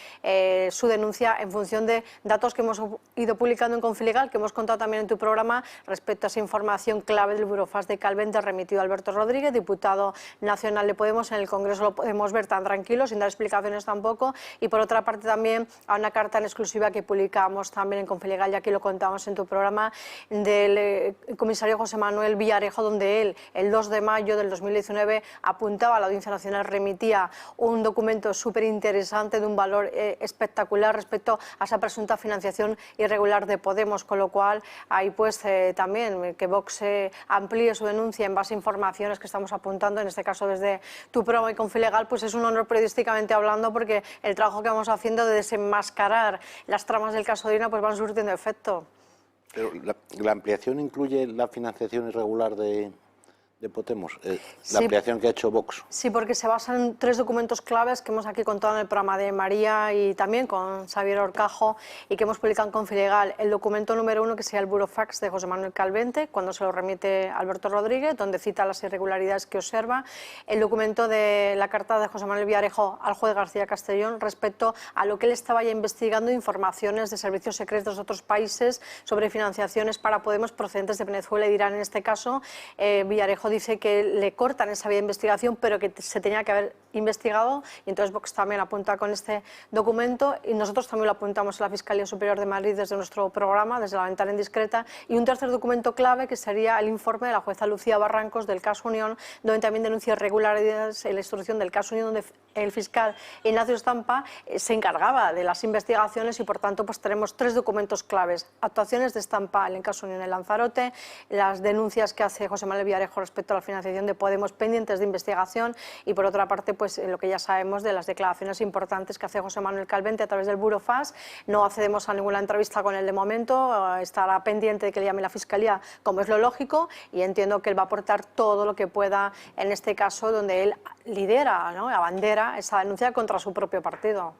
su denuncia en función de datos que hemos ido publicando en Confilegal, que hemos contado también en tu programa, respecto a esa información clave del Burofax de Calvente remitido a Alberto Rodríguez, diputado nacional de Podemos. En el Congreso lo podemos ver tan tranquilo, sin dar explicaciones tampoco, y por otra parte también a una carta en exclusiva que publicamos también en Confilegal, ya que lo contamos en tu programa, del comisario José Manuel Villarejo, donde él, el 2 de mayo del 2019, apuntaba a la Audiencia Nacional, remitía un documento súper interesante de un valor espectacular respecto a esa presunta financiación irregular de Podemos, con lo cual ahí pues también que Vox amplíe su denuncia en base a informaciones que estamos apuntando, en este caso desde tu programa y Confilegal, pues es un honor periodísticamente hablando, porque el trabajo que vamos haciendo de desenmascarar las tramas del caso Dina pues van surtiendo efecto. Pero la ampliación incluye la financiación irregular de Podemos, la ampliación que ha hecho Vox. Sí, porque se basa en 3 documentos claves que hemos aquí contado en el programa de María y también con Xavier Horcajo, y que hemos publicado en Confilegal. El documento número 1, que sería el Burofax de José Manuel Calvente, cuando se lo remite Alberto Rodríguez, donde cita las irregularidades que observa. El documento de la carta de José Manuel Villarejo al juez García Castellón respecto a lo que él estaba ya investigando, informaciones de servicios secretos de otros países sobre financiaciones para Podemos procedentes de Venezuela y de Irán. En este caso, Villarejo dice que le cortan esa vía de investigación, pero que se tenía que haber investigado, y entonces Vox también apunta con este documento, y nosotros también lo apuntamos a la Fiscalía Superior de Madrid desde nuestro programa, desde La Ventana Indiscreta. Y un tercer documento clave, que sería el informe de la jueza Lucía Barrancos del caso Unión, donde también denuncia irregularidades en la instrucción del caso Unión, donde el fiscal Ignacio Estampa se encargaba de las investigaciones, y por tanto pues tenemos 3 documentos claves: actuaciones de Estampa en el caso Unión en Lanzarote, las denuncias que hace José Manuel Villarejo respecto a la financiación de Podemos pendientes de investigación, y por otra parte pues lo que ya sabemos de las declaraciones importantes que hace José Manuel Calvente a través del Burofax. No accedemos a ninguna entrevista con él de momento, estará pendiente de que le llame la Fiscalía, como es lo lógico, y entiendo que él va a aportar todo lo que pueda en este caso, donde él lidera, ¿no?, abandera esa denuncia contra su propio partido.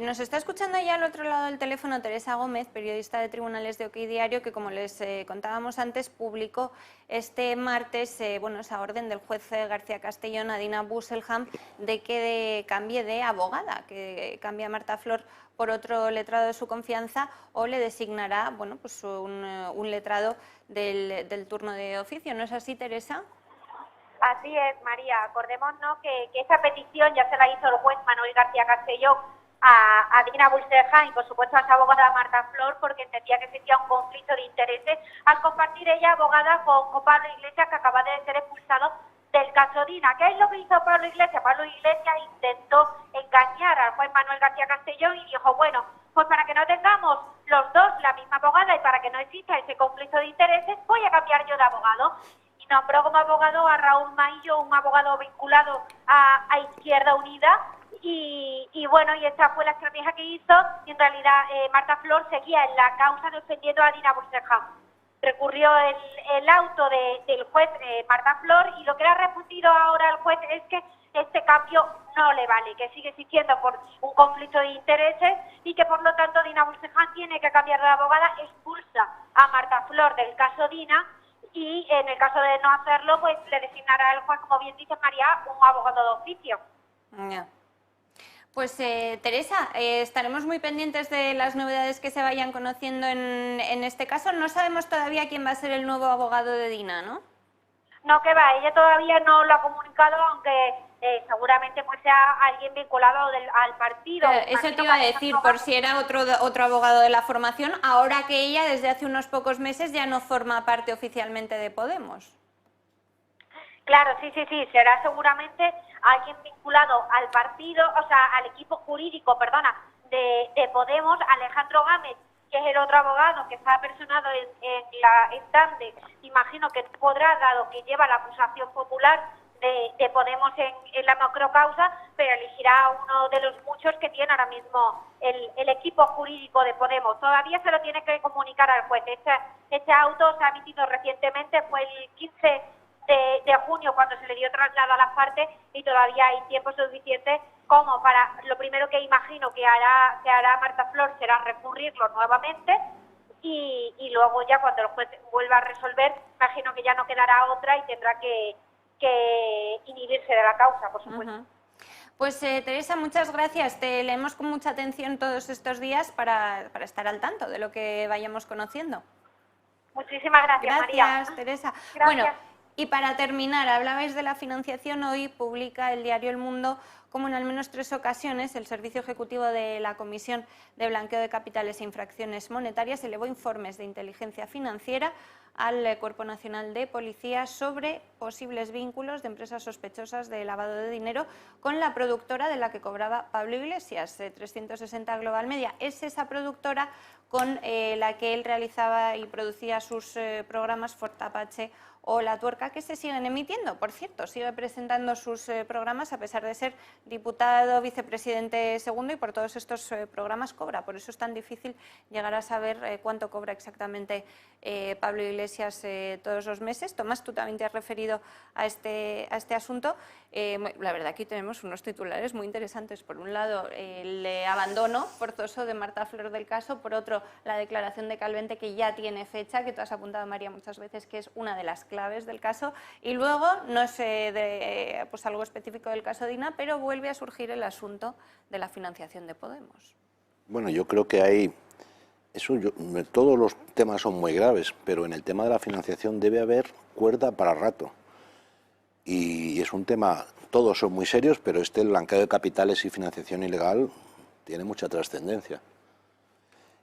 Nos está escuchando ya al otro lado del teléfono Teresa Gómez, periodista de Tribunales de OK Diario, que, como les contábamos antes, publicó este martes esa orden del juez García Castellón a Dina Busselham de que cambie de abogada, que cambie a Marta Flor por otro letrado de su confianza, o le designará un letrado del turno de oficio. ¿No es así, Teresa? Así es, María. Acordémonos que esa petición ya se la hizo el juez Manuel García Castellón a Dina Busselham y, por supuesto, a esa abogada Marta Flor, porque entendía que existía un conflicto de intereses al compartir ella abogada con Pablo Iglesias, que acaba de ser expulsado del caso Dina. ¿Qué es lo que hizo Pablo Iglesias? Pablo Iglesias intentó engañar al juez Manuel García Castellón y dijo, bueno, pues para que no tengamos los dos la misma abogada y para que no exista ese conflicto de intereses, voy a cambiar yo de abogado. Y nombró como abogado a Raúl Maillo, un abogado vinculado a Izquierda Unida. Y bueno, y esta fue la estrategia que hizo, y en realidad Marta Flor seguía en la causa defendiendo a Dina Busselham. Recurrió el auto del juez Marta Flor, y lo que le ha respondido ahora el juez es que este cambio no le vale, que sigue existiendo por un conflicto de intereses y que por lo tanto Dina Busselham tiene que cambiar de abogada, expulsa a Marta Flor del caso Dina, y en el caso de no hacerlo pues le designará el juez, como bien dice María, un abogado de oficio. Pues Teresa, estaremos muy pendientes de las novedades que se vayan conociendo en este caso. No sabemos todavía quién va a ser el nuevo abogado de Dina, ¿no? No, que va, ella todavía no lo ha comunicado, aunque seguramente pues sea alguien vinculado al partido. Eso te iba a decir, por si era otro abogado de la formación, ahora que ella desde hace unos pocos meses ya no forma parte oficialmente de Podemos. Claro, sí, será seguramente alguien vinculado al partido, o sea, al equipo jurídico, de Podemos. Alejandro Gámez, que es el otro abogado que está personado en Tande, imagino que podrá, dado que lleva la acusación popular de Podemos en la macrocausa, pero elegirá a uno de los muchos que tiene ahora mismo el equipo jurídico de Podemos. Todavía se lo tiene que comunicar al juez. Este auto se ha emitido recientemente, fue el 15 de junio cuando se le dio traslado a las partes, y todavía hay tiempo suficiente como para, lo primero que imagino que hará Marta Flor será recurrirlo nuevamente, y luego ya cuando el juez vuelva a resolver, imagino que ya no quedará otra y tendrá que inhibirse de la causa, por supuesto. Pues Teresa, muchas gracias. Te leemos con mucha atención todos estos días para estar al tanto de lo que vayamos conociendo. Muchísimas gracias, María. Gracias, Teresa. Gracias. Bueno, y para terminar, hablabais de la financiación. Hoy publica el diario El Mundo como en al menos 3 ocasiones el Servicio Ejecutivo de la Comisión de Blanqueo de Capitales e Infracciones Monetarias elevó informes de inteligencia financiera al Cuerpo Nacional de Policía sobre posibles vínculos de empresas sospechosas de lavado de dinero con la productora de la que cobraba Pablo Iglesias, 360 Global Media. Es esa productora con la que él realizaba y producía sus programas Fort Apache o La Tuerca, que se siguen emitiendo. Por cierto, sigue presentando sus programas a pesar de ser diputado, vicepresidente segundo, y por todos estos programas cobra. Por eso es tan difícil llegar a saber cuánto cobra exactamente Pablo Iglesias todos los meses. Tomás, tú también te has referido a este asunto. La verdad, aquí tenemos unos titulares muy interesantes. Por un lado, el abandono forzoso de Marta Flor del caso. Por otro, la declaración de Calvente, que ya tiene fecha, que tú has apuntado, María, muchas veces, que es una de las claves del caso. Y luego, no sé pues algo específico del caso Dina, pero vuelve a surgir el asunto de la financiación de Podemos. Bueno, yo creo que hay... todos los temas son muy graves, pero en el tema de la financiación debe haber cuerda para rato. Y es un tema, todos son muy serios, pero el blanqueo de capitales y financiación ilegal tiene mucha trascendencia.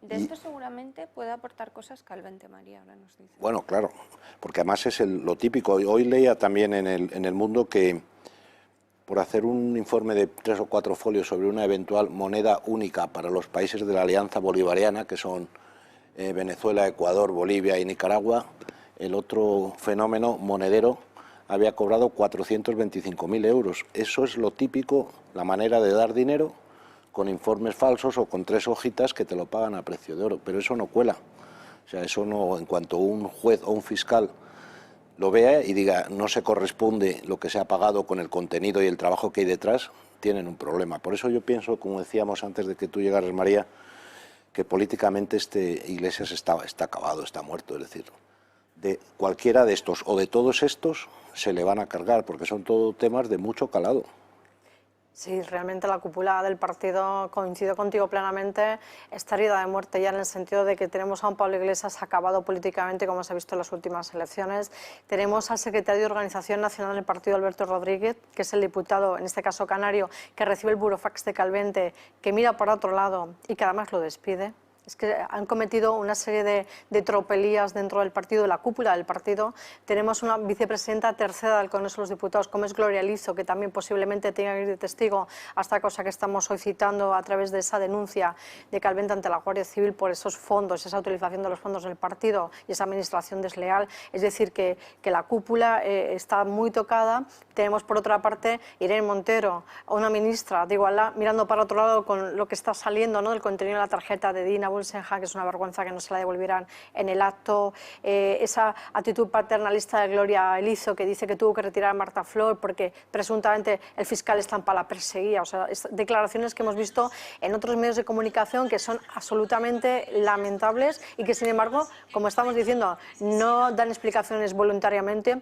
De esto seguramente puede aportar cosas Calvente, María, ahora nos dice. Bueno, claro, porque además es lo típico. Hoy leía también en el Mundo que por hacer un informe de 3 o 4 folios sobre una eventual moneda única para los países de la Alianza Bolivariana, que son Venezuela, Ecuador, Bolivia y Nicaragua, el otro fenómeno monedero había cobrado 425.000 euros. Eso es lo típico, la manera de dar dinero con informes falsos o con 3 hojitas que te lo pagan a precio de oro, pero eso no cuela. O sea, eso no, en cuanto un juez o un fiscal lo vea y diga no se corresponde lo que se ha pagado con el contenido y el trabajo que hay detrás, tienen un problema. Por eso yo pienso, como decíamos antes de que tú llegaras, María, que políticamente Iglesias está acabado, está muerto. Es decir, de cualquiera de estos o de todos estos se le van a cargar, porque son todos temas de mucho calado. Sí, realmente la cúpula del partido, coincido contigo plenamente, está herida de muerte ya en el sentido de que tenemos a un Pablo Iglesias acabado políticamente, como se ha visto en las últimas elecciones. Tenemos al secretario de Organización Nacional del Partido, Alberto Rodríguez, que es el diputado, en este caso canario, que recibe el burofax de Calvente, que mira por otro lado y que además lo despide. Es que han cometido una serie de tropelías dentro del partido, de la cúpula del partido. Tenemos una vicepresidenta tercera del Congreso de los Diputados, como es Gloria Lizo, que también posiblemente tenga que ir de testigo a esta cosa que estamos solicitando a través de esa denuncia de Calvente ante la Guardia Civil por esos fondos, esa utilización de los fondos del partido y esa administración desleal. Es decir, que la cúpula está muy tocada. Tenemos, por otra parte, Irene Montero, una ministra de Igualdad, mirando para otro lado con lo que está saliendo, ¿no?, del contenido de la tarjeta de Dina Bulsenja, que es una vergüenza que no se la devolvieran en el acto, esa actitud paternalista de Gloria Lizo, que dice que tuvo que retirar a Marta Flor porque presuntamente el fiscal Estampa la perseguía. O sea, declaraciones que hemos visto en otros medios de comunicación que son absolutamente lamentables y que, sin embargo, como estamos diciendo, no dan explicaciones voluntariamente.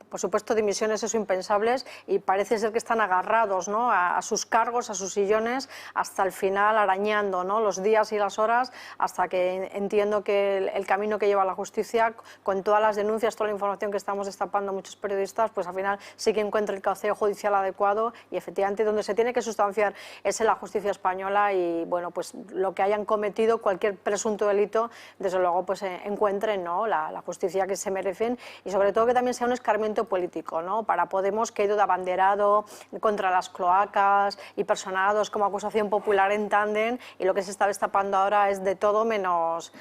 Por supuesto, dimisiones eso impensables, y parece ser que están agarrados, ¿no?, a sus cargos, a sus sillones, hasta el final, arañando, ¿no?, los días y las horas, hasta que entiendo que el camino que lleva a la justicia, con todas las denuncias, toda la información que estamos destapando muchos periodistas, pues al final sí que encuentra el cauce judicial adecuado, y efectivamente donde se tiene que sustanciar es en la justicia española. Y bueno, pues lo que hayan cometido, cualquier presunto delito, desde luego pues encuentren, ¿no?, la justicia que se merecen, y sobre todo que también sea un escarmiento político, ¿no?, para Podemos, que ha ido de abanderado contra las cloacas y personados como acusación popular en tándem, y lo que se está destapando ahora es de todo menos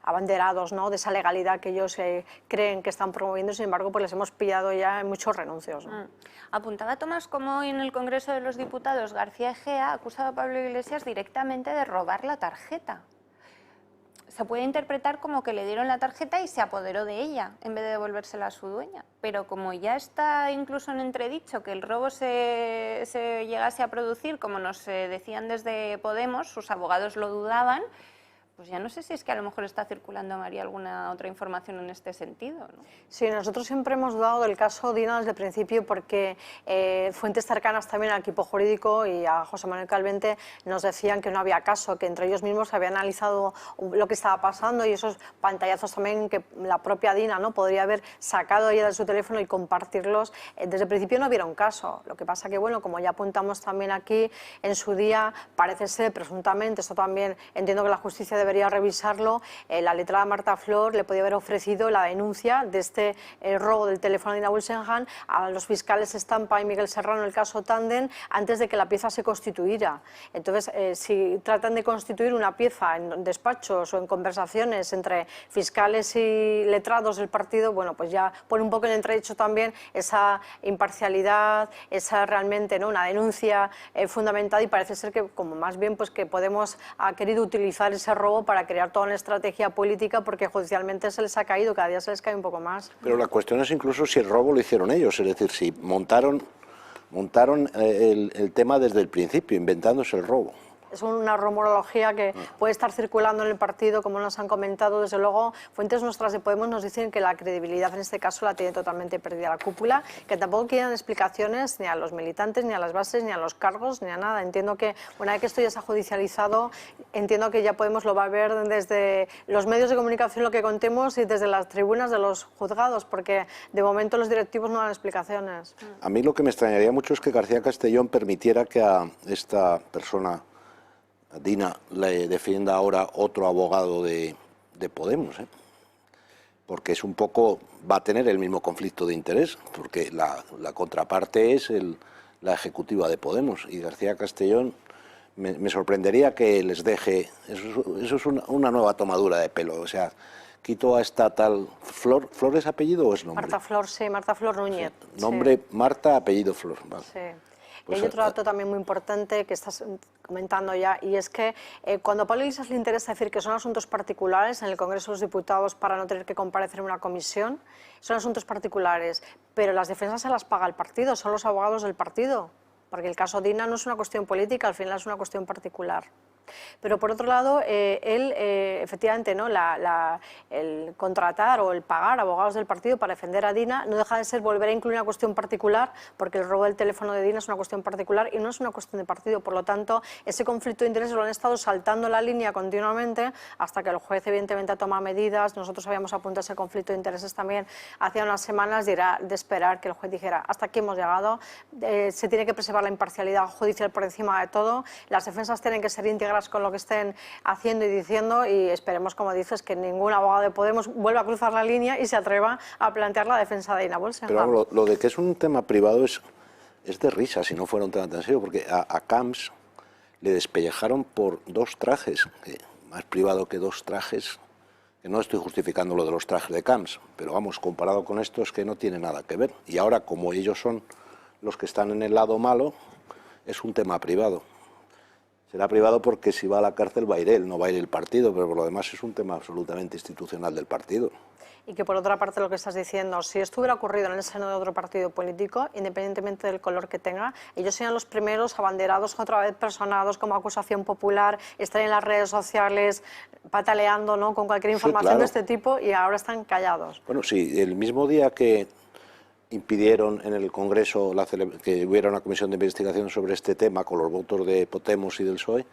abanderados, ¿no?, de esa legalidad que ellos creen que están promoviendo. Sin embargo, pues les hemos pillado ya en muchos renuncios, ¿no? Apuntaba Tomás como hoy en el Congreso de los Diputados García Egea ha acusado a Pablo Iglesias directamente de robar la tarjeta. Se puede interpretar como que le dieron la tarjeta y se apoderó de ella en vez de devolvérsela a su dueña. Pero como ya está incluso en entredicho que el robo se llegase a producir, como nos decían desde Podemos, sus abogados lo dudaban, pues ya no sé si es que a lo mejor está circulando, María, alguna otra información en este sentido, ¿no? Sí, nosotros siempre hemos dudado del caso Dina desde el principio porque fuentes cercanas también al equipo jurídico y a José Manuel Calvente nos decían que no había caso, que entre ellos mismos se había analizado lo que estaba pasando y esos pantallazos también que la propia Dina, ¿no?, podría haber sacado ella de su teléfono y compartirlos. Desde el principio no hubiera un caso. Lo que pasa que, bueno, como ya apuntamos también aquí, en su día parece ser, presuntamente, esto también entiendo que la justicia debería revisarlo, la letrada Marta Flor le podía haber ofrecido la denuncia de este robo del teléfono de Dina Bulsenham a los fiscales Estampa y Miguel Serrano en el caso Tandem antes de que la pieza se constituyera. Entonces, si tratan de constituir una pieza en despachos o en conversaciones entre fiscales y letrados del partido, bueno, pues ya pone un poco en entredicho también esa imparcialidad, esa realmente, ¿no?, una denuncia fundamentada, y parece ser que como más bien pues que Podemos ha querido utilizar ese robo para crear toda una estrategia política porque judicialmente se les ha caído, cada día se les cae un poco más. Pero la cuestión es incluso si el robo lo hicieron ellos, es decir, si montaron el tema desde el principio, inventándose el robo. Es una rumorología que puede estar circulando en el partido, como nos han comentado. Desde luego, fuentes nuestras de Podemos nos dicen que la credibilidad en este caso la tiene totalmente perdida la cúpula, que tampoco quieren explicaciones ni a los militantes, ni a las bases, ni a los cargos, ni a nada. Entiendo que una vez que esto ya se ha judicializado, entiendo que ya Podemos lo va a ver desde los medios de comunicación lo que contemos y desde las tribunas de los juzgados, porque de momento los directivos no dan explicaciones. A mí lo que me extrañaría mucho es que García Castellón permitiera que a esta persona, Dina, le defienda ahora otro abogado de Podemos, porque es un poco, va a tener el mismo conflicto de interés, porque la contraparte es la ejecutiva de Podemos, y García Castellón me sorprendería que les deje, eso es una nueva tomadura de pelo, o sea, quito a esta tal Flor. ¿Flor es apellido o es nombre? Marta Flor, sí, Marta Flor Núñez. Sí. Nombre sí. Marta, apellido Flor, vale. Sí. Pues y hay otro dato también muy importante que estás comentando ya, y es que cuando a Pablo Iglesias le interesa decir que son asuntos particulares en el Congreso de los Diputados para no tener que comparecer en una comisión, son asuntos particulares, pero las defensas se las paga el partido, son los abogados del partido, porque el caso Dina no es una cuestión política, al final es una cuestión particular. Pero por otro lado, él efectivamente, ¿no?, el contratar o el pagar abogados del partido para defender a Dina no deja de ser volver a incluir una cuestión particular, porque el robo del teléfono de Dina es una cuestión particular y no es una cuestión de partido. Por lo tanto, ese conflicto de intereses lo han estado saltando la línea continuamente hasta que el juez evidentemente ha tomado medidas. Nosotros habíamos apuntado ese conflicto de intereses también hace unas semanas, de esperar que el juez dijera hasta aquí hemos llegado, se tiene que preservar la imparcialidad judicial por encima de todo, las defensas tienen que ser íntegras con lo que estén haciendo y diciendo, y esperemos, como dices, que ningún abogado de Podemos vuelva a cruzar la línea y se atreva a plantear la defensa de Dina Bulsenham. Pero lo de que es un tema privado es de risa, si no fuera un tema tan serio, porque a Camps le despellejaron por 2 trajes, más privado que 2 trajes, que no estoy justificando lo de los trajes de Camps, pero vamos, comparado con esto es que no tiene nada que ver. Y ahora, como ellos son los que están en el lado malo, es un tema privado. Será privado porque si va a la cárcel va a ir él, no va a ir el partido, pero por lo demás es un tema absolutamente institucional del partido. Y que por otra parte lo que estás diciendo, si esto hubiera ocurrido en el seno de otro partido político, independientemente del color que tenga, ellos serían los primeros abanderados, otra vez personados como acusación popular, estarían en las redes sociales pataleando, ¿no?, con cualquier información, sí, claro, de este tipo, y ahora están callados. Bueno, sí, el mismo día que impidieron en el Congreso que hubiera una comisión de investigación sobre este tema con los votos de Podemos y del PSOE,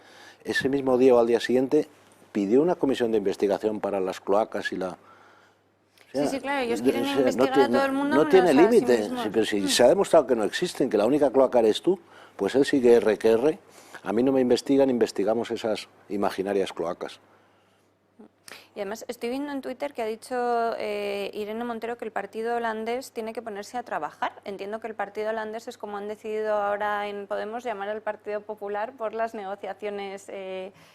ese mismo día o al día siguiente pidió una comisión de investigación para las cloacas y la... O sea, sí, claro, ellos quieren investigar a todo el mundo. No tiene límite, pero si se ha demostrado que no existen, que la única cloaca eres tú, pues él sigue R. A mí no me investigan, investigamos esas imaginarias cloacas. Y además estoy viendo en Twitter que ha dicho Irene Montero que el partido holandés tiene que ponerse a trabajar. Entiendo que el partido holandés es como han decidido ahora en Podemos llamar al Partido Popular por las negociaciones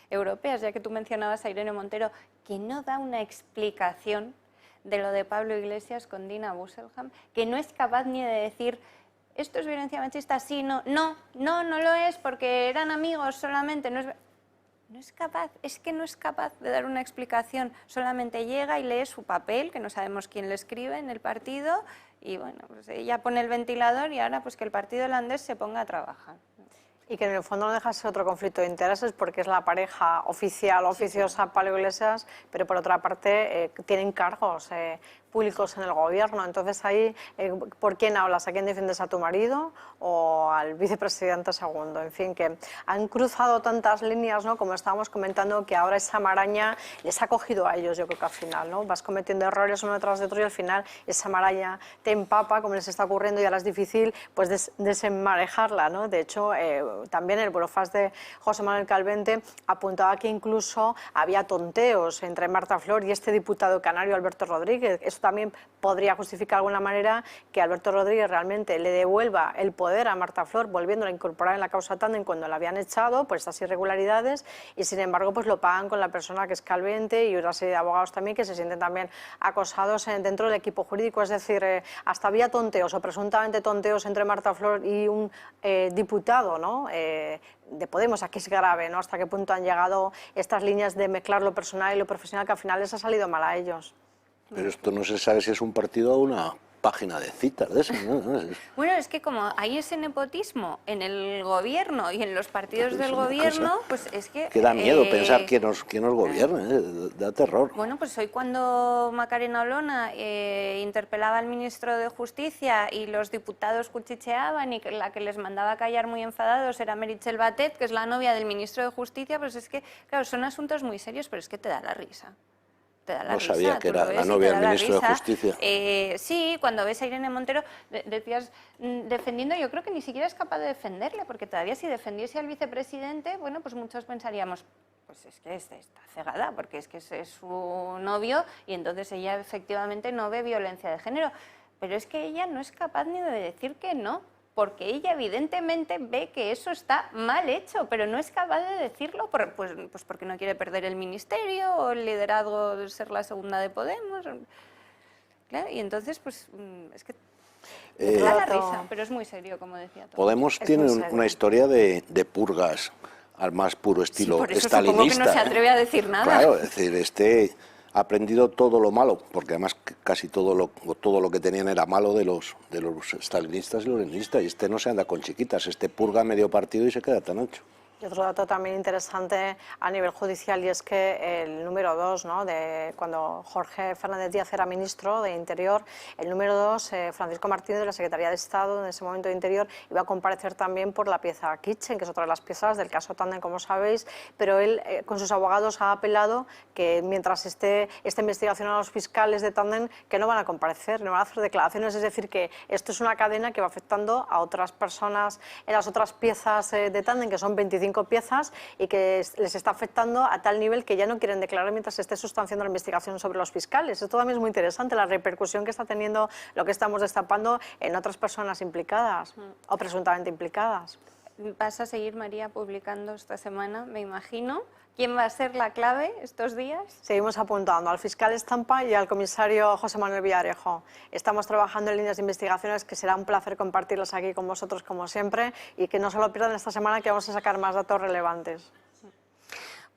europeas, ya que tú mencionabas a Irene Montero, que no da una explicación de lo de Pablo Iglesias con Dina Bulsenham, que no es capaz ni de decir esto es violencia machista, sí, no lo es porque eran amigos solamente, no es capaz, es que no es capaz de dar una explicación, solamente llega y lee su papel, que no sabemos quién le escribe en el partido, y bueno, pues ella pone el ventilador y ahora pues que el partido holandés se ponga a trabajar. Y que en el fondo no deja de ser otro conflicto de intereses porque es la pareja oficial, oficiosa, Pablo Iglesias, pero por otra parte tienen cargos públicos en el gobierno. Entonces ahí, ¿por quién hablas? ¿A quién defiendes? ¿A tu marido o al vicepresidente segundo? En fin, que han cruzado tantas líneas, ¿no? Como estábamos comentando, que ahora esa maraña les ha cogido a ellos, yo creo que al final, ¿no? Vas cometiendo errores uno detrás de otro y al final esa maraña te empapa, como les está ocurriendo, y ahora es difícil pues desenmarejarla, ¿no? De hecho, también el burofax de José Manuel Calvente apuntaba que incluso había tonteos entre Marta Flor y este diputado canario Alberto Rodríguez. Eso también podría justificar de alguna manera que Alberto Rodríguez realmente le devuelva el poder a Marta Flor, volviéndola a incorporar en la causa Tandem cuando la habían echado por estas irregularidades, y sin embargo pues lo pagan con la persona que es Calvente y otra serie de abogados también que se sienten también acosados dentro del equipo jurídico. Es decir, hasta había tonteos o presuntamente tonteos entre Marta Flor y un diputado, ¿no? De Podemos. Aquí es grave, ¿no? Hasta qué punto han llegado estas líneas de mezclar lo personal y lo profesional, que al final les ha salido mal a ellos. Pero esto no se sabe si es un partido o una página de citas de eso, ¿no? Bueno, es que como hay ese nepotismo en el gobierno y en los partidos del gobierno, pues es que... Que da miedo pensar quién nos gobierna, da terror. Bueno, pues hoy cuando Macarena Olona interpelaba al ministro de Justicia y los diputados cuchicheaban y la que les mandaba a callar muy enfadados era Meritxell Batet, que es la novia del ministro de Justicia, pues es que, claro, son asuntos muy serios, pero es que te da la risa. No sabía que era la novia del ministro de Justicia. Sí, cuando ves a Irene Montero, decías defendiendo, yo creo que ni siquiera es capaz de defenderle, porque todavía si defendiese al vicepresidente, bueno, pues muchos pensaríamos, pues es que está cegada, porque es que es su novio y entonces ella efectivamente no ve violencia de género. Pero es que ella no es capaz ni de decir que no, porque ella evidentemente ve que eso está mal hecho, pero no es capaz de decirlo pues porque no quiere perder el ministerio o el liderazgo de ser la segunda de Podemos. Claro, y entonces pues es que da la risa, pero es muy serio, como decía todo. Podemos tiene una historia de purgas al más puro estilo por eso stalinista. Supongo que no se atreve a decir nada. Claro, es decir, ha aprendido todo lo malo, porque además casi todo lo que tenían era malo de los stalinistas y los leninistas, y este no se anda con chiquitas, este purga medio partido y se queda tan ancho. Y otro dato también interesante a nivel judicial, y es que el número 2, ¿no? de cuando Jorge Fernández Díaz era ministro de Interior, el número 2, Francisco Martínez, de la Secretaría de Estado, en ese momento de Interior, iba a comparecer también por la pieza Kitchen, que es otra de las piezas del caso Tandem, como sabéis, pero él con sus abogados ha apelado que mientras esté esta investigación a los fiscales de Tandem, que no van a comparecer, no van a hacer declaraciones, es decir, que esto es una cadena que va afectando a otras personas en las otras piezas de Tandem, que son 25 piezas, y que les está afectando a tal nivel que ya no quieren declarar mientras se esté sustanciando la investigación sobre los fiscales. Esto también es muy interesante, la repercusión que está teniendo lo que estamos destapando en otras personas implicadas o presuntamente implicadas. Vas a seguir, María, publicando esta semana, me imagino. ¿Quién va a ser la clave estos días? Seguimos apuntando al fiscal Estampa y al comisario José Manuel Villarejo. Estamos trabajando en líneas de investigaciones que será un placer compartirlas aquí con vosotros como siempre, y que no se lo pierdan esta semana, que vamos a sacar más datos relevantes.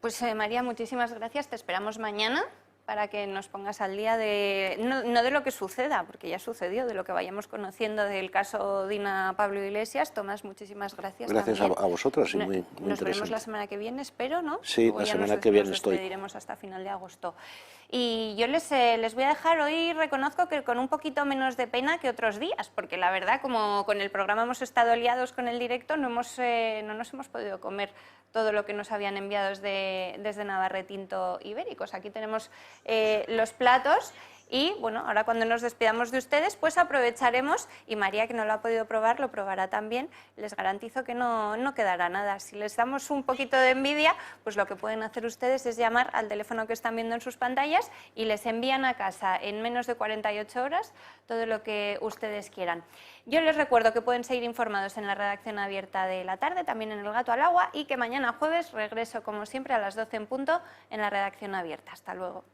Pues María, muchísimas gracias. Te esperamos mañana para que nos pongas al día de, no de lo que suceda, porque ya sucedió, de lo que vayamos conociendo del caso Dina Pablo Iglesias. Tomás, muchísimas gracias. Gracias a vosotras, sí, muy Nos interesante. veremos la semana que viene, espero, ¿no? Sí, Luego la ya semana que viene nos estoy. despediremos hasta final de agosto. Y yo les voy a dejar hoy, reconozco que con un poquito menos de pena que otros días, porque la verdad, como con el programa hemos estado liados con el directo, no nos hemos podido comer todo lo que nos habían enviado desde Navarretinto Ibéricos. Aquí tenemos los platos. Y bueno, ahora cuando nos despidamos de ustedes, pues aprovecharemos, y María, que no lo ha podido probar, lo probará también. Les garantizo que no quedará nada. Si les damos un poquito de envidia, pues lo que pueden hacer ustedes es llamar al teléfono que están viendo en sus pantallas y les envían a casa en menos de 48 horas todo lo que ustedes quieran. Yo les recuerdo que pueden seguir informados en la redacción abierta de la tarde, también en El Gato al Agua, y que mañana jueves regreso, como siempre, a las 12 en punto en la redacción abierta. Hasta luego.